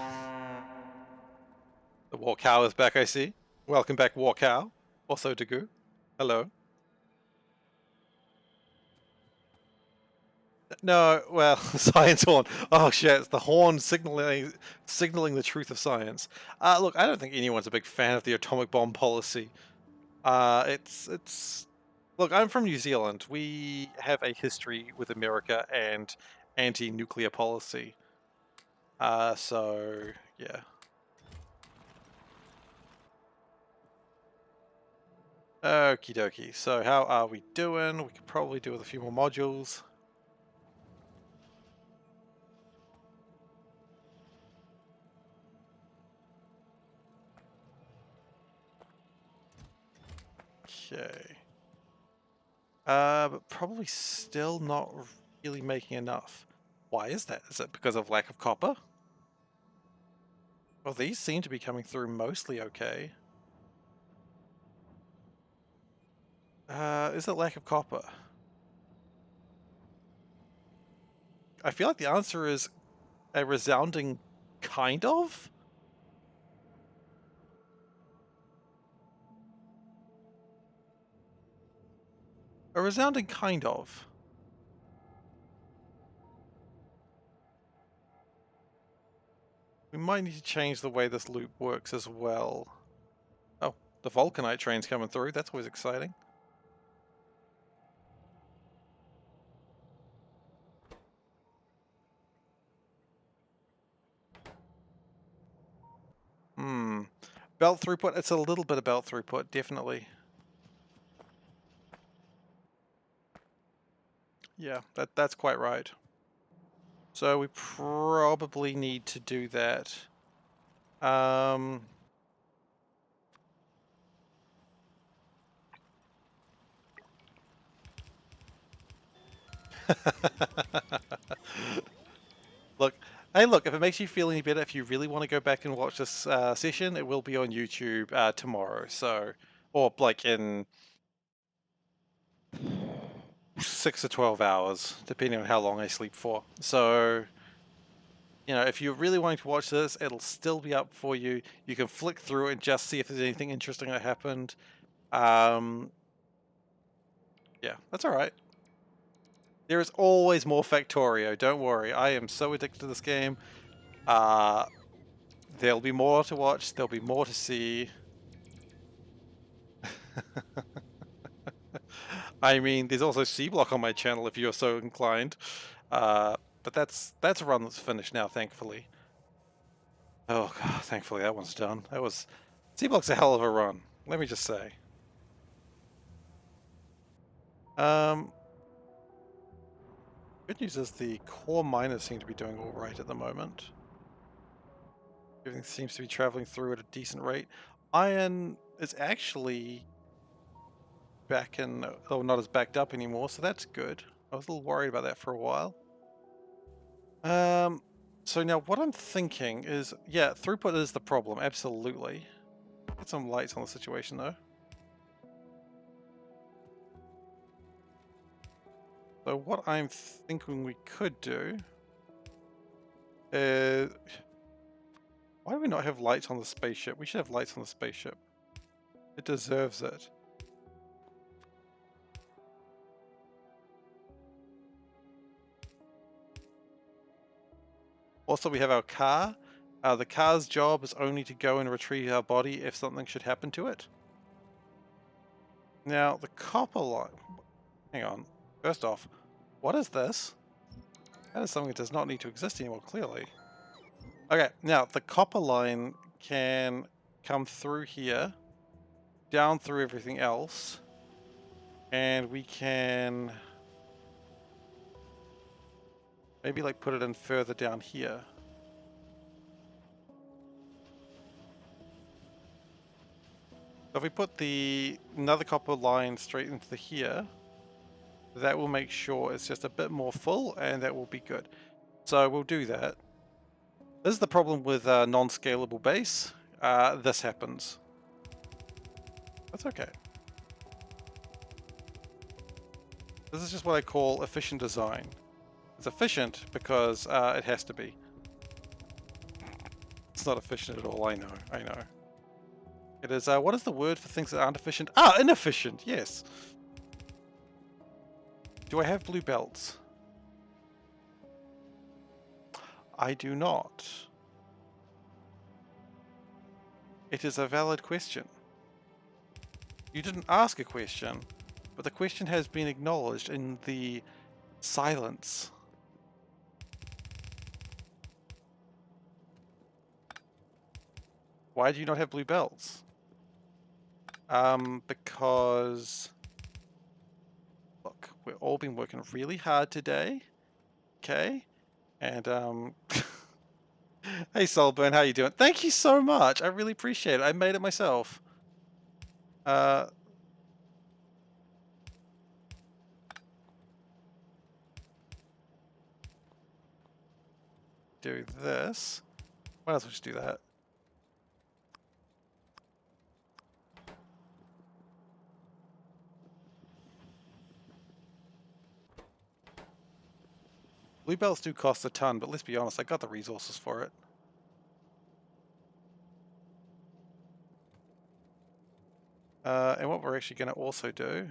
A: The War Cow is back, I see. Welcome back, War Cow. Also Dagu. Hello. No, well, science horn. Oh shit, it's the horn signaling the truth of science. Look, I don't think anyone's a big fan of the atomic bomb policy. It's look, I'm from New Zealand. We have a history with America and anti-nuclear policy. So yeah. Okie dokie. So how are we doing? We could probably do with a few more modules. Okay. But probably still not really making enough. Why is that? Is it because of lack of copper? Well, these seem to be coming through mostly okay. Is it lack of copper? I feel like the answer is a resounding kind of? A resounding kind of. We might need to change the way this loop works as well. Oh, the Vulcanite train's coming through. That's always exciting. Belt throughput? It's a little bit of belt throughput, definitely. Yeah, that's quite right. So we probably need to do that. Look, hey, look, if it makes you feel any better, if you really want to go back and watch this session, it will be on YouTube tomorrow. So, or like in 6 to 12 hours, depending on how long I sleep for. So, you know, if you're really wanting to watch this, it'll still be up for you. You can flick through it and just see if there's anything interesting that happened. Yeah, that's all right. There is always more Factorio, don't worry. I am so addicted to this game. There'll be more to watch, there'll be more to see. I mean, there's also C-Block on my channel if you're so inclined. But that's a run that's finished now, thankfully. Oh god, thankfully that one's done. That was... C-Block's a hell of a run, let me just say. Good news is the core miners seem to be doing alright at the moment. Everything seems to be traveling through at a decent rate. Iron is actually back in... oh, not as backed up anymore, so that's good. I was a little worried about that for a while. So now what I'm thinking is, yeah, throughput is the problem, absolutely. Get some lights on the situation though. So what I'm thinking we could do Why do we not have lights on the spaceship? We should have lights on the spaceship. It deserves it. Also, we have our car. The car's job is only to go and retrieve our body if something should happen to it. Now, the copper line... Hang on. First off, what is this? That is something that does not need to exist anymore, clearly. Okay, now, the copper line can come through here, down through everything else, and we can... maybe, like, put it in further down here. So if we put another copper line straight into here, that will make sure it's just a bit more full, and that will be good. So we'll do that. This is the problem with non-scalable base. This happens. That's okay. This is just what I call efficient design. It's efficient because it has to be. It's not efficient at all, I know. It is, what is the word for things that aren't efficient? Ah, inefficient, yes. Do I have blue belts? I do not. It is a valid question. You didn't ask a question, but the question has been acknowledged in the silence. Why do you not have blue belts? Because... look, we've all been working really hard today. Okay? And, hey Solburn, how you doing? Thank you so much! I really appreciate it. I made it myself. Do this. Why else would just do that? Blue belts do cost a ton, but let's be honest, I got the resources for it. And what we're actually going to also do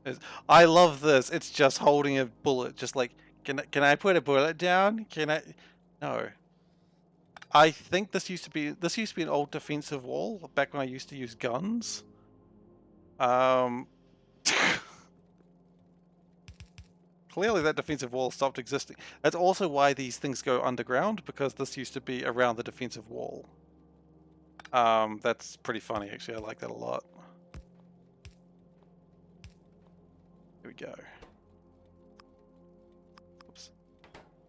A: is... I love this! It's just holding a bullet, just like, can I put a bullet down? Can I... No. I think this used to be an old defensive wall, back when I used to use guns. Clearly that defensive wall stopped existing. That's also why these things go underground, because this used to be around the defensive wall. That's pretty funny, actually. I like that a lot. Here we go. Oops.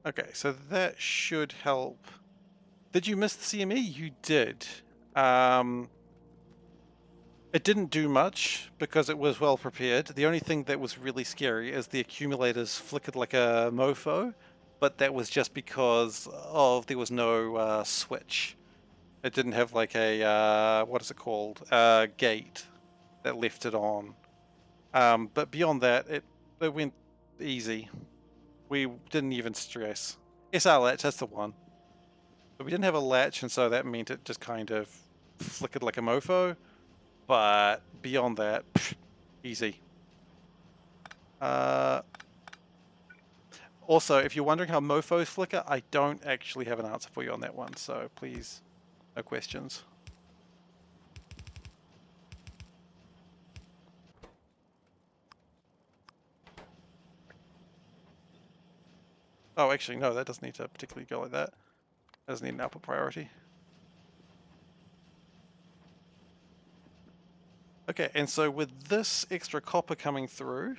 A: Okay, so that should help. Did you miss the CME? You did. It didn't do much because it was well prepared. The only thing that was really scary is the accumulators flickered like a mofo, but that was just because there was no switch. It didn't have like a, what is it called? Gate that left it on. But beyond that, it went easy. We didn't even stress. SR latch, that's the one. But we didn't have a latch, and so that meant it just kind of flickered like a mofo. But beyond that, easy. Also, if you're wondering how mofos flicker, I don't actually have an answer for you on that one, so please, no questions. Oh, actually, no, that doesn't need to particularly go like that. That doesn't need an output priority. Okay, and so with this extra copper coming through,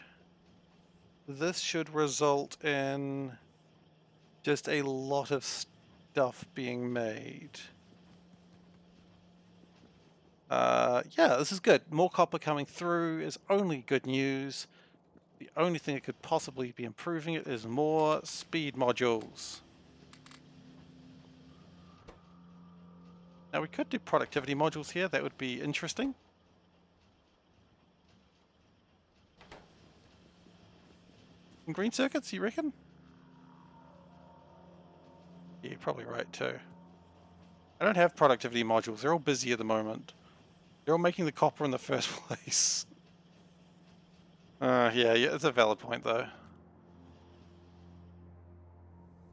A: this should result in just a lot of stuff being made. Yeah, this is good. More copper coming through is only good news. The only thing that could possibly be improving it is more speed modules. Now we could do productivity modules here, that would be interesting. Green circuits, you reckon? Yeah, you're probably right too. I don't have productivity modules. They're all busy at the moment. They're all making the copper in the first place. Yeah, it's a valid point though.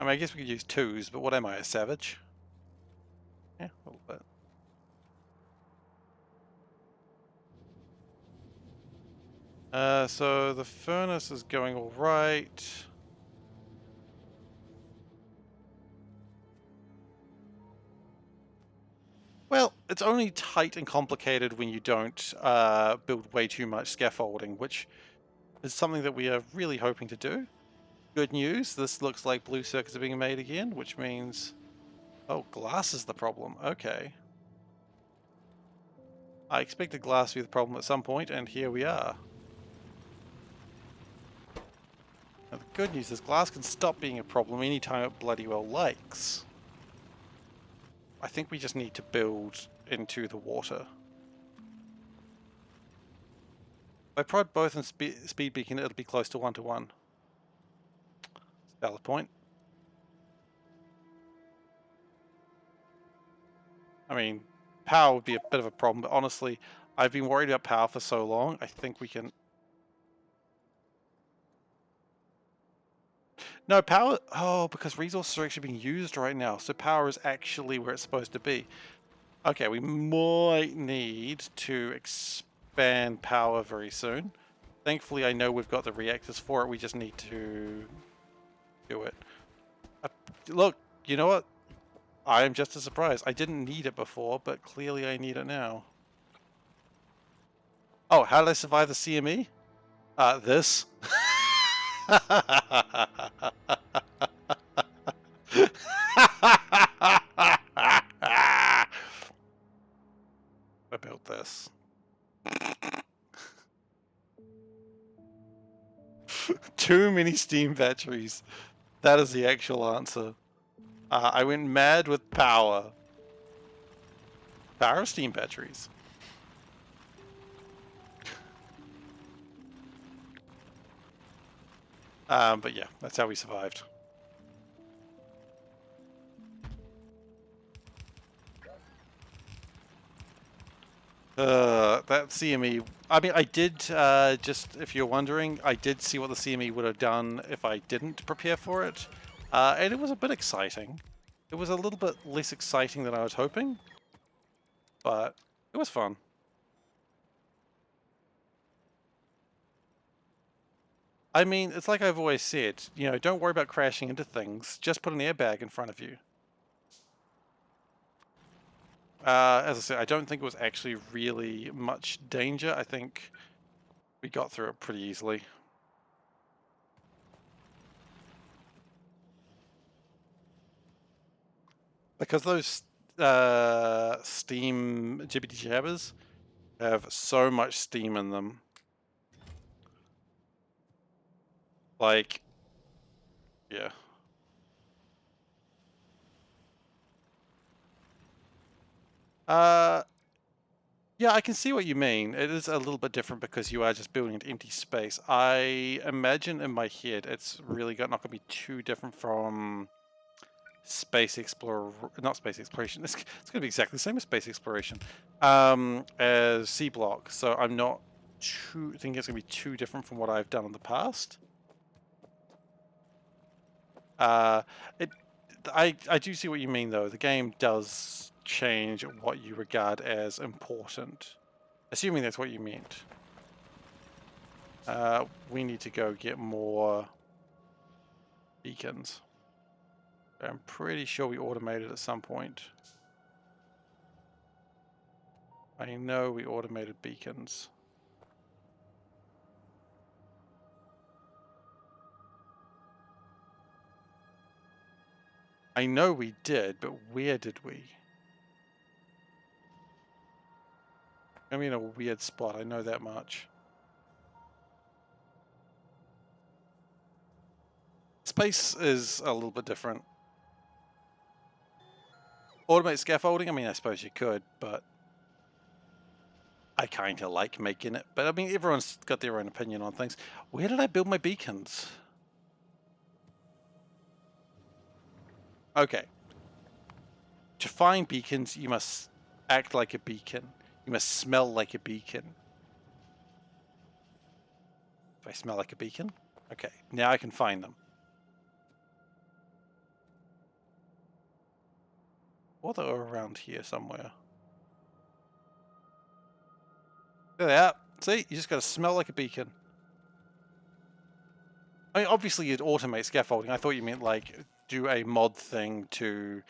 A: I mean, I guess we could use 2s, but what am I, a savage? Yeah, a little bit. So the furnace is going all right. Well, it's only tight and complicated when you don't build way too much scaffolding, which is something that we are really hoping to do. Good news, this looks like blue circuits are being made again, which means... Oh, glass is the problem. Okay. I expected glass to be the problem at some point, and here we are. Now, the good news is glass can stop being a problem anytime it bloody well likes. I think we just need to build into the water. If I prod both in speed beacon, it'll be close to 1-to-1. Valid point. I mean, power would be a bit of a problem, but honestly, I've been worried about power for so long, I think we can... No, power... Oh, because resources are actually being used right now, so power is actually where it's supposed to be. Okay, we might need to expand power very soon. Thankfully, I know we've got the reactors for it, we just need to do it. Look, you know what? I am just as surprised. I didn't need it before, but clearly I need it now. Oh, how did I survive the CME? This. I built this. Too many steam batteries. That is the actual answer. I went mad with power. Power steam batteries. But yeah, that's how we survived. That CME, I mean, I did, just if you're wondering, I did see what the CME would have done if I didn't prepare for it. And it was a bit exciting. It was a little bit less exciting than I was hoping, but it was fun. I mean, it's like I've always said, you know, don't worry about crashing into things, just put an airbag in front of you. As I said, I don't think it was actually really much danger. I think we got through it pretty easily. Because those steam jibbity jabbers have so much steam in them. Like, yeah. Yeah, I can see what you mean. It is a little bit different because you are just building an empty space. I imagine in my head it's really not going to be too different from space explorer, not space exploration. It's going to be exactly the same as space exploration, as C block. So I'm not think it's going to be too different from what I've done in the past. I do see what you mean though. The game does change what you regard as important, assuming that's what you meant. We need to go get more beacons. I'm pretty sure we automated at some point. I know we automated beacons. I know we did, but where did we? I mean, a weird spot, I know that much. Space is a little bit different. Automate scaffolding, I mean, I suppose you could, but I kind of like making it. But I mean, everyone's got their own opinion on things. Where did I build my beacons? Okay, To find beacons, you must act like a beacon. You must smell like a beacon. Do I smell like a beacon? Okay, now I can find them. Or they're around here somewhere. There they are. See, you just gotta smell like a beacon. I mean, obviously you'd automate scaffolding. I thought you meant like do a mod thing to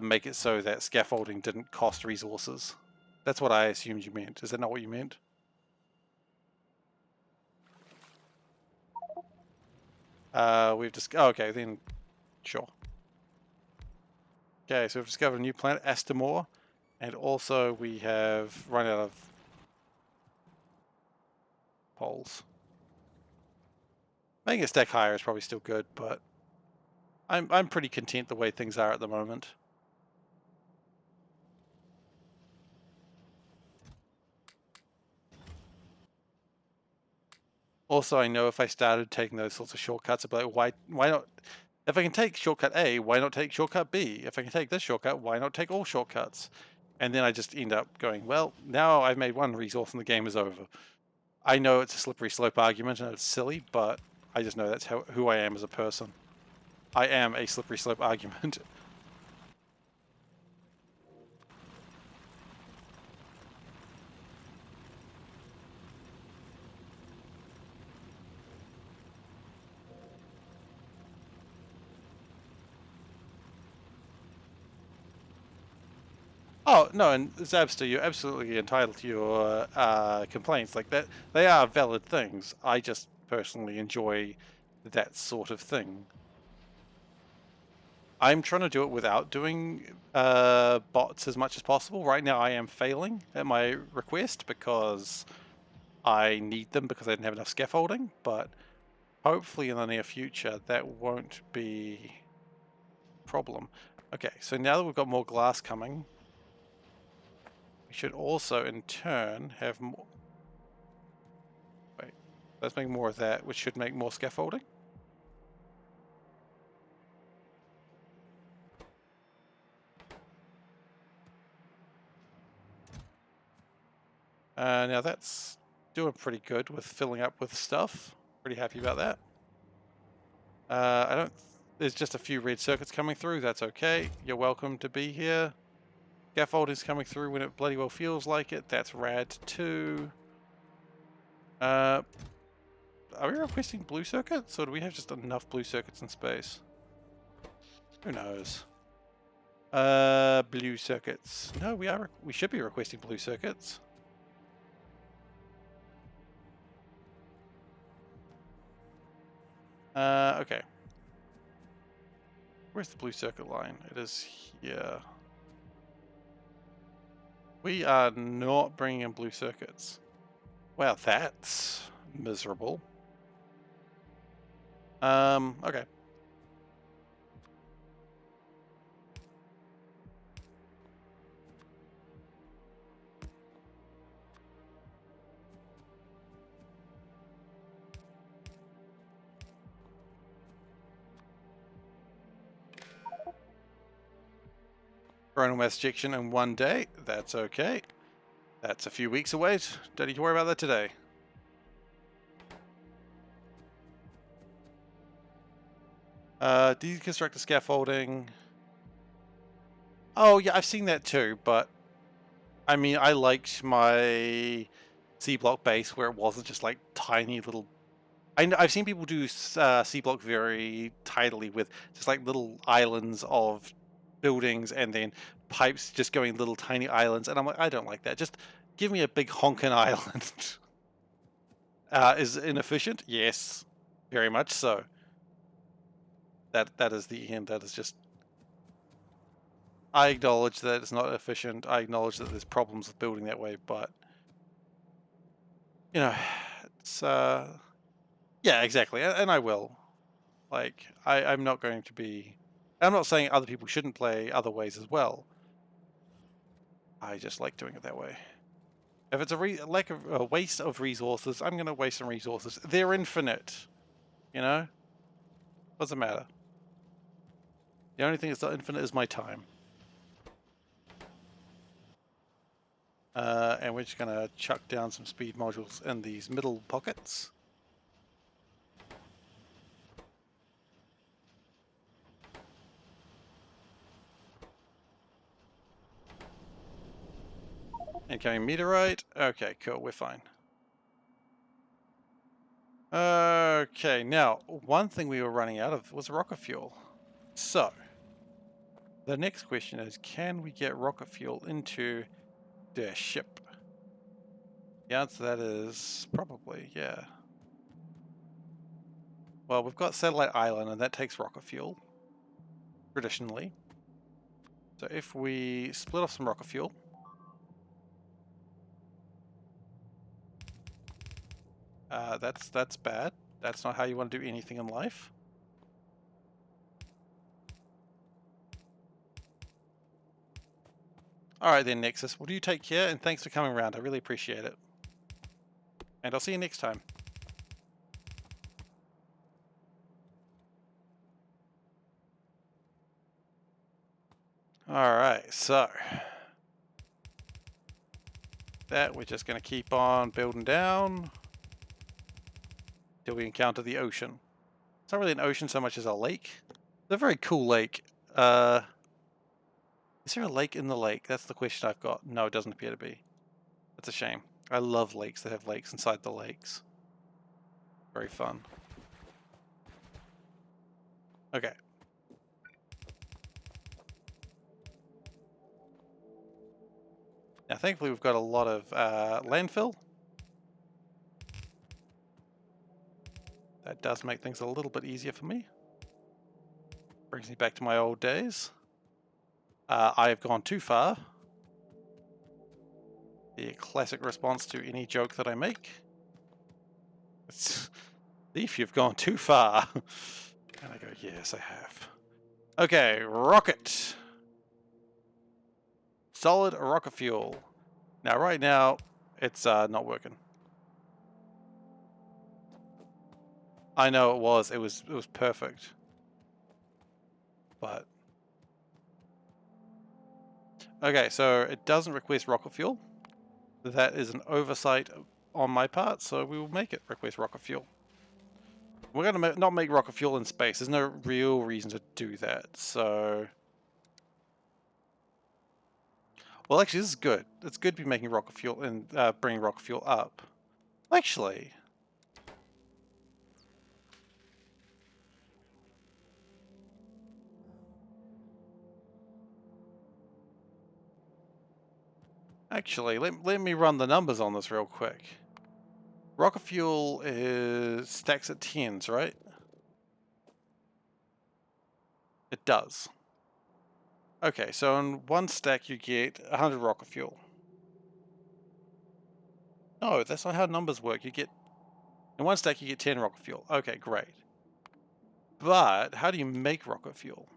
A: make it so that scaffolding didn't cost resources. That's what I assumed you meant. Is that not what you meant? We've just... Oh, okay, then sure. Okay, so we've discovered a new planet, Astamore, and also we have run out of poles. Making a stack higher is probably still good, but I'm pretty content the way things are at the moment. Also, I know if I started taking those sorts of shortcuts, I'd be like, why not? If I can take shortcut A, why not take shortcut B? If I can take this shortcut, why not take all shortcuts? And then I just end up going, well, now I've made one resource and the game is over. I know it's a slippery slope argument and it's silly, but I just know that's who I am as a person. I am a slippery slope argument. Oh, no, and Zabster, you're absolutely entitled to your complaints like that. They are valid things. I just personally enjoy that sort of thing. I'm trying to do it without doing bots as much as possible. Right now I am failing at my request because I need them because I didn't have enough scaffolding, but hopefully in the near future that won't be a problem. Okay, so now that we've got more glass coming, we should also in turn have more... Wait, let's make more of that, which should make more scaffolding. Now that's doing pretty good with filling up with stuff. Pretty happy about that. I don't... There's just a few red circuits coming through. That's okay. You're welcome to be here. Scaffolding's coming through when it bloody well feels like it. That's rad too. Are we requesting blue circuits, or do we have just enough blue circuits in space? Who knows? Blue circuits. No, we should be requesting blue circuits. Okay. Where's the blue circuit line? It is here. We are not bringing in blue circuits. Wow, that's miserable. Okay. Coronal mass ejection in 1 day. That's okay. That's a few weeks away. Don't need to worry about that today. Deconstruct the scaffolding. Oh, yeah, I've seen that too, but I mean, I liked my C-block base where it wasn't just like tiny little... I've seen people do C-block very tidily with just like little islands of buildings and then pipes just going little tiny islands, and I'm like, I don't like that. Just give me a big honkin' island. Is it inefficient? Yes, very much so. That is the end. That is just... I acknowledge that it's not efficient. I acknowledge that there's problems with building that way, but you know, it's yeah, exactly, and I will. Like, I'm not going to be... I'm not saying other people shouldn't play other ways as well. I just like doing it that way. If it's a waste of resources, I'm going to waste some resources. They're infinite, you know? Doesn't matter. The only thing that's not infinite is my time. And we're just going to chuck down some speed modules in these middle pockets. Incoming meteorite. Okay, cool, we're fine. Okay, now, one thing we were running out of was rocket fuel. So, the next question is, can we get rocket fuel into the ship? The answer to that is probably, yeah. Well, we've got Satellite Island, and that takes rocket fuel, traditionally. So if we split off some rocket fuel, that's bad. That's not how you want to do anything in life. Alright then, Nexus. Well, do you take care, and thanks for coming around. I really appreciate it. And I'll see you next time. Alright, so that we're just going to keep on building down till we encounter the ocean. It's not really an ocean so much as a lake. It's a very cool lake. Is there a lake in the lake? That's the question I've got. No, it doesn't appear to be. That's a shame. I love lakes that have lakes inside the lakes. Very fun. Okay. Now, thankfully, we've got a lot of landfill. That does make things a little bit easier for me. Brings me back to my old days. I have gone too far. The classic response to any joke that I make. It's, Thief, you've gone too far. And I go, yes, I have. Okay, rocket. Solid rocket fuel. Now, right now, it's not working. I know it was. It was perfect. But okay, so it doesn't request rocket fuel. That is an oversight on my part, so we will make it request rocket fuel. We're going to not make rocket fuel in space. There's no real reason to do that, so... Well, actually, this is good. It's good to be making rocket fuel and bringing rocket fuel up. Actually... Actually, let me run the numbers on this real quick. Rocket fuel is stacks at 10s, right? It does. Okay, so in one stack you get 100 rocket fuel. No, that's not how numbers work. You get... In one stack you get 10 rocket fuel. Okay, great. But how do you make rocket fuel?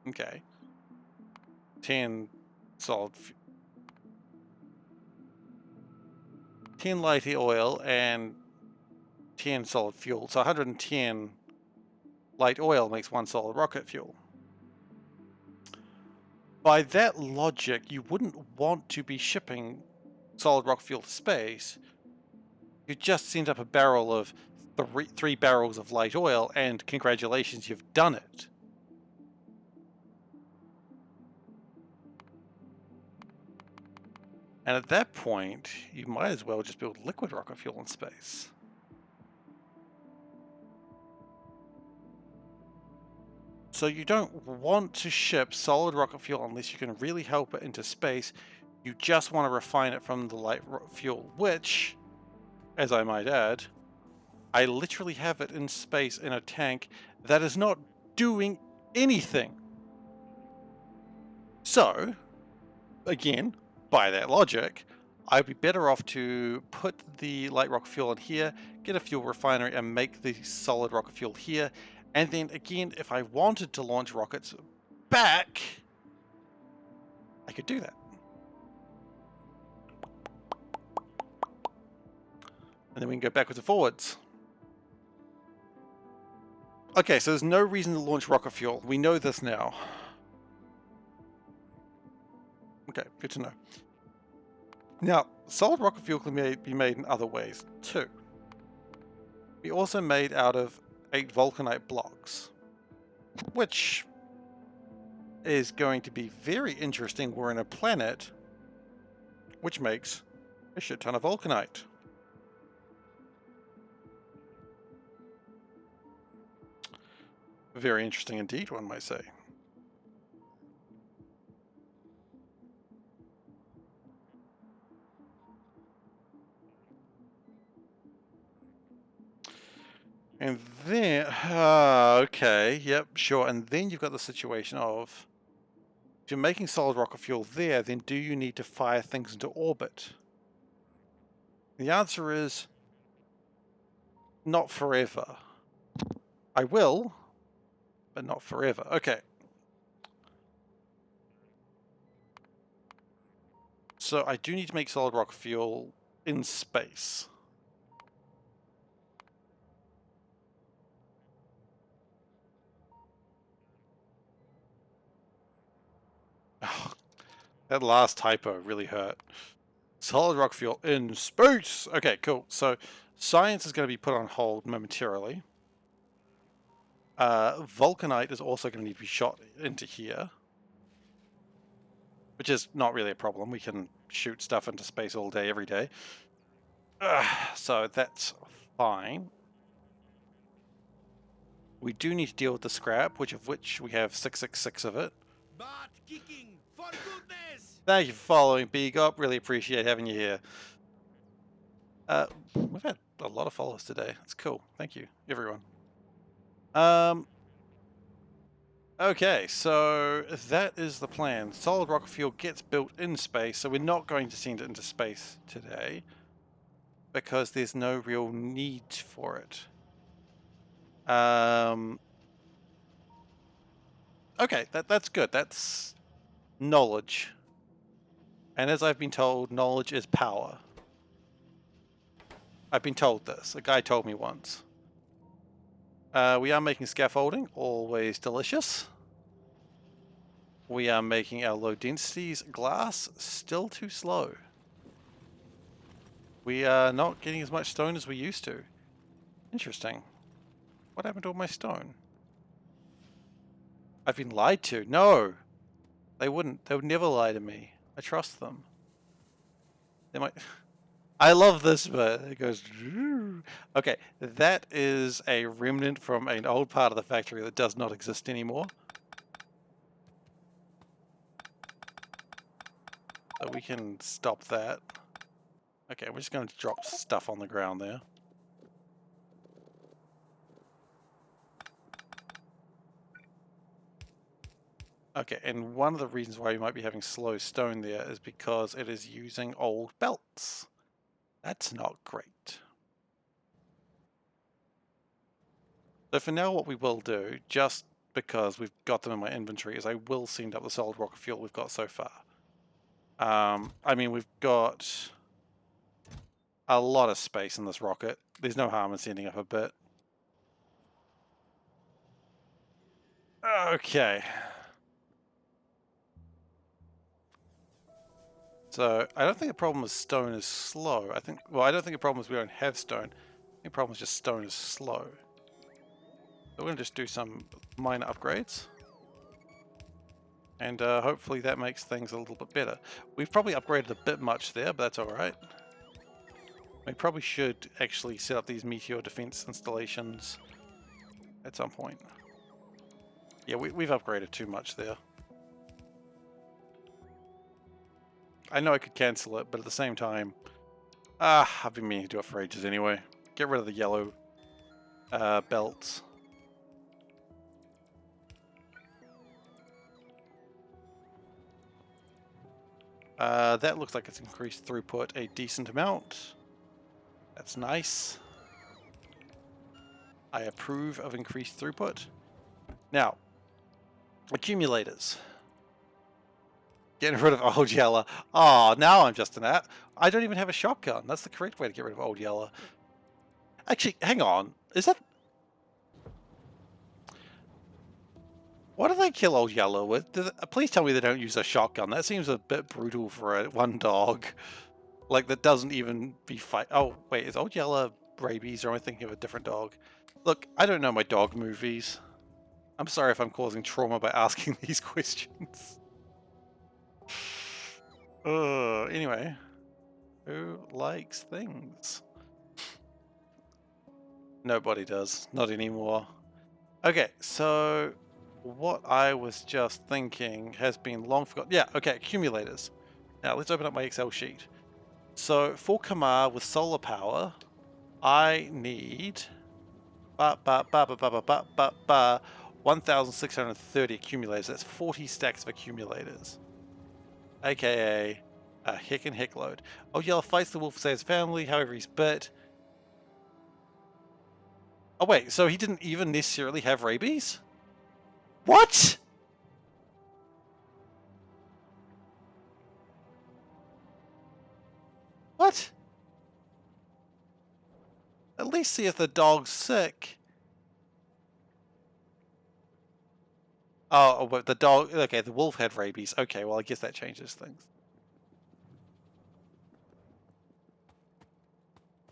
A: Okay. 10 solid... 10 light oil and 10 solid fuel. So 110 light oil makes 1 solid rocket fuel. By that logic, you wouldn't want to be shipping solid rocket fuel to space. You just send up a barrel of 3 barrels of light oil, and congratulations, you've done it. And at that point, you might as well just build liquid rocket fuel in space. So you don't want to ship solid rocket fuel unless you can really help it into space. You just want to refine it from the light fuel, which, as I might add, I literally have it in space in a tank that is not doing anything. So, again, by that logic, I'd be better off to put the light rocket fuel in here, get a fuel refinery, and make the solid rocket fuel here. And then again, if I wanted to launch rockets back, I could do that. And then we can go backwards and forwards. Okay, so there's no reason to launch rocket fuel. We know this now. Okay, good to know. Now, solid rocket fuel can be made in other ways too. We also made out of 8 vulcanite blocks, which is going to be very interesting. We're in a planet which makes a shit ton of vulcanite. Very interesting indeed, one might say. And then, okay, yep, sure. And then you've got the situation of, if you're making solid rocket fuel there, then do you need to fire things into orbit? The answer is not forever. I will, but not forever. Okay. So I do need to make solid rocket fuel in space. Oh, that last typo really hurt. Solid rocket fuel in space! Okay, cool. So science is going to be put on hold momentarily. Vulcanite is also going to need to be shot into here, which is not really a problem. We can shoot stuff into space all day, every day. So that's fine. We do need to deal with the scrap, which we have 666 of it.
B: Butt kicking, for goodness!
A: Thank you for following, Bigop. Really appreciate having you here. We've had a lot of followers today. That's cool. Thank you, everyone. Okay, so that is the plan. Solid rocket fuel gets built in space, so we're not going to send it into space today because there's no real need for it. Okay, that's good. That's knowledge. And as I've been told, knowledge is power. I've been told this. A guy told me once. We are making scaffolding, always delicious. We are making our low densities glass, still too slow. We are not getting as much stone as we used to. Interesting. What happened to all my stone? I've been lied to. No! They wouldn't. They would never lie to me. I trust them. They might... I love this bit. It goes... Okay, that is a remnant from an old part of the factory that does not exist anymore. So we can stop that. Okay, we're just going to drop stuff on the ground there. Okay, and one of the reasons why you might be having slow stone there is because it is using old belts. That's not great. So for now, what we will do, just because we've got them in my inventory, is I will send up the solid rocket fuel we've got so far. I mean, we've got a lot of space in this rocket. There's no harm in sending up a bit. Okay. So I don't think the problem is stone is slow. I don't think the problem is we don't have stone. I think the problem is just stone is slow. So we're going to just do some minor upgrades. And hopefully that makes things a little bit better. We've probably upgraded a bit much there, but that's alright. We probably should actually set up these meteor defense installations at some point. Yeah, we've upgraded too much there. I know I could cancel it, but at the same time, I've been meaning to do it for ages anyway. Get rid of the yellow belts. That looks like it's increased throughput a decent amount. That's nice. I approve of increased throughput. Now, accumulators. Getting rid of old yellow. Oh, now I'm just an app. I don't even have a shotgun. That's the correct way to get rid of old yellow. Actually, hang on. Is that... What do they kill Old Yellow with? Please tell me they don't use a shotgun. That seems a bit brutal for one dog. Like, that doesn't even be fight. Oh, wait, is Old Yellow rabies, or am I thinking of a different dog? Look, I don't know my dog movies. I'm sorry if I'm causing trauma by asking these questions. Anyway, who likes things? Nobody does. Not anymore. Okay, so what I was just thinking has been long forgotten. Yeah, okay, accumulators. Now let's open up my Excel sheet. So for Kamar with solar power, I need 1,630 accumulators. That's 40 stacks of accumulators. AKA a heck and heck load. Oh, Yellow fights the wolf, saves family, however he's bit. Oh wait, so he didn't even necessarily have rabies? What? What? At least see if the dog's sick. Oh, but the dog, okay, the wolf had rabies. Okay, well, I guess that changes things.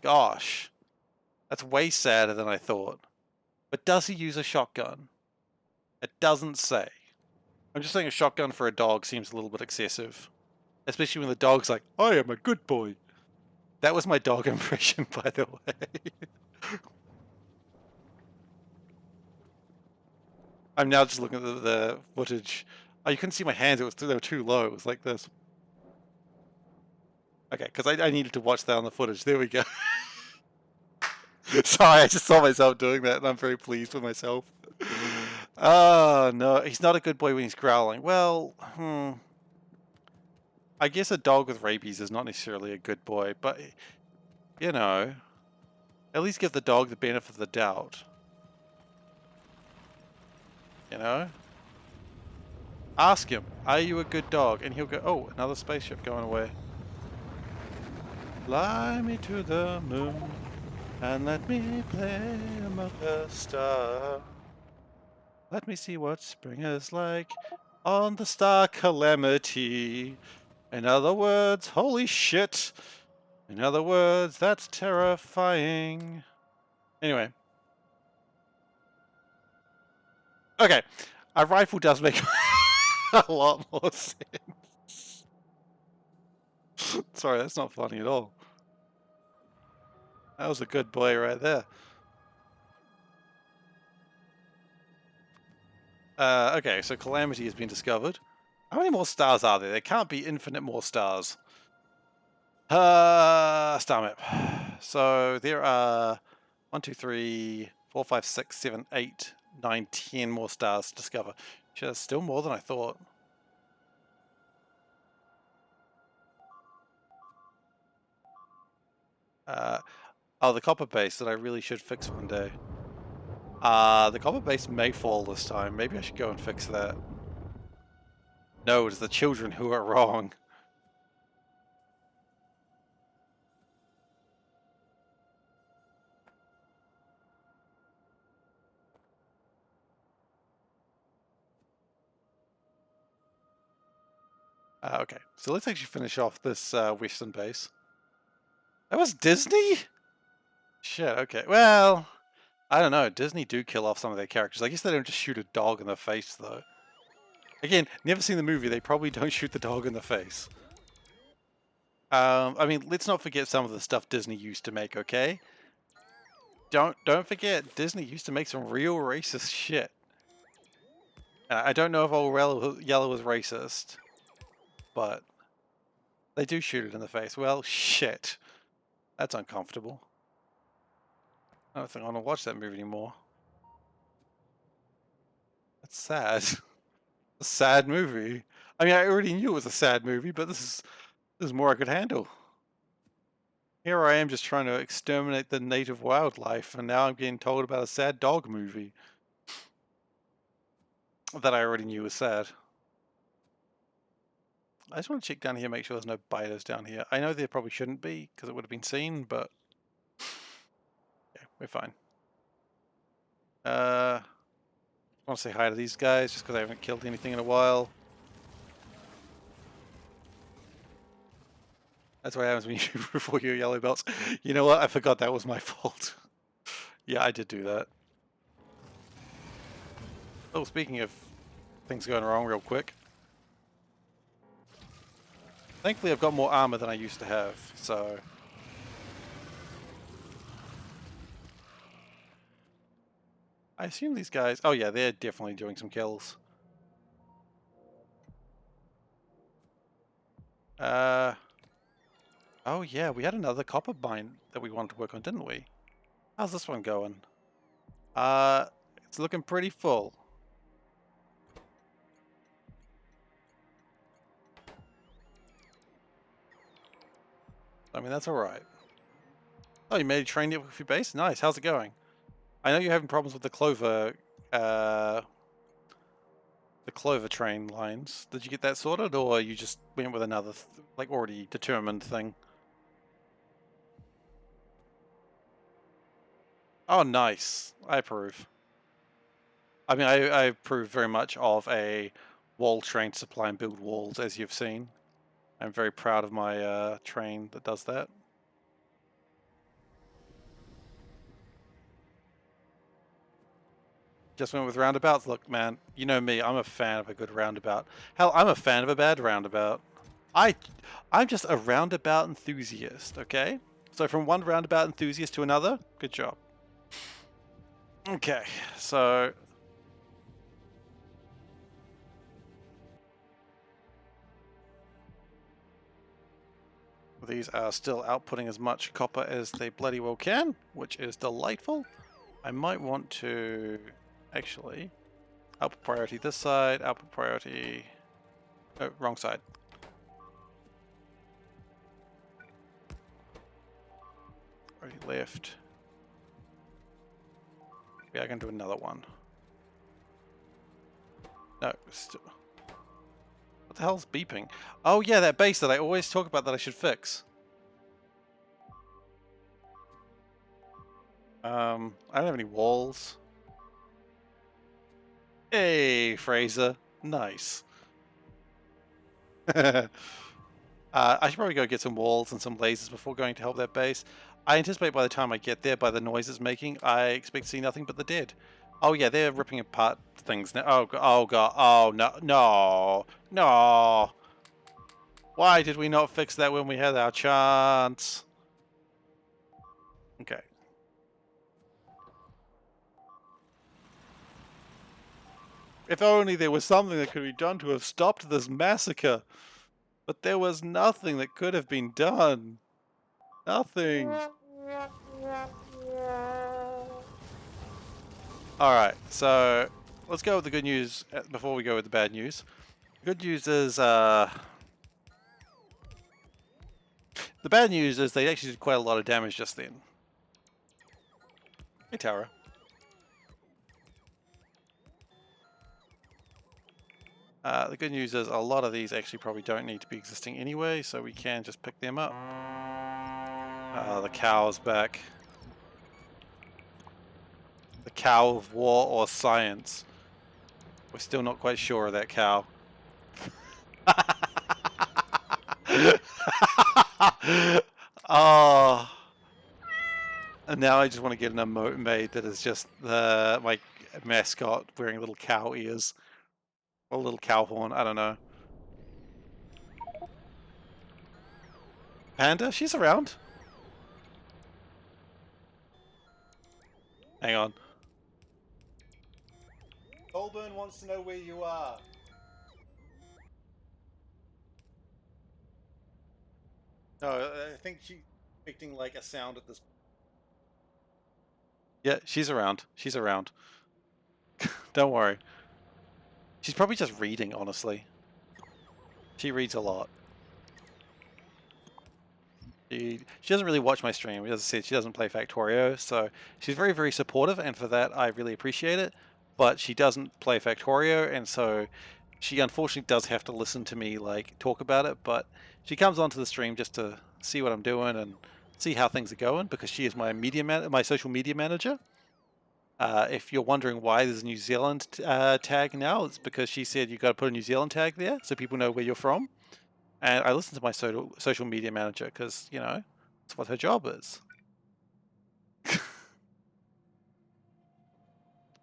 A: Gosh, that's way sadder than I thought. But does he use a shotgun? It doesn't say. I'm just saying a shotgun for a dog seems a little bit excessive. Especially when the dog's like, I am a good boy. That was my dog impression, by the way. I'm now just looking at the footage. Oh, you couldn't see my hands. They were too low. It was like this. Okay, because I needed to watch that on the footage. There we go. Sorry, I just saw myself doing that, and I'm very pleased with myself. Oh, no. He's not a good boy when he's growling. Well, I guess a dog with rabies is not necessarily a good boy, but, you know, at least give the dog the benefit of the doubt. You know? Ask him, are you a good dog? And he'll go, oh, another spaceship going away. Fly me to the moon and let me play among the stars. Let me see what spring is like on the star Calamity. In other words, holy shit. In other words, that's terrifying. Anyway. Okay. A rifle does make a lot more sense. Sorry, that's not funny at all. That was a good boy right there. Okay, so Calamity has been discovered. How many more stars are there? There can't be infinite more stars. Star map. So there are 1, 2, 3, 4, 5, 6, 7, 8, 9, 10 more stars to discover. Which is still more than I thought. Oh, the copper base that I really should fix one day. The copper base may fall this time. Maybe I should go and fix that. No, it's the children who are wrong. Okay, so let's actually finish off this western base. That was Disney? Shit, okay. Well, I don't know. Disney do kill off some of their characters. I guess they don't just shoot a dog in the face, though. Again, never seen the movie. They probably don't shoot the dog in the face. I mean, let's not forget some of the stuff Disney used to make, okay? Don't forget, Disney used to make some real racist shit. I don't know if Old Yellow was racist, but they do shoot it in the face. Well, shit. That's uncomfortable. I don't think I want to watch that movie anymore. That's sad. A sad movie. I mean, I already knew it was a sad movie, but this is more I could handle. Here I am just trying to exterminate the native wildlife, and now I'm getting told about a sad dog movie that I already knew was sad. I just want to check down here, make sure there's no biters down here. I know there probably shouldn't be, because it would have been seen, but yeah, we're fine. I want to say hi to these guys just because I haven't killed anything in a while. That's what happens when you before your yellow belts. You know what? I forgot that was my fault. Yeah, I did do that. Oh, speaking of things going wrong real quick. Thankfully, I've got more armor than I used to have, so... I assume these guys... Oh yeah, they're definitely doing some kills. Oh yeah, we had another copper mine that we wanted to work on, didn't we? How's this one going? It's looking pretty full. I mean, that's alright. Oh, you made a train network for your base? Nice, how's it going? I know you're having problems with the clover train lines. Did you get that sorted, or you just went with another, like, already determined thing? Oh, nice. I approve. I mean, I approve very much of a wall train to supply and build walls, as you've seen. I'm very proud of my train that does that. Just went with roundabouts. Look, man, you know me. I'm a fan of a good roundabout. Hell, I'm a fan of a bad roundabout. I'm just a roundabout enthusiast, okay? So from one roundabout enthusiast to another, good job. Okay, so... These are still outputting as much copper as they bloody well can, which is delightful. I might want to... Actually... Output priority this side, output priority... Oh, wrong side. Already left. Yeah, I can do another one. No, still... What the hell's beeping? Oh yeah, that base that I always talk about that I should fix. I don't have any walls. Hey, Fraser. Nice. I should probably go get some walls and some lasers before going to help that base. I anticipate by the time I get there, by the noise it's making, I expect to see nothing but the dead. Oh yeah, they're ripping apart things now. Oh god, oh no, no, no. Why did we not fix that when we had our chance? Okay. If only there was something that could be done to have stopped this massacre. But there was nothing that could have been done. Nothing. Alright, so let's go with the good news before we go with the bad news. The good news is, the bad news is they actually did quite a lot of damage just then. Hey, Tara. The good news is a lot of these actually probably don't need to be existing anyway, so we can just pick them up. The cow's back. The cow of war or science. We're still not quite sure of that cow. Oh. And now I just want to get an emote made that is just my mascot wearing little cow ears. Or a little cow horn, I don't know. Panda? She's around. Hang on. Colburn wants to know where you are. No, I think she's expecting like a sound at this. Yeah, she's around. She's around. Don't worry. She's probably just reading, honestly. She reads a lot. She doesn't really watch my stream. As I said, she doesn't play Factorio, so she's very, very supportive, and for that I really appreciate it. But she doesn't play Factorio, and so she unfortunately does have to listen to me like talk about it. But she comes onto the stream just to see what I'm doing and see how things are going, because she is my social media manager. If you're wondering why there's a New Zealand tag now, it's because she said you got to put a New Zealand tag there so people know where you're from. And I listened to my social media manager because, you know, that's what her job is.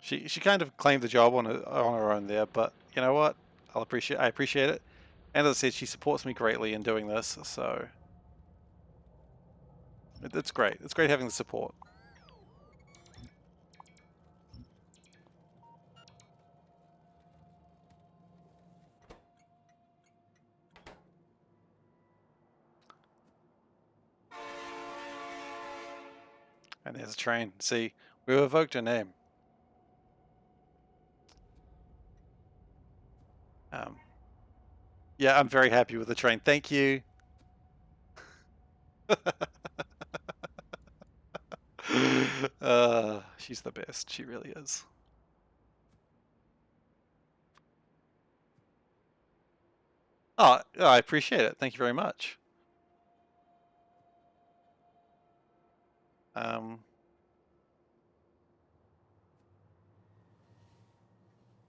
A: She kind of claimed the job on her own there, but you know what? I appreciate it. And as I said, she supports me greatly in doing this, so it's great. It's great having the support. And there's a train. See, we evoked her name. Yeah, I'm very happy with the train. Thank you. She's the best. She really is. Oh, I appreciate it. Thank you very much.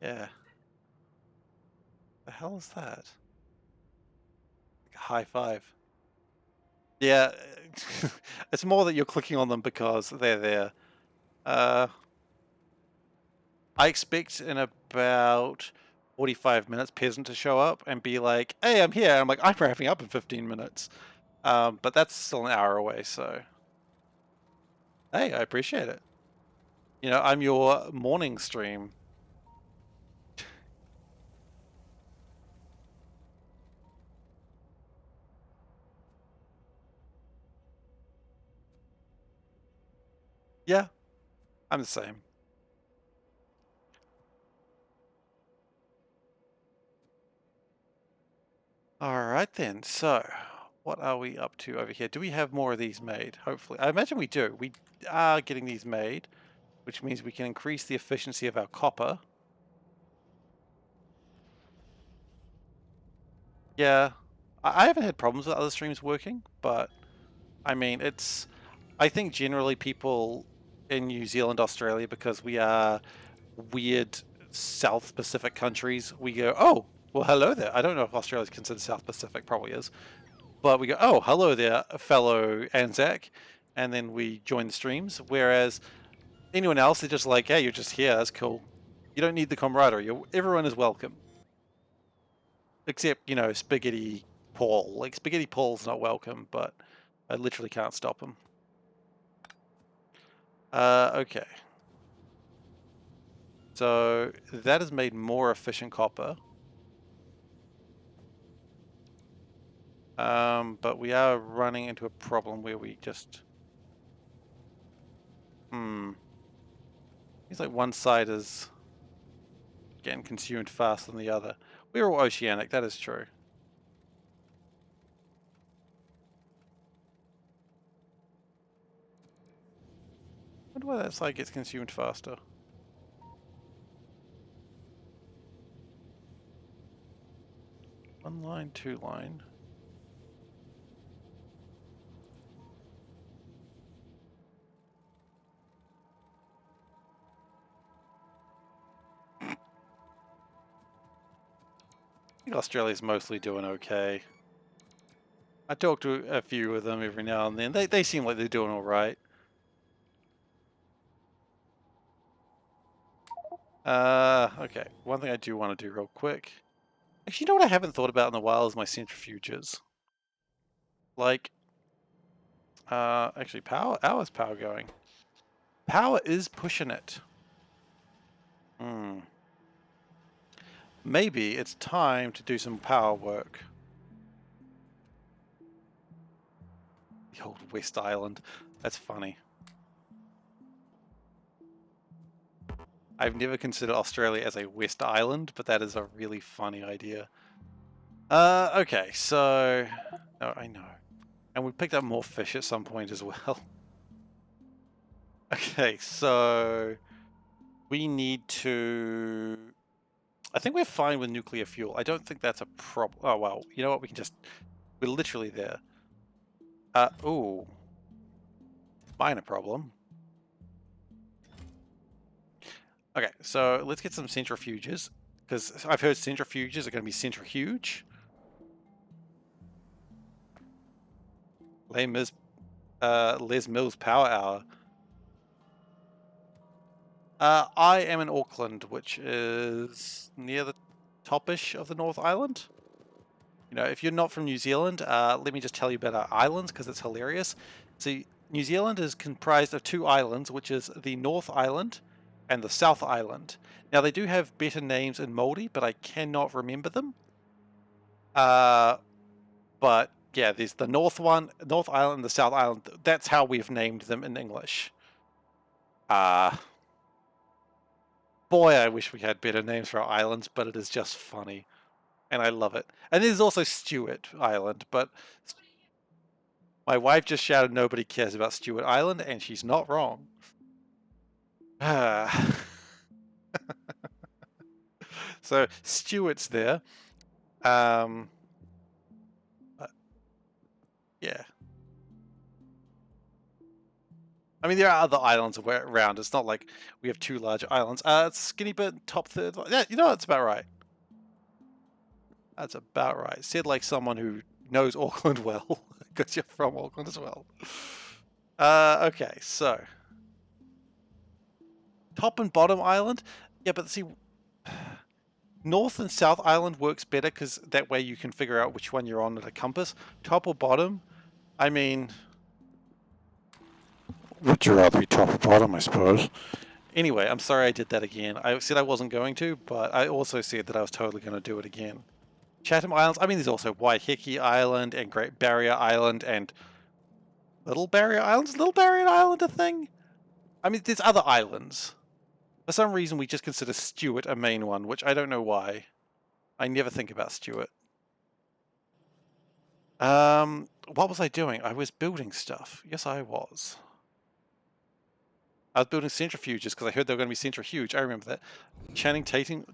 A: Yeah. The hell is that? Like a high five. Yeah, it's more that you're clicking on them because they're there. I expect in about 45 minutes Peasant to show up and be like, hey, I'm here. And I'm like, I'm wrapping up in 15 minutes. But that's still an hour away, so hey, I appreciate it. You know, I'm your morning stream. Yeah, I'm the same. All right then. So, what are we up to over here? Do we have more of these made? Hopefully. I imagine we do. We are getting these made, which means we can increase the efficiency of our copper. Yeah. I haven't had problems with other streams working, but I mean, I think generally people in New Zealand, Australia, because we are weird South Pacific countries, we go, oh, well, hello there. I don't know if Australia's considered South Pacific, probably is. But we go, oh, hello there, fellow Anzac. And then we join the streams. Whereas anyone else, they're just like, hey, you're just here. That's cool. You don't need the camaraderie. Everyone is welcome. Except, you know, Spaghetti Paul. Like, Spaghetti Paul's not welcome, but I literally can't stop him. Okay. So that has made more efficient copper. But we are running into a problem where we just... It's like one side is getting consumed faster than the other. We're all oceanic, that is true. I wonder why that side gets consumed faster. One line, two line. I think Australia's mostly doing okay. I talk to a few of them every now and then. They seem like they're doing alright. Okay. One thing I do want to do real quick. Actually, you know what I haven't thought about in a while is my centrifuges. Like, actually, power. How is power going? Power is pushing it. Maybe it's time to do some power work. The old West Island. That's funny. I've never considered Australia as a West Island, but that is a really funny idea. Okay, so... No, I know. And we picked up more fish at some point as well. Okay, so... We need to... I think we're fine with nuclear fuel. I don't think that's a problem. Oh, well, you know what? We can just... We're literally there. Ooh. Minor problem. Okay, so let's get some centrifuges, because I've heard centrifuges are going to be centrifuge. Les Mills Power Hour. I am in Auckland, which is near the topish of the North Island. You know, if you're not from New Zealand, let me just tell you about our islands because it's hilarious. See, New Zealand is comprised of two islands, which is the North Island and the South Island. Now, they do have better names in Māori, but I cannot remember them. But yeah, there's the North Island, and the South Island. That's how we've named them in English. Boy, I wish we had better names for our islands, but it is just funny. And I love it. And there's also Stewart Island, but my wife just shouted nobody cares about Stewart Island, and she's not wrong. So Stewart's there. Yeah. I mean, there are other islands around. It's not like we have two large islands. It's Skinny Bit, top third. Yeah, you know, that's about right. That's about right. Said like someone who knows Auckland well, because you're from Auckland as well. Okay, so top and bottom island. Yeah, but see, North and South Island works better because that way you can figure out which one you're on at a compass. Top or bottom? I mean, would you rather be top or bottom, I suppose? Anyway, I'm sorry I did that again. I said I wasn't going to, but I also said that I was totally going to do it again. Chatham Islands. I mean, there's also Waiheke Island and Great Barrier Island and Little Barrier Island. Is Little Barrier Island a thing? I mean, there's other islands. For some reason, we just consider Stewart a main one, which I don't know why. I never think about Stewart. What was I doing? I was building stuff. Yes, I was. I was building centrifuges because I heard they were going to be centrifuge. I remember that. Channing Tatum.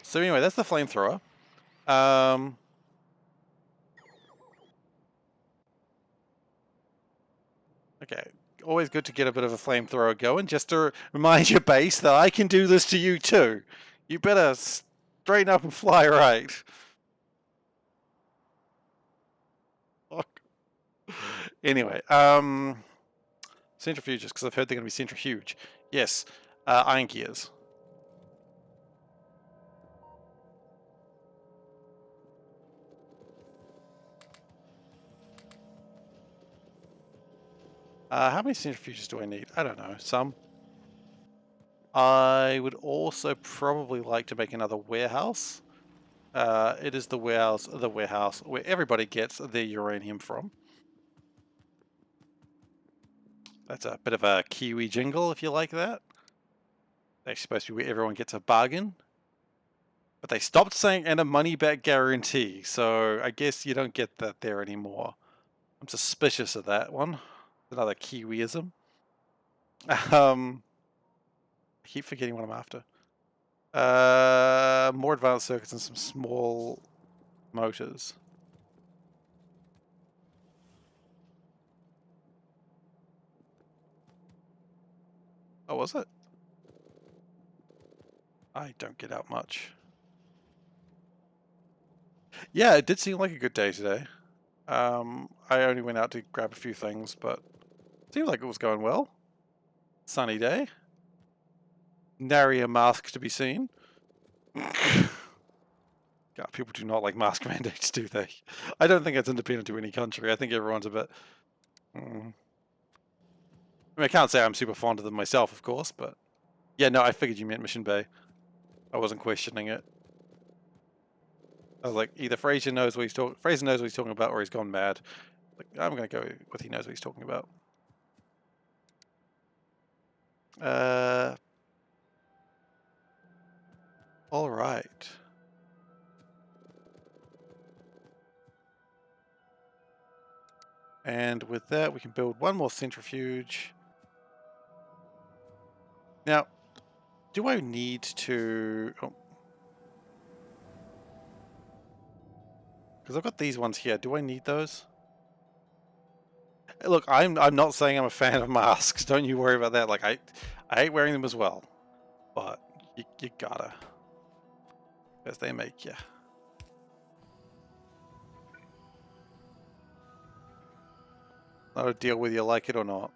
A: So anyway, that's the flamethrower. Okay. Always good to get a bit of a flamethrower going, just to remind your base that I can do this to you too. You better straighten up and fly right. Anyway, centrifuges, because I've heard they're going to be centrifuge. Yes, iron gears. How many centrifuges do I need? I don't know. Some. I would also probably like to make another warehouse. It is the warehouse where everybody gets their uranium from. That's a bit of a Kiwi jingle, if you like that. That's supposed to be where everyone gets a bargain. But they stopped saying and a money back guarantee, so I guess you don't get that there anymore. I'm suspicious of that one. Another Kiwiism. I keep forgetting what I'm after. More advanced circuits and some small motors. Oh, was it? I don't get out much. Yeah, it did seem like a good day today. I only went out to grab a few things, but it seemed like it was going well. Sunny day. Nary a mask to be seen. God, people do not like mask mandates, do they? I don't think it's independent to any country. I think everyone's a bit... I mean, I can't say I'm super fond of them myself, of course, but... Yeah, no, I figured you meant Mission Bay. I wasn't questioning it. I was like, either Fraser knows what he's talking about, or he's gone mad. Like, I'm gonna go with he knows what he's talking about. All right. And with that, we can build one more centrifuge. Now, do I need to... Oh. Because I've got these ones here. Do I need those? Look, I'm not saying I'm a fan of masks. Don't you worry about that. Like I hate wearing them as well, but you gotta, because they make you. Not a deal whether you like it or not.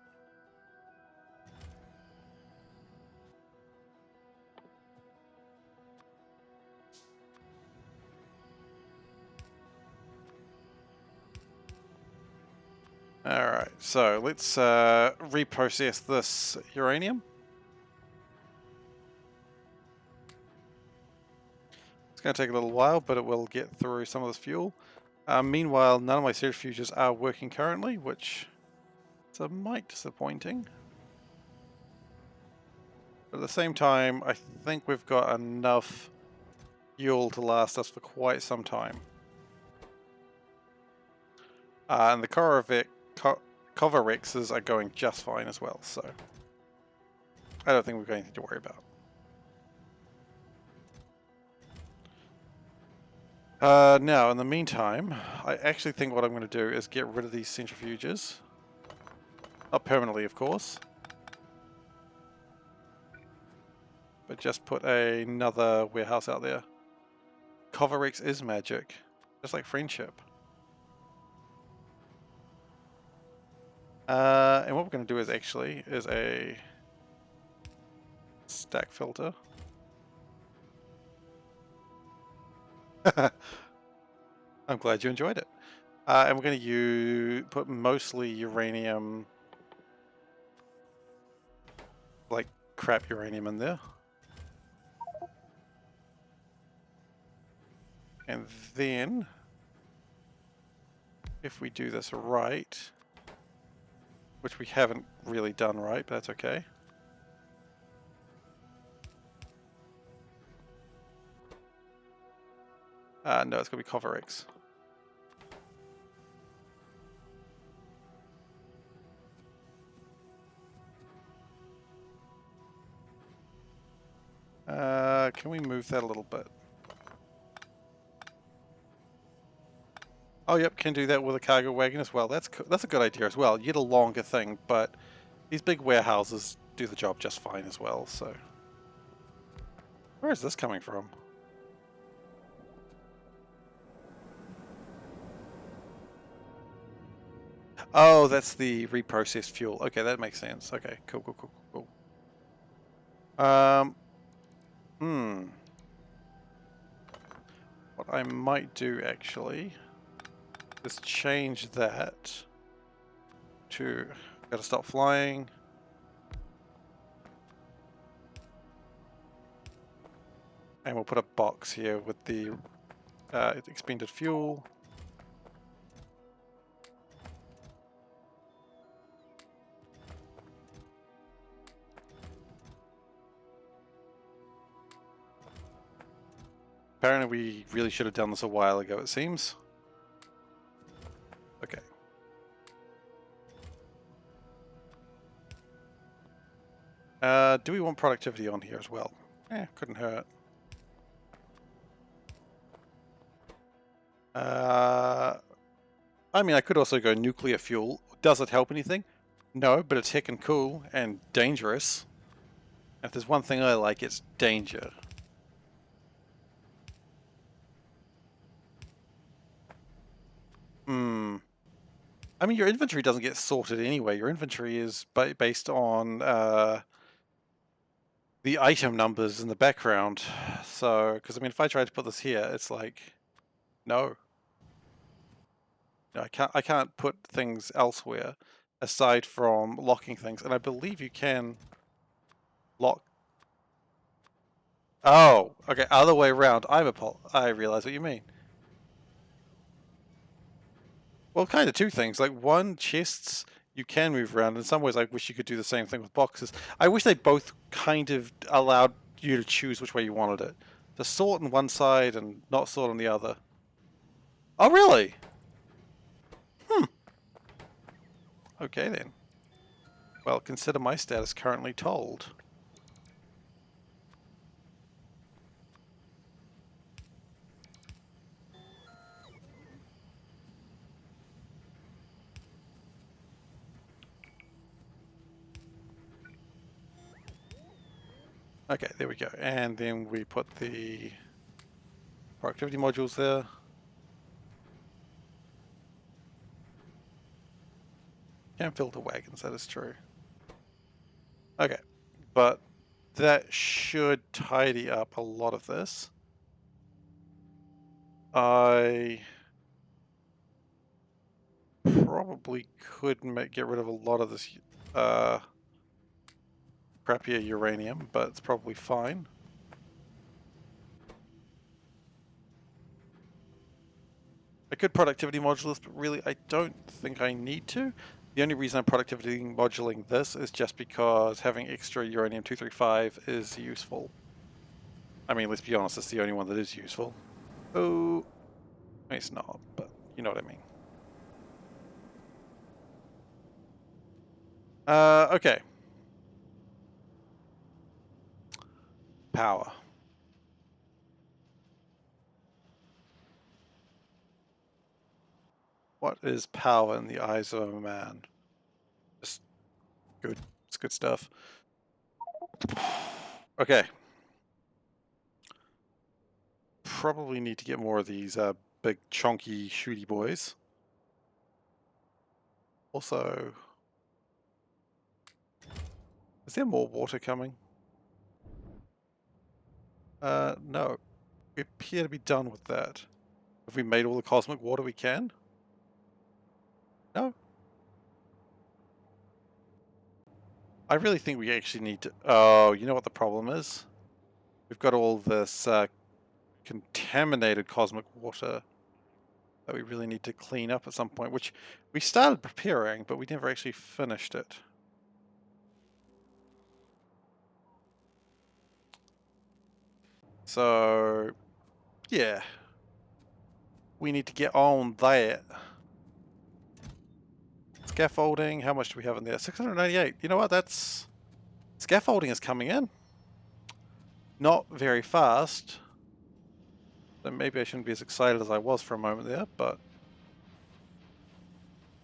A: Alright, so let's reprocess this uranium. It's going to take a little while, but it will get through some of this fuel. Meanwhile, none of my centrifuges are working currently, which is a mite disappointing. But at the same time, I think we've got enough fuel to last us for quite some time. And the Covarexes are going just fine as well, so I don't think we've got anything to worry about. Now, in the meantime, I actually think what I'm going to do is get rid of these centrifuges. Not permanently, of course. But just put another warehouse out there. Covarex is magic. Just like friendship. And what we're going to do is a stack filter. I'm glad you enjoyed it. And we're going to put mostly uranium, like crap uranium in there. And then, if we do this right, which we haven't really done right, but that's okay. No, it's going to be Covarex. Can we move that a little bit? Oh, yep, can do that with a cargo wagon as well. That's a good idea as well. You get a longer thing, but these big warehouses do the job just fine as well, so... Where is this coming from? Oh, that's the reprocessed fuel. Okay, that makes sense. Okay, cool, cool, cool, cool, cool. What I might do, actually, is change that to... Gotta stop flying. And we'll put a box here with the expended fuel. Apparently we really should have done this a while ago, it seems. Okay. Do we want productivity on here as well? Couldn't hurt. I mean, I could also go nuclear fuel. Does it help anything? No, but it's heckin' cool and dangerous. If there's one thing I like, it's danger. I mean, your inventory doesn't get sorted anyway. Your inventory is based on the item numbers in the background. So, because I mean, if I tried to put this here, it's like, no. I can't put things elsewhere aside from locking things. And I believe you can lock. Oh, okay, other way around. I realize what you mean. Well, kind of two things. Like, one, chests you can move around. In some ways, I wish you could do the same thing with boxes. I wish they both kind of allowed you to choose which way you wanted it. To sort on one side and not sort on the other. Oh, really? Okay, then. Well, consider my status currently told. Okay, there we go. And then we put the productivity modules there. Can fill the wagons, that is true. Okay, but that should tidy up a lot of this. I probably could get rid of a lot of this crappier uranium, but it's probably fine. I could productivity module this, but really I don't think I need to. The only reason I'm productivity modulating this is just because having extra uranium-235 is useful. I mean, let's be honest, it's the only one that is useful. Oh, it's not, but you know what I mean. Okay. Power. What is power in the eyes of a man? Just good. It's good stuff. Okay. Probably need to get more of these big chonky shooty boys. Also, is there more water coming? No. We appear to be done with that. Have we made all the cosmic water we can? No. I really think we actually need to... Oh, you know what the problem is? We've got all this contaminated cosmic water that we really need to clean up at some point, which we started preparing, but we never actually finished it. So, yeah. We need to get on that. Scaffolding, how much do we have in there? 698. You know what, that's... Scaffolding is coming in. Not very fast. So maybe I shouldn't be as excited as I was for a moment there, but...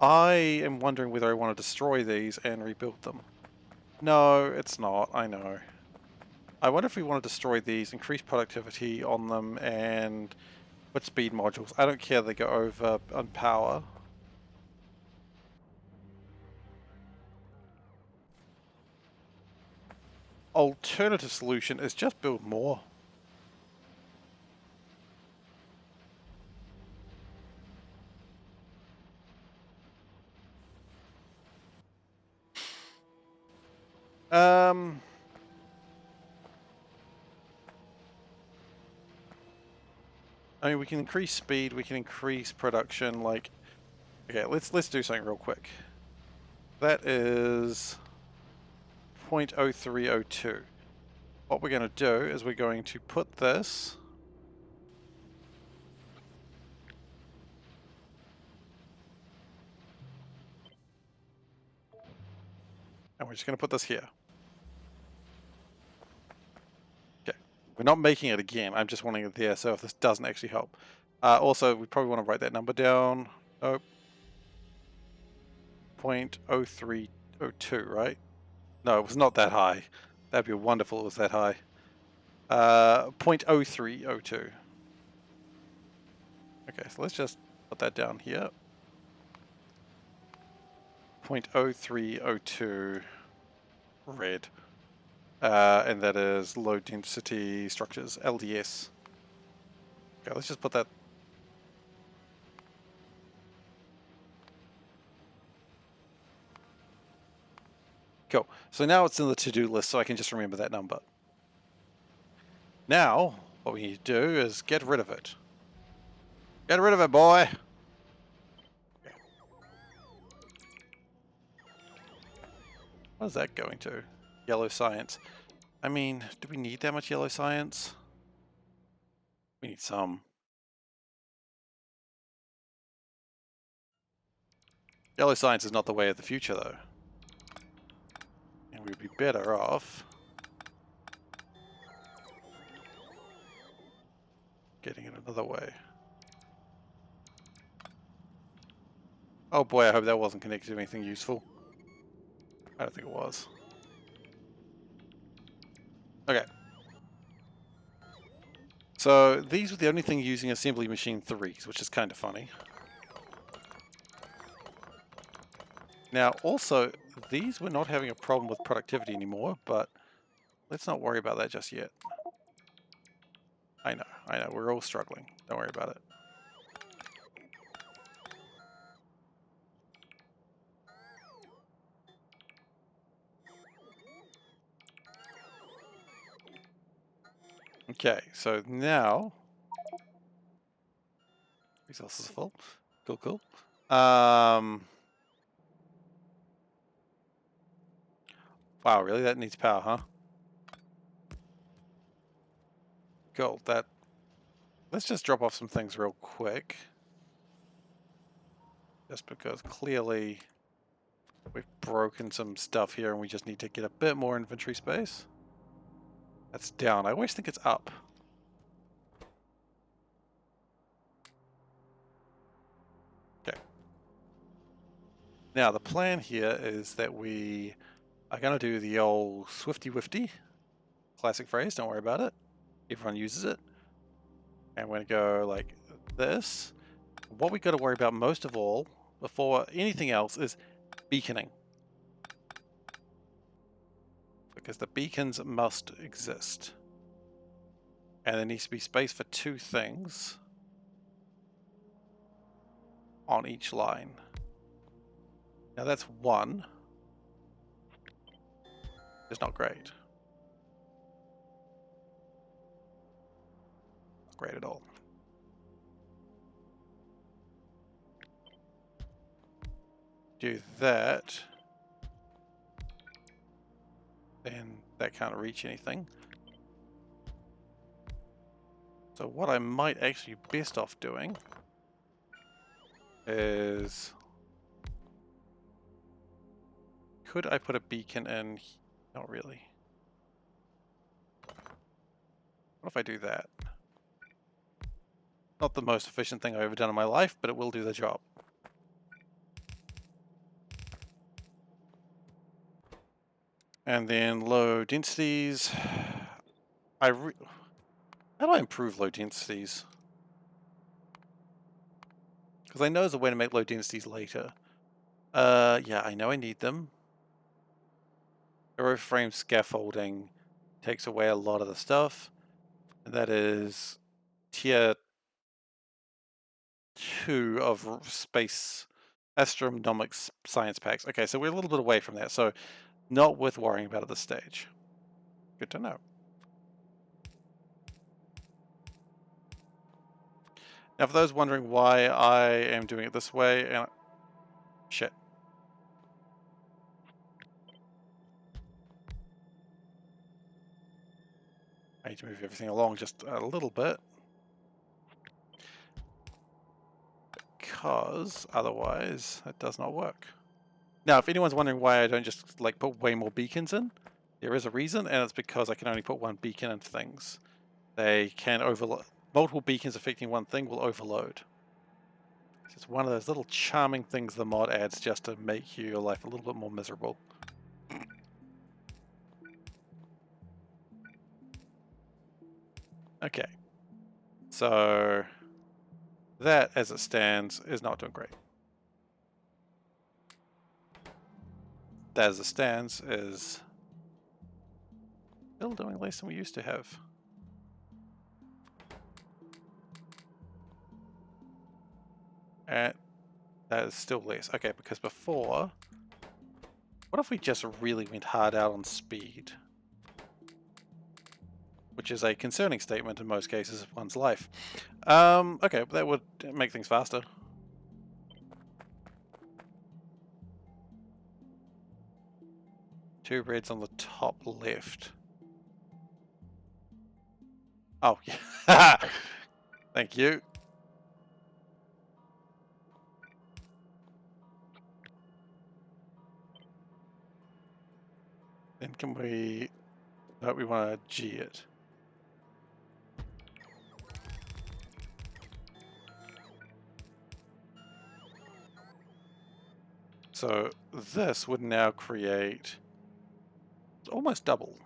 A: I am wondering whether I want to destroy these and rebuild them. No, it's not, I know. I wonder if we want to destroy these, increase productivity on them, and put speed modules. I don't care they go over on power. Alternative solution is just build more. I mean, we can increase speed, we can increase production, like... Okay, let's do something real quick. That is 0.0302. What we're going to do is we're going to put this... And we're just going to put this here. Okay, we're not making it again, I'm just wanting it there, so if this doesn't actually help. Also, we probably want to write that number down. Oh, 0.0302, right? No, it was not that high. That'd be wonderful if it was that high. 0.0302. Okay, so let's just put that down here. 0.0302 red. And that is low density structures, LDS. Okay, let's just put that. Cool. So now it's in the to-do list, so I can just remember that number. Now, what we need to do is get rid of it. Get rid of it, boy! What is that going to? Yellow science. I mean, do we need that much yellow science? We need some. Yellow science is not the way of the future, though. And we'd be better off getting it another way. Oh boy, I hope that wasn't connected to anything useful. I don't think it was. Okay. So these were the only thing using assembly machine 3s, which is kind of funny. Now, also, these were not having a problem with productivity anymore, but let's not worry about that just yet. I know, we're all struggling. Don't worry about it. Okay, so now resources are full. Cool, cool. Wow, really? That needs power, huh? Cool. Let's just drop off some things real quick. Just because clearly we've broken some stuff here and we just need to get a bit more inventory space. That's down. I always think it's up. Okay. Now the plan here is that we are going to do the old swifty wifty. Classic phrase, don't worry about it. Everyone uses it. And we're going to go like this. What we got to worry about most of all, before anything else, is beaconing. Because the beacons must exist. And there needs to be space for 2 things on each line. Now that's 1. It's not great. Not great at all. Do that. Then that can't reach anything. So what I might actually be best off doing is... Could I put a beacon in? Not really. What if I do that? Not the most efficient thing I've ever done in my life, but it will do the job. And then low densities. How do I improve low densities? Because I know there's a way to make low densities later. Yeah, I know I need them. Aeroframe scaffolding takes away a lot of the stuff. And that is tier 2 of space astronomics science packs. Okay, so we're a little bit away from that, so not worth worrying about at this stage. Good to know. Now, for those wondering why I am doing it this way, and shit. I need to move everything along just a little bit. Because otherwise it does not work. Now, if anyone's wondering why I don't just like put way more beacons in, there is a reason, and it's because I can only put 1 beacon in things. They can overload. Multiple beacons affecting 1 thing will overload. It's one of those little charming things the mod adds just to make your life a little bit more miserable. Okay. So that, as it stands, is not doing great. That, as it stands, is still doing less than we used to have. And that is still less. Okay, because before... What if we just really went hard out on speed? Which is a concerning statement in most cases of one's life. Okay, that would make things faster. Two reds on the top left. Oh, yeah. Thank you. Then can we... No, we want to G it. So this would now create almost double.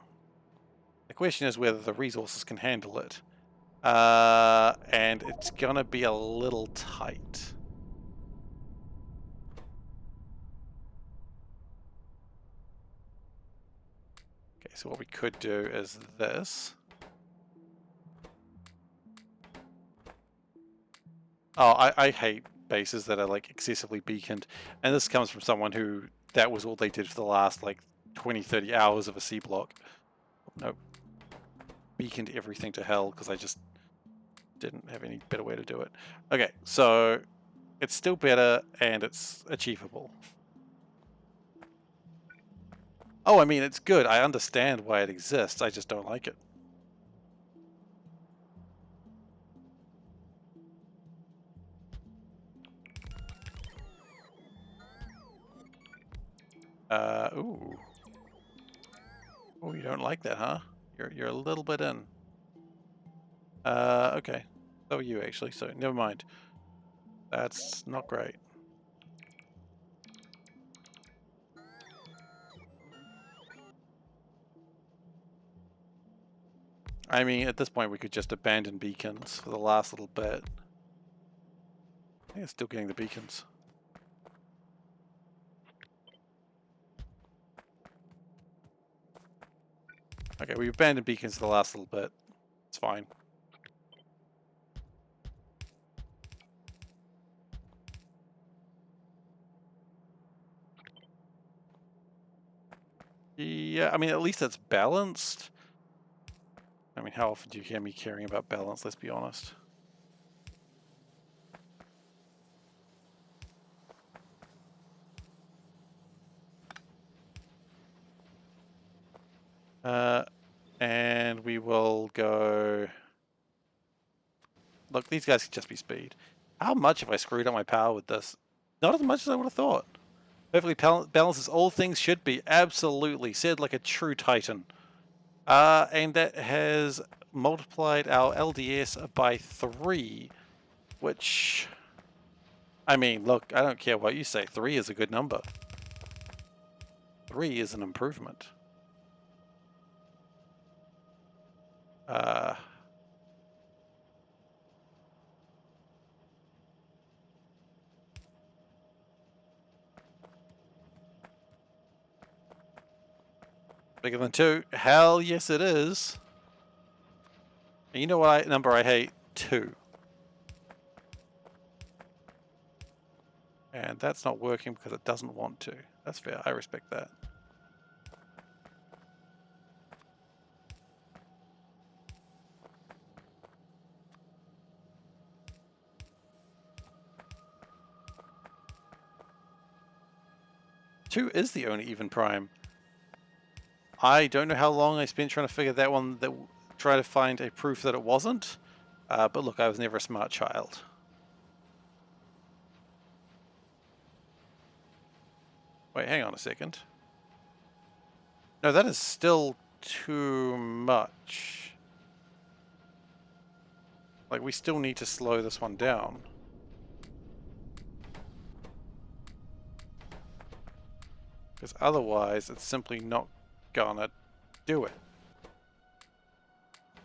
A: The question is whether the resources can handle it. And it's gonna be a little tight. Okay, so what we could do is this. Oh, I hate bases that are like excessively beaconed. And this comes from someone who that was all they did for the last like 20, 30 hours of a C block. Nope. Beaconed everything to hell because I just didn't have any better way to do it. Okay, so it's still better and it's achievable. Oh, I mean, it's good. I understand why it exists. I just don't like it. Ooh. Oh, you don't like that, huh? You're a little bit in. Okay. So are you actually, so never mind. That's not great. I mean, at this point we could just abandon beacons for the last little bit. I think it's still getting the beacons. Okay, we abandoned beacons for the last little bit. It's fine. Yeah, I mean, at least it's balanced. I mean, how often do you hear me caring about balance, let's be honest. And we will go... Look, these guys could just be speed. How much have I screwed up my power with this? Not as much as I would have thought. Perfectly balances all things should be. Absolutely. Said like a true titan. And that has multiplied our LDS by 3, which... I mean, look, I don't care what you say. 3 is a good number. 3 is an improvement. Bigger than 2? Hell yes it is. And you know what number I hate? 2. And that's not working because it doesn't want to. That's fair. I respect that. Two is the only even prime. I don't know how long I spent trying to figure that one, try to find a proof that it wasn't. But look, I was never a smart child. Wait, hang on a second. No, that is still too much. Like, we still need to slow this one down. Because otherwise, it's simply not gonna do it.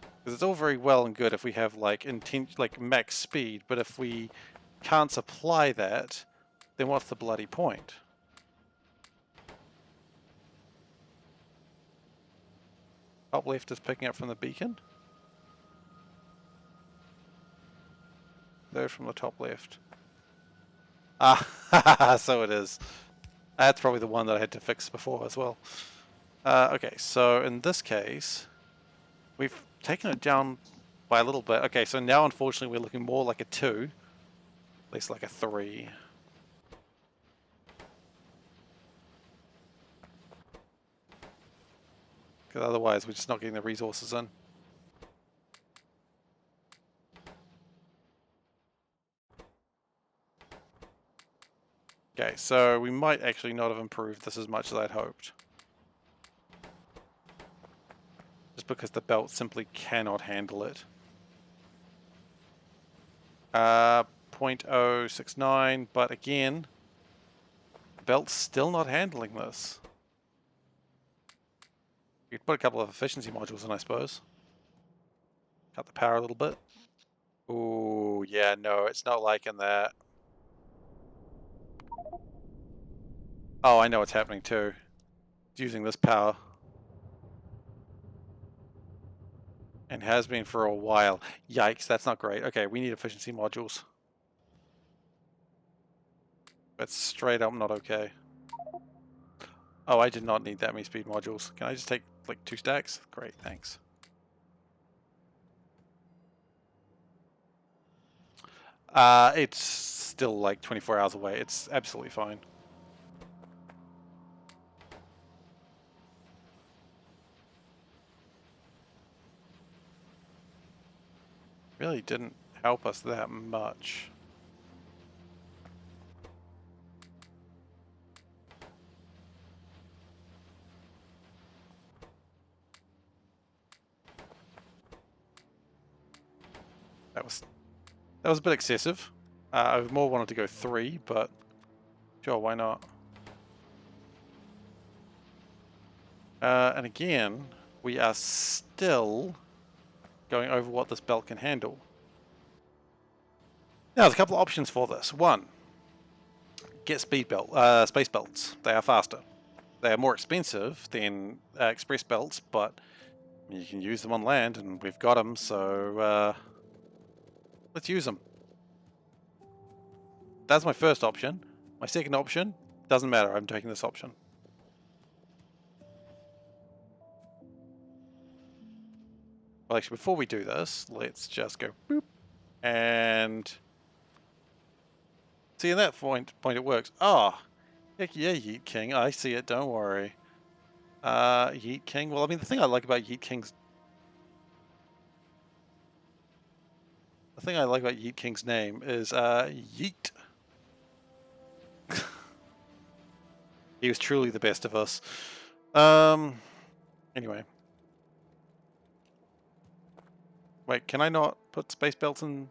A: Because it's all very well and good if we have like max speed, but if we can't supply that, then what's the bloody point? Top left is picking up from the beacon. Third from the top left. Ah, so it is. That's probably the one that I had to fix before as well. Okay, so in this case, we've taken it down by a little bit. Okay, so now unfortunately we're looking more like a 2, less like a 3. Because otherwise we're just not getting the resources in. Okay, so we might actually not have improved this as much as I'd hoped. Just because the belt simply cannot handle it. 0.069, but again, the belt's still not handling this. You could put a couple of efficiency modules in, I suppose. Cut the power a little bit. Ooh, yeah, no, it's not liking that. Oh, I know what's happening too. It's using this power. And has been for a while. Yikes, that's not great. Okay, we need efficiency modules. That's straight up not okay. Oh, I did not need that many speed modules. Can I just take like 2 stacks? Great, thanks. It's still like 24 hours away. It's absolutely fine. Really didn't help us that much. That was a bit excessive. I more wanted to go 3, but sure, why not? And again, we are still going over what this belt can handle. Now, there's a couple of options for this. One, get space belts. They are faster. They are more expensive than express belts, but you can use them on land, and we've got them, so let's use them. That's my first option. My second option, doesn't matter, I'm taking this option. Well, actually, before we do this, let's just go boop, and see, at that point it works. Oh, heck yeah, Yeet King, I see it, don't worry. Yeet King, well, I mean, the thing I like about Yeet King's name is Yeet. He was truly the best of us. Anyway. Wait, can I not put space belts on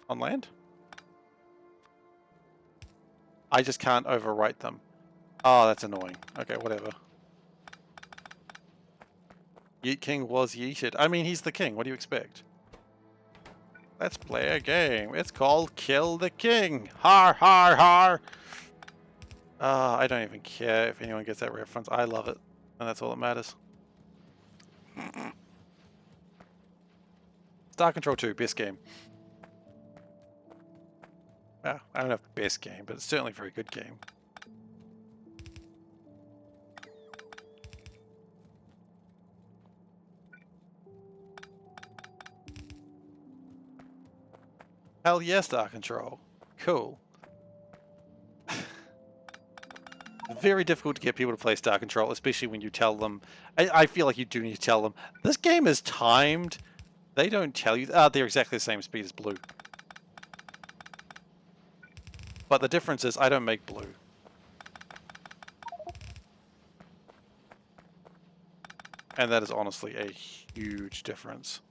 A: land? I just can't overwrite them. Oh, that's annoying. Okay, whatever. Yeet King was yeeted. I mean, he's the king. What do you expect? Let's play a game. It's called Kill the King. Har, har, har. I don't even care if anyone gets that reference. I love it. And that's all that matters. Star Control 2, best game. Well, I don't know if best game, but it's certainly a very good game. Hell yes, Star Control. Cool. Very difficult to get people to play Star Control, especially when you tell them. I feel like you do need to tell them, this game is timed. They don't tell you. They're exactly the same speed as blue. But the difference is I don't make blue. And that is honestly a huge difference.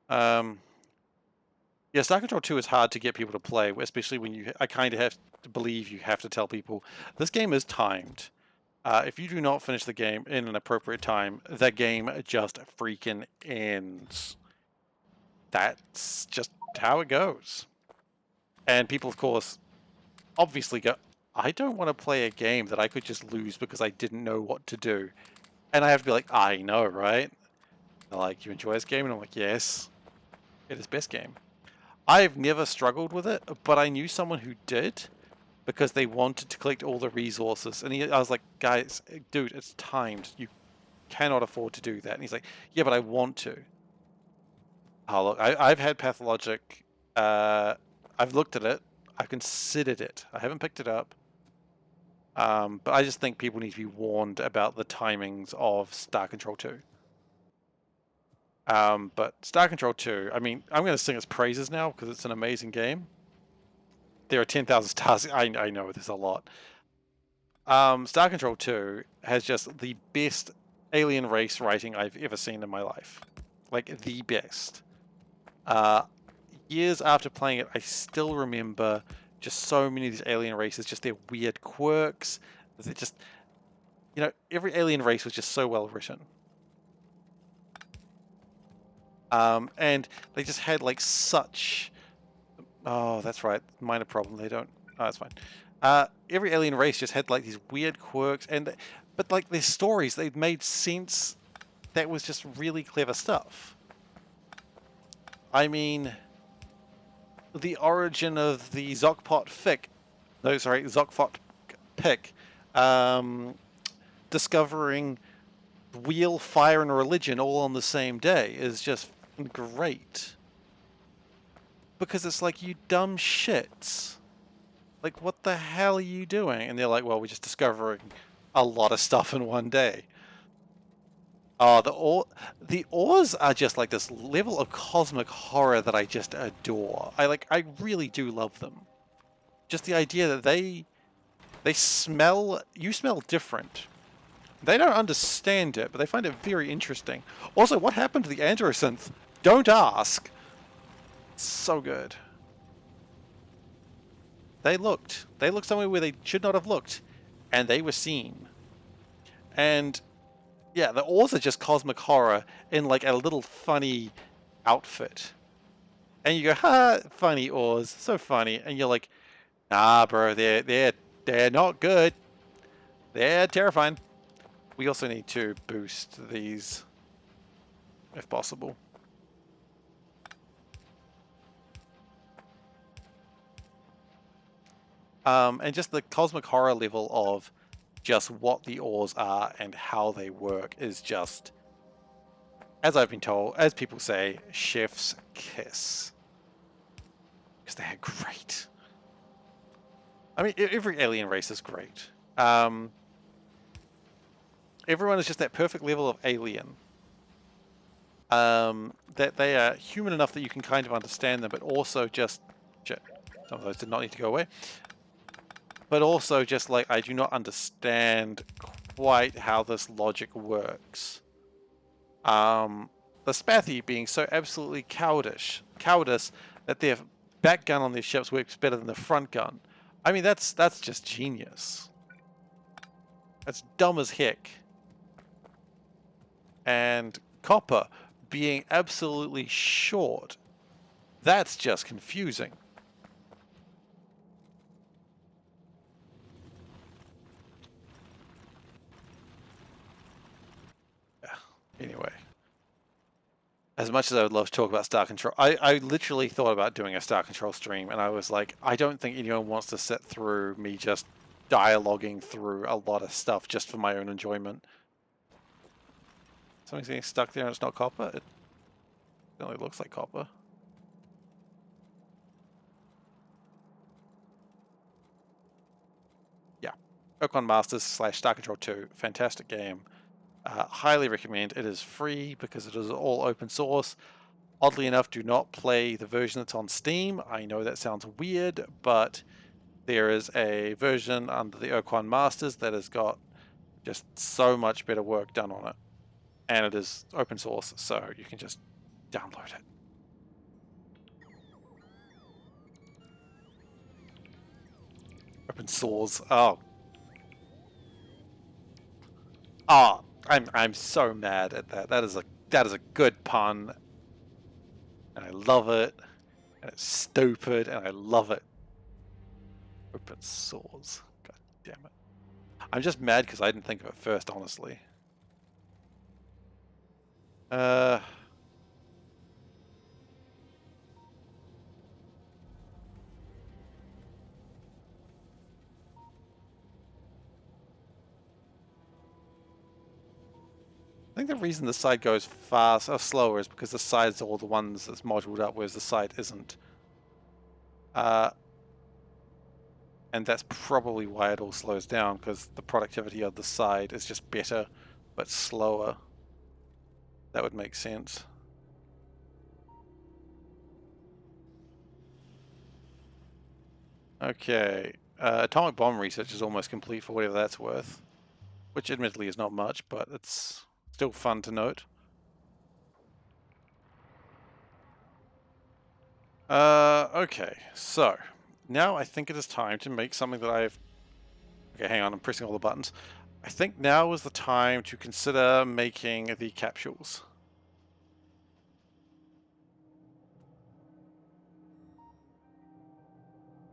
A: Yeah, Star Control 2 is hard to get people to play, especially when I kind of have to believe you have to tell people, this game is timed. If you do not finish the game in an appropriate time, the game just freaking ends. That's just how it goes. And people, of course, obviously go, I don't want to play a game that I could just lose because I didn't know what to do. And I have to be like, I know, right? They're like, you enjoy this game? And I'm like, yes, it is best game. I've never struggled with it, but I knew someone who did because they wanted to collect all the resources. And I was like, guys, dude, it's timed. You cannot afford to do that. And he's like, yeah, but I want to. Oh, look, I've had Pathologic. I've looked at it. I've considered it. I haven't picked it up. But I just think people need to be warned about the timings of Star Control 2. But Star Control 2, I mean, I'm going to sing its praises now because it's an amazing game. There are 10,000 stars. I know there's a lot. Star Control 2 has just the best alien race writing I've ever seen in my life. Like, the best. Years after playing it, I still remember just so many of these alien races, just their weird quirks. They're just... You know, every alien race was just so well written. And they just had like such... Oh, that's right. Minor problem. They don't... Oh, that's fine. Every alien race just had like these weird quirks, but like their stories, they made sense. That was just really clever stuff. I mean, the origin of the Zokpot Fick, no, sorry, Zokpot Pick, discovering wheel, fire, and religion all on the same day is just great. Because it's like, you dumb shits. Like, what the hell are you doing? And they're like, well, we're just discovering a lot of stuff in one day. Oh, the ores are just like this level of cosmic horror that I just adore. I really do love them. Just the idea that they smell, you smell different. They don't understand it, but they find it very interesting. Also, what happened to the androsynth? Don't ask. So good. They looked somewhere where they should not have looked, and they were seen. And yeah, the ores are just cosmic horror in like a little funny outfit. And you go, ha, funny ores, so funny. And you're like, nah, bro, they're not good. They're terrifying. We also need to boost these, if possible. And just the cosmic horror level of just what the ores are and how they work is just, as I've been told, as people say, chef's kiss. Because they're great. I mean, every alien race is great. Everyone is just that perfect level of alien. That they are human enough that you can kind of understand them, but also just... Shit, some of those did not need to go away. But also just like, I do not understand quite how this logic works. The Spathi being so absolutely cowardice that their back gun on their ships works better than the front gun. I mean, that's just genius. That's dumb as heck. And Copper being absolutely short. That's just confusing. Anyway, as much as I would love to talk about Star Control, I literally thought about doing a Star Control stream, and I was like, I don't think anyone wants to sit through me just dialoguing through a lot of stuff just for my own enjoyment. Something's getting stuck there and it's not copper? It only looks like copper. Yeah. Ocon Masters / Star Control 2. Fantastic game. Highly recommend. It is free because it is all open source. Oddly enough, do not play the version that's on Steam. I know that sounds weird, but there is a version under the Ocon Masters that has got just so much better work done on it. And it is open source, so you can just download it. Open source. Oh. Oh, I'm so mad at that. That is a good pun. And I love it. And it's stupid, and I love it. Open source. God damn it. I'm just mad because I didn't think of it first, honestly. I think the reason the side goes fast or slower is because the sides are all the ones that's modeled up, whereas the side isn't. And that's probably why it all slows down, because the productivity of the side is just better, but slower. That would make sense. Okay. Atomic bomb research is almost complete for whatever that's worth. Which admittedly is not much, but it's still fun to note. Okay, so now I think it is time to make something that I've... Okay, hang on, I'm pressing all the buttons. I think now is the time to consider making the capsules.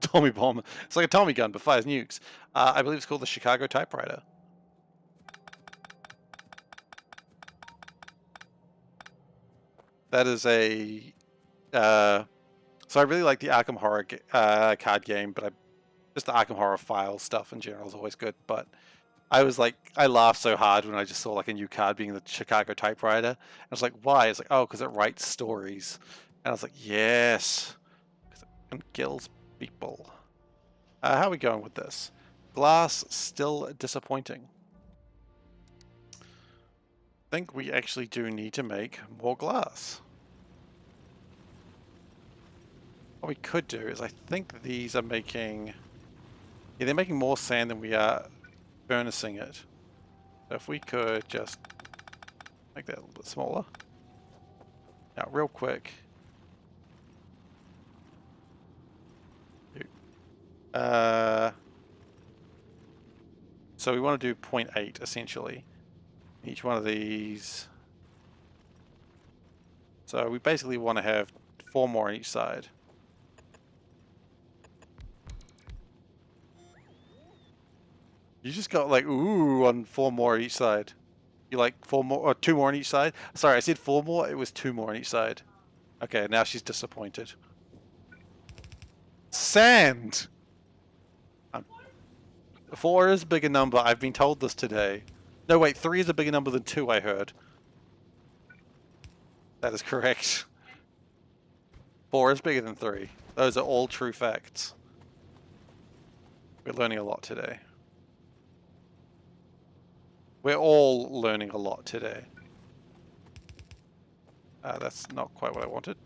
A: Tommy bomb. It's like a Tommy gun, but fires nukes. I believe it's called the Chicago typewriter. That is a... so I really like the Arkham Horror card game, but just the Arkham Horror file stuff in general is always good. But I was like, I laughed so hard when I just saw like a new card being the Chicago typewriter. I was like, why? It's like, oh, because it writes stories. And I was like, yes, because it kills people. How are we going with this? Glass still disappointing. I think we actually do need to make more glass. What we could do is I think these are making... Yeah, they're making more sand than we are furnacing it. So if we could just make that a little bit smaller. Now, real quick. So we want to do 0.8 essentially. Each one of these. So we basically want to have 4 more on each side. You just got like, ooh, on 4 more on each side. You like 4 more, or 2 more on each side? Sorry, I said 4 more, it was 2 more on each side. Okay, now she's disappointed. Sand! 4 is a bigger number, I've been told this today. No, wait, 3 is a bigger number than 2, I heard. That is correct. 4 is bigger than 3. Those are all true facts. We're learning a lot today. We're all learning a lot today. That's not quite what I wanted.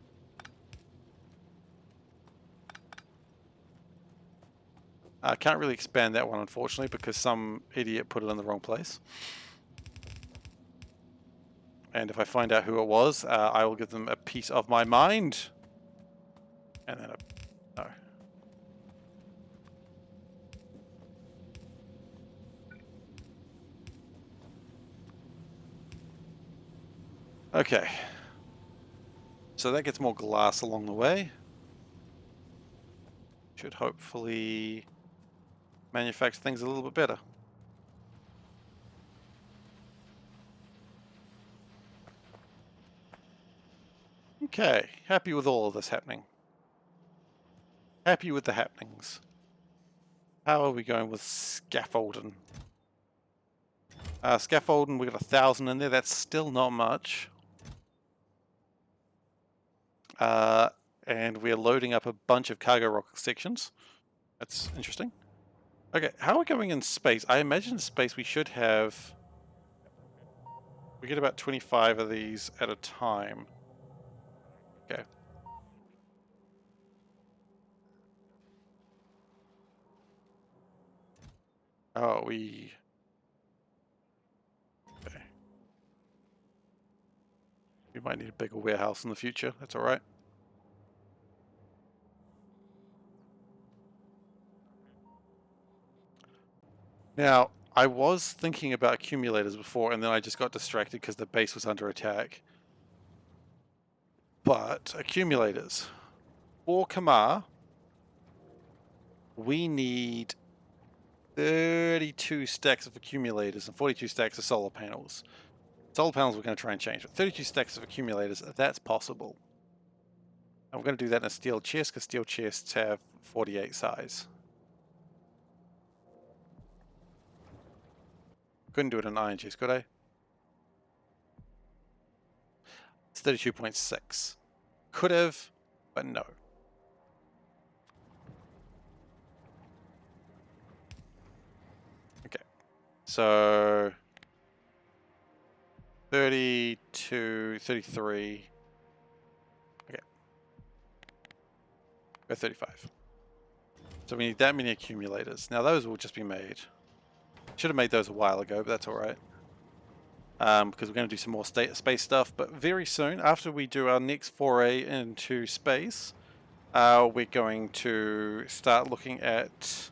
A: I can't really expand that one, unfortunately, because some idiot put it in the wrong place. And if I find out who it was, I will give them a piece of my mind. And then no. Okay. So that gets more glass along the way. Should hopefully manufacture things a little bit better. Okay, happy with all of this happening. Happy with the happenings. How are we going with scaffolding? Scaffolding, we got 1,000 in there. That's still not much. And we're loading up a bunch of cargo rocket sections. That's interesting. Okay, how are we going in space? I imagine in space we should have... We get about 25 of these at a time. Okay. Oh, we... Okay. We might need a bigger warehouse in the future. That's alright. Now, I was thinking about accumulators before, and then I just got distracted because the base was under attack. But, accumulators. For Kamar, we need 32 stacks of accumulators and 42 stacks of solar panels. Solar panels we're going to try and change, but 32 stacks of accumulators, that's possible. And we're going to do that in a steel chest, because steel chests have 48 size. Couldn't do it in an iron chest, could I? It's 32.6. Could have, but no. Okay. So 32, 33. Okay. We're 35. So we need that many accumulators. Now those will just be made. Should have made those a while ago, but that's alright. Because we're going to do some more space stuff. But very soon, after we do our next foray into space, we're going to start looking at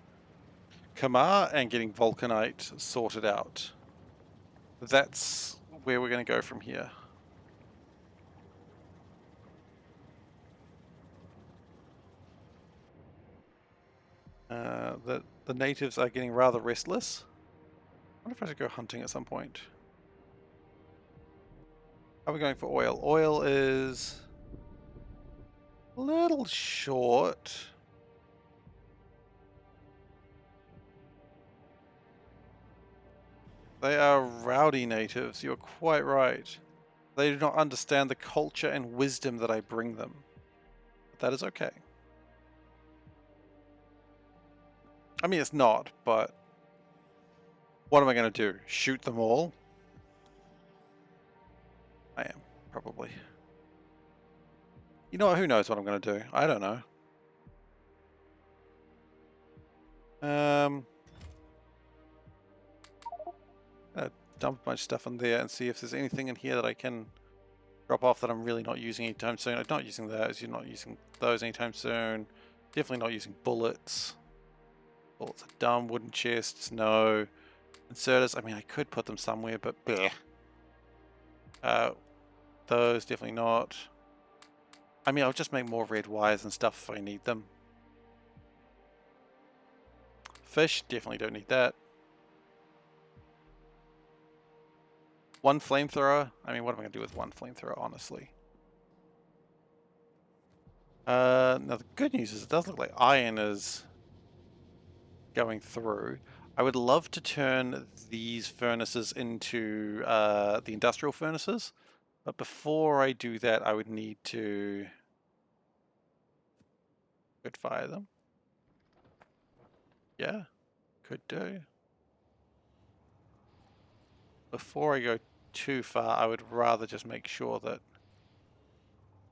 A: Kamar and getting Vulcanite sorted out. That's where we're going to go from here. The natives are getting rather restless. I wonder if I should go hunting at some point. How are we going for oil? Oil is a little short. They are rowdy natives, you're quite right. They do not understand the culture and wisdom that I bring them. But that is okay. I mean, it's not, but what am I going to do? Shoot them all? I am, probably. You know what? Who knows what I'm going to do? I don't know. Dump a bunch of stuff in there and see if there's anything in here that I can drop off that I'm really not using anytime soon. I'm not using those. You're not using those anytime soon. Definitely not using bullets. Bullets are dumb. Wooden chests, no. Inserters, I mean, I could put them somewhere, but bleh. Those, definitely not. I mean, I'll just make more red wires and stuff if I need them. Fish, definitely don't need that. One flamethrower. I mean, what am I going to do with one flamethrower, honestly? Now, the good news is it does look like iron is going through. I would love to turn these furnaces into the industrial furnaces. But before I do that, I would need to could fire them. Yeah, could do. Before I go too far, I would rather just make sure that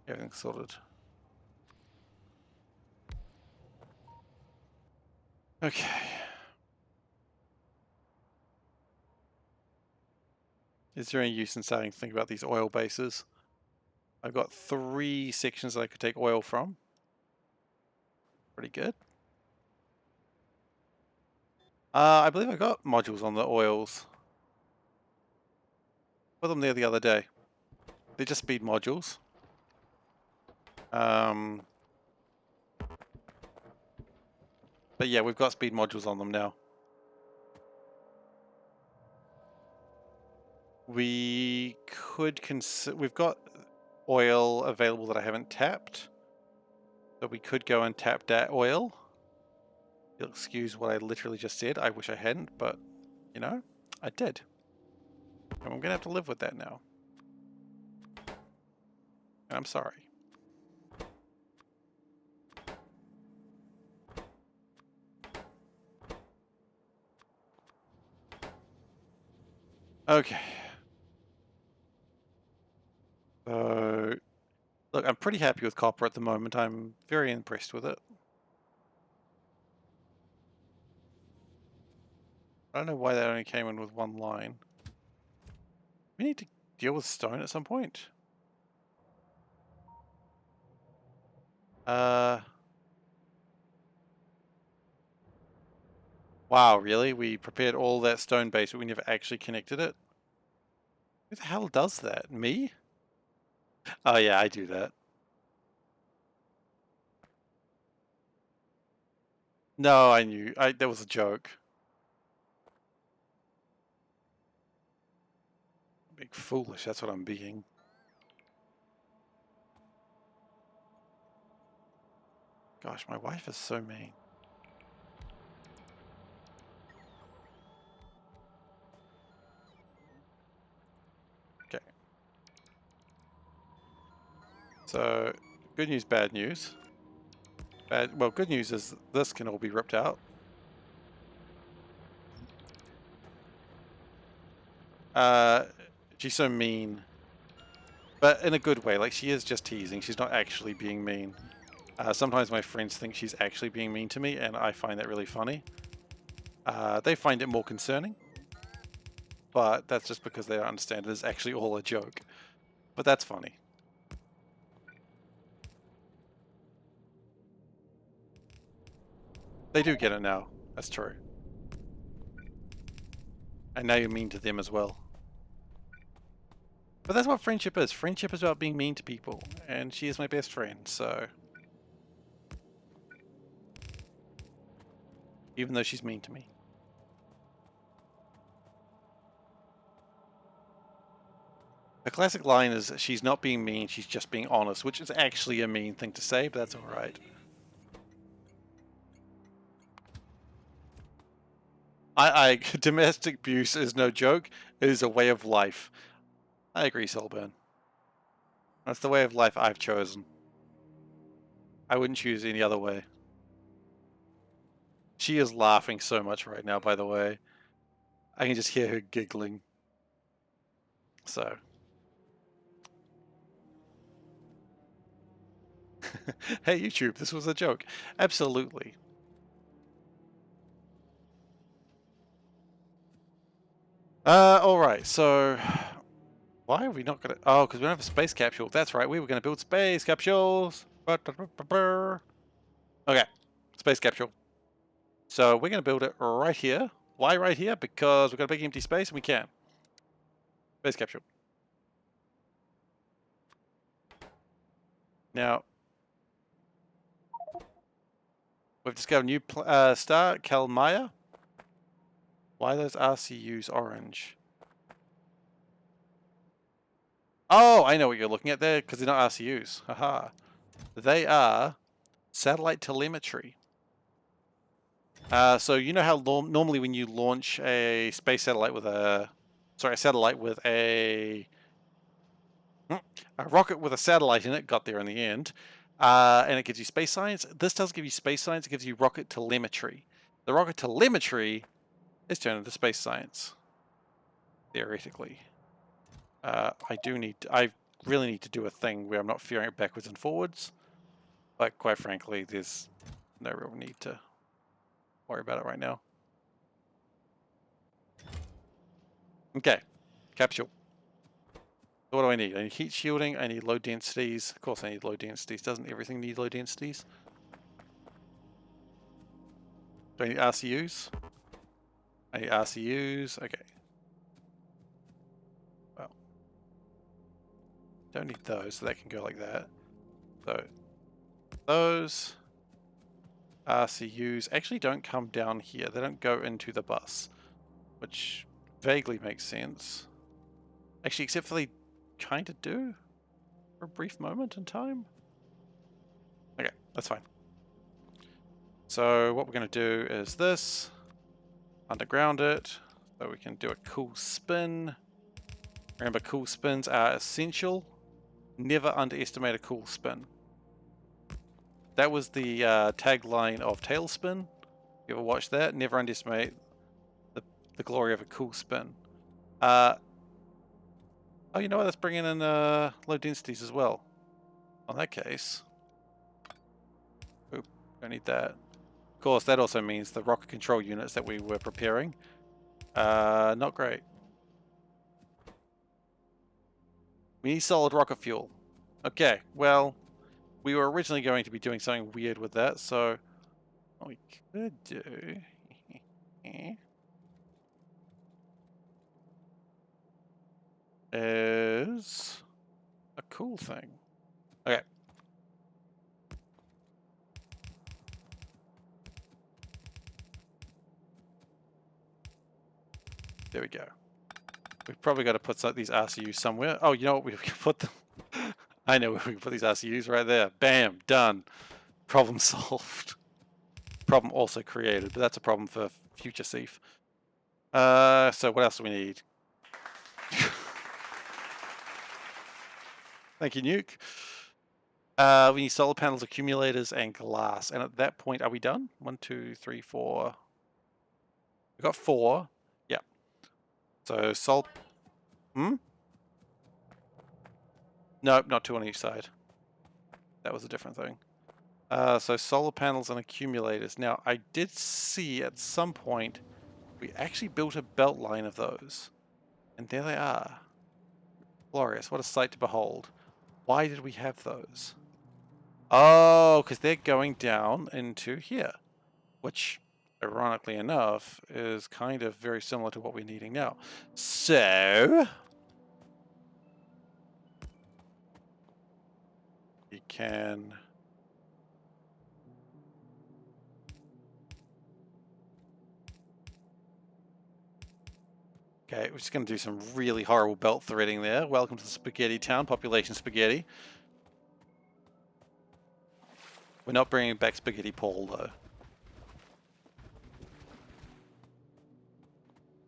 A: everything's sorted. Okay. Is there any use in starting to think about these oil bases? I've got 3 sections that I could take oil from. Pretty good. I believe I got modules on the oils. Put them there the other day. They're just speed modules. But yeah, we've got speed modules on them now. We could consider... We've got oil available that I haven't tapped. So we could go and tap that oil. You'll excuse what I literally just said. I wish I hadn't, but, you know, I did. And I'm going to have to live with that now. And I'm sorry. Okay. So, look, I'm pretty happy with copper at the moment. I'm very impressed with it. I don't know why that only came in with 1 line. We need to deal with stone at some point. Wow, really? We prepared all that stone base, but we never actually connected it? Who the hell does that? Me? Oh yeah, I do that. No, I knew. That was a joke. Big foolish, that's what I'm being. Gosh, my wife is so mean. Okay. So, good news, bad news. Well, good news is this can all be ripped out. She's so mean. But in a good way, like she is just teasing. She's not actually being mean. Sometimes my friends think she's actually being mean to me, and I find that really funny. They find it more concerning. But that's just because they don't understand it is actually all a joke. But that's funny. They do get it now. That's true. And now you're mean to them as well. But that's what friendship is. Friendship is about being mean to people. And she is my best friend, so... Even though she's mean to me. The classic line is, she's not being mean, she's just being honest, which is actually a mean thing to say, but that's alright. Domestic abuse is no joke. It is a way of life. I agree, Solburn. That's the way of life I've chosen. I wouldn't choose any other way. She is laughing so much right now, by the way. I can just hear her giggling. So. Hey, YouTube, this was a joke. Absolutely. Alright, so... Why are we not gonna... Oh, because we don't have a space capsule. That's right, we were gonna build space capsules. Okay, space capsule. So we're gonna build it right here. Why right here? Because we've got a big empty space and we can. Space capsule. Now, we've discovered a new star, Kalmaya. Why are those RCUs orange? Oh, I know what you're looking at there, because they're not RCUs. Haha. They are satellite telemetry. So you know how normally when you launch a space satellite with a... Sorry, a satellite with a rocket with a satellite in it, got there in the end, and it gives you space science. This doesn't give you space science, it gives you rocket telemetry. The rocket telemetry is turned into space science, theoretically. I really need to do a thing where I'm not fearing it backwards and forwards, but quite frankly, there's no real need to worry about it right now. Okay, capsule. So what do I need? I need heat shielding, I need low densities. Of course I need low densities. Doesn't everything need low densities? Do I need RCUs? I need RCUs. Okay. Well. Don't need those, so that can go like that. So, those RCUs actually don't come down here. They don't go into the bus, which vaguely makes sense. Actually, except for they kind of do for a brief moment in time. Okay, that's fine. So what we're going to do is this. Underground it, so we can do a cool spin. Remember, cool spins are essential. Never underestimate a cool spin. That was the tagline of Tailspin. You ever watched that? Never underestimate the glory of a cool spin. Oh, you know what? Let's bring in low densities as well. In that case, oop, don't need that. Of course, that also means the rocket control units that we were preparing. Not great. We need solid rocket fuel. Okay, well, we were originally going to be doing something weird with that, so what we could do is a cool thing. Okay. There we go. We've probably got to put these RCUs somewhere. Oh, you know what? We can put them. I know where we can put these RCUs right there. Bam, done. Problem solved. Problem also created, but that's a problem for future Seif. So what else do we need? Thank you, Nuke. We need solar panels, accumulators, and glass. And at that point, are we done? 1, 2, 3, 4. We've got 4. Yeah. So sol... Hmm? Nope, not 2 on each side. That was a different thing. So solar panels and accumulators. Now, I did see at some point we actually built a belt line of those. And there they are. Glorious. What a sight to behold. Why did we have those? Oh, because they're going down into here. Which ironically enough, is kind of very similar to what we're needing now. So we can okay, we're just going to do some really horrible belt threading there. Welcome to the Spaghetti Town, population spaghetti. We're not bringing back Spaghetti Paul, though.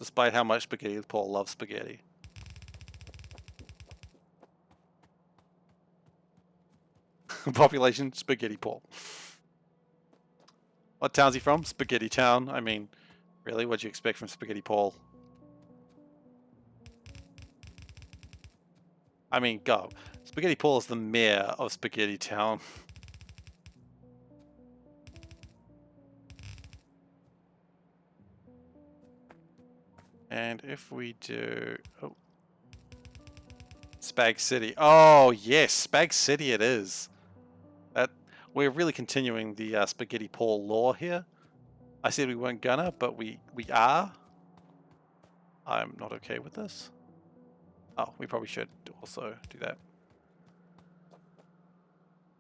A: Despite how much Spaghetti Paul loves spaghetti. Population, Spaghetti Paul. What town's he from? Spaghetti Town. I mean, really? What'd you expect from Spaghetti Paul? I mean, go. Spaghetti Paul is the mayor of Spaghetti Town. And if we do... Oh. Spag City. Oh, yes. Spag City it is. We're really continuing the Spaghetti Paul lore here. I said we weren't gonna, but we are. I'm not okay with this. Oh, we probably should also do that.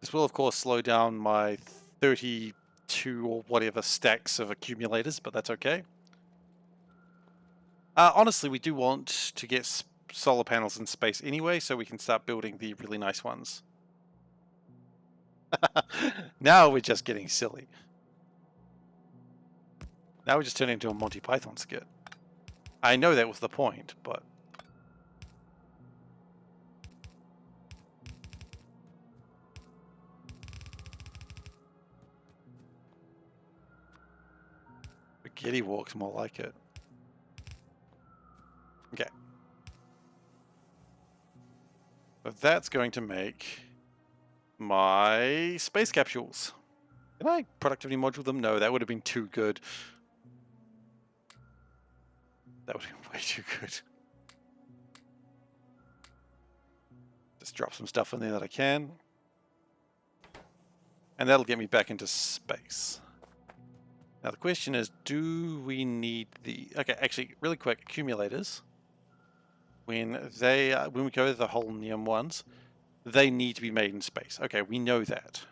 A: This will, of course, slow down my 32 or whatever stacks of accumulators, but that's okay. Honestly, we do want to get solar panels in space anyway, so we can start building the really nice ones. Now we're just getting silly. Now we're just turning into a Monty Python skit. I know that was the point, but... Spaghetti Walk's more like it. Okay. So that's going to make my space capsules. Can I productivity module them? No, that would have been too good. That would have been way too good. Just drop some stuff in there that I can. And that'll get me back into space. Now the question is, do we need the... Okay, actually, really quick, accumulators. When we go to the Holnium ones, they need to be made in space. Okay, we know that.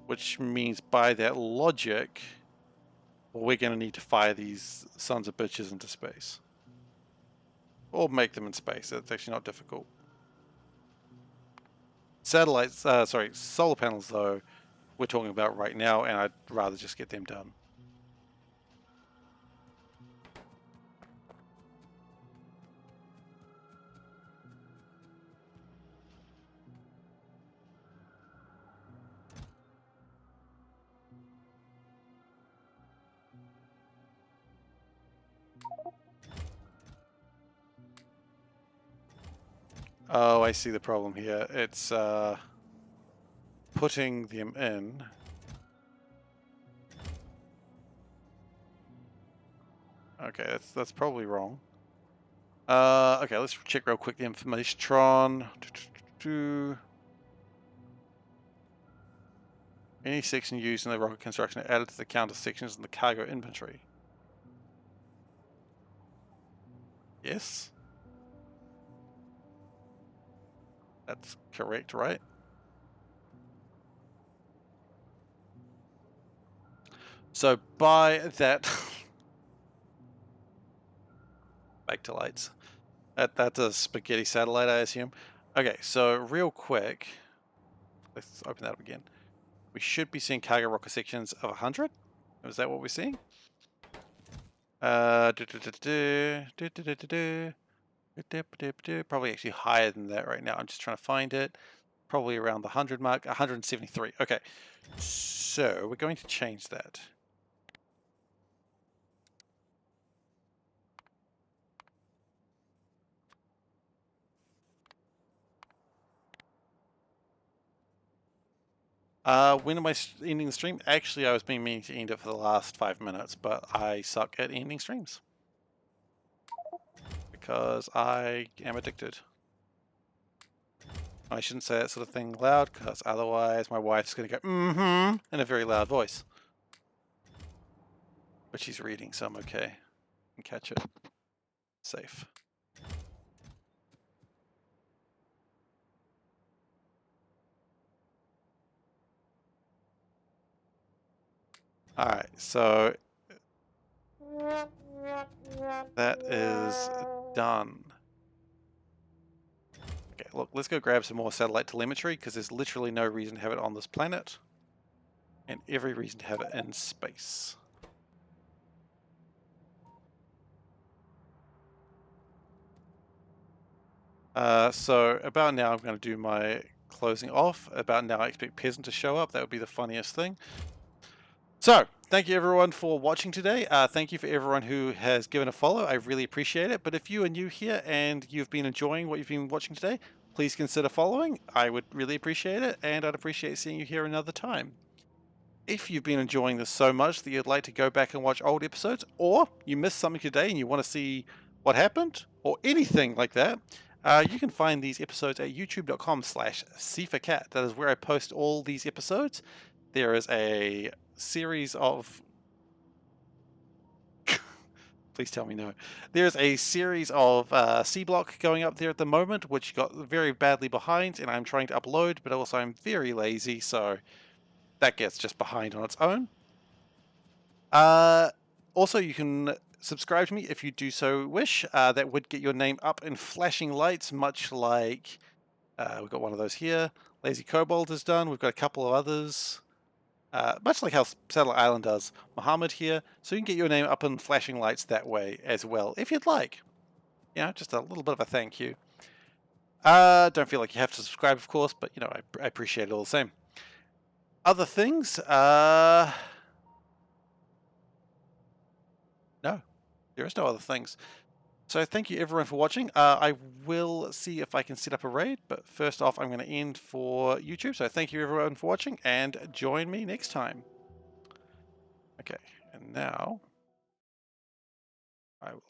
A: Which means by that logic, we're going to need to fire these sons of bitches into space. Or make them in space. That's actually not difficult. Satellites, sorry, solar panels though, we're talking about right now, and I'd rather just get them done. Oh, I see the problem here. It's putting them in. Okay, that's probably wrong. Okay, let's check real quick the information. Any section used in the rocket construction added to the count of sections in the cargo inventory. Yes. That's correct, right? So by that... Back to lights. That's a spaghetti satellite, I assume. Okay, so real quick... Let's open that up again. We should be seeing cargo rocket sections of 100? Is that what we're seeing? Probably actually higher than that right now. I'm just trying to find it. Probably around the 100 mark. 173. Okay. So we're going to change that. When am I ending the stream? Actually, I was meaning to end it for the last 5 minutes, but I suck at ending streams. Because I am addicted. I shouldn't say that sort of thing loud, because otherwise my wife's going to go, in a very loud voice. But she's reading, so I'm okay. Can catch it. Safe. Alright, so that is done. Okay, look, let's go grab some more satellite telemetry because there's literally no reason to have it on this planet and every reason to have it in space. So about now I'm going to do my closing off. About now I expect Peasant to show up. That would be the funniest thing. So, thank you everyone for watching today. Thank you for everyone who has given a follow. I really appreciate it. But if you are new here and you've been enjoying what you've been watching today, please consider following. I would really appreciate it, and I'd appreciate seeing you here another time. If you've been enjoying this so much that you'd like to go back and watch old episodes, or you missed something today and you want to see what happened, or anything like that, you can find these episodes at youtube.com/SeiferKatt. That is where I post all these episodes. There is a series of... Please tell me no. There's a series of C-Block going up there at the moment, which got very badly behind, and I'm trying to upload, but also I'm very lazy, so that gets just behind on its own. Also, you can subscribe to me if you do so wish. That would get your name up in flashing lights, much like we've got one of those here. Lazy Kobold has done. We've got a couple of others. Much like how Satellite Island does. Muhammad here. So you can get your name up in flashing lights that way as well, if you'd like. You know, just a little bit of a thank you. Don't feel like you have to subscribe, of course, but, you know, I appreciate it all the same. Other things, no, there is no other things. So thank you everyone for watching. I will see if I can set up a raid, but first off, I'm going to end for YouTube. So thank you everyone for watching, and join me next time. Okay, and now I will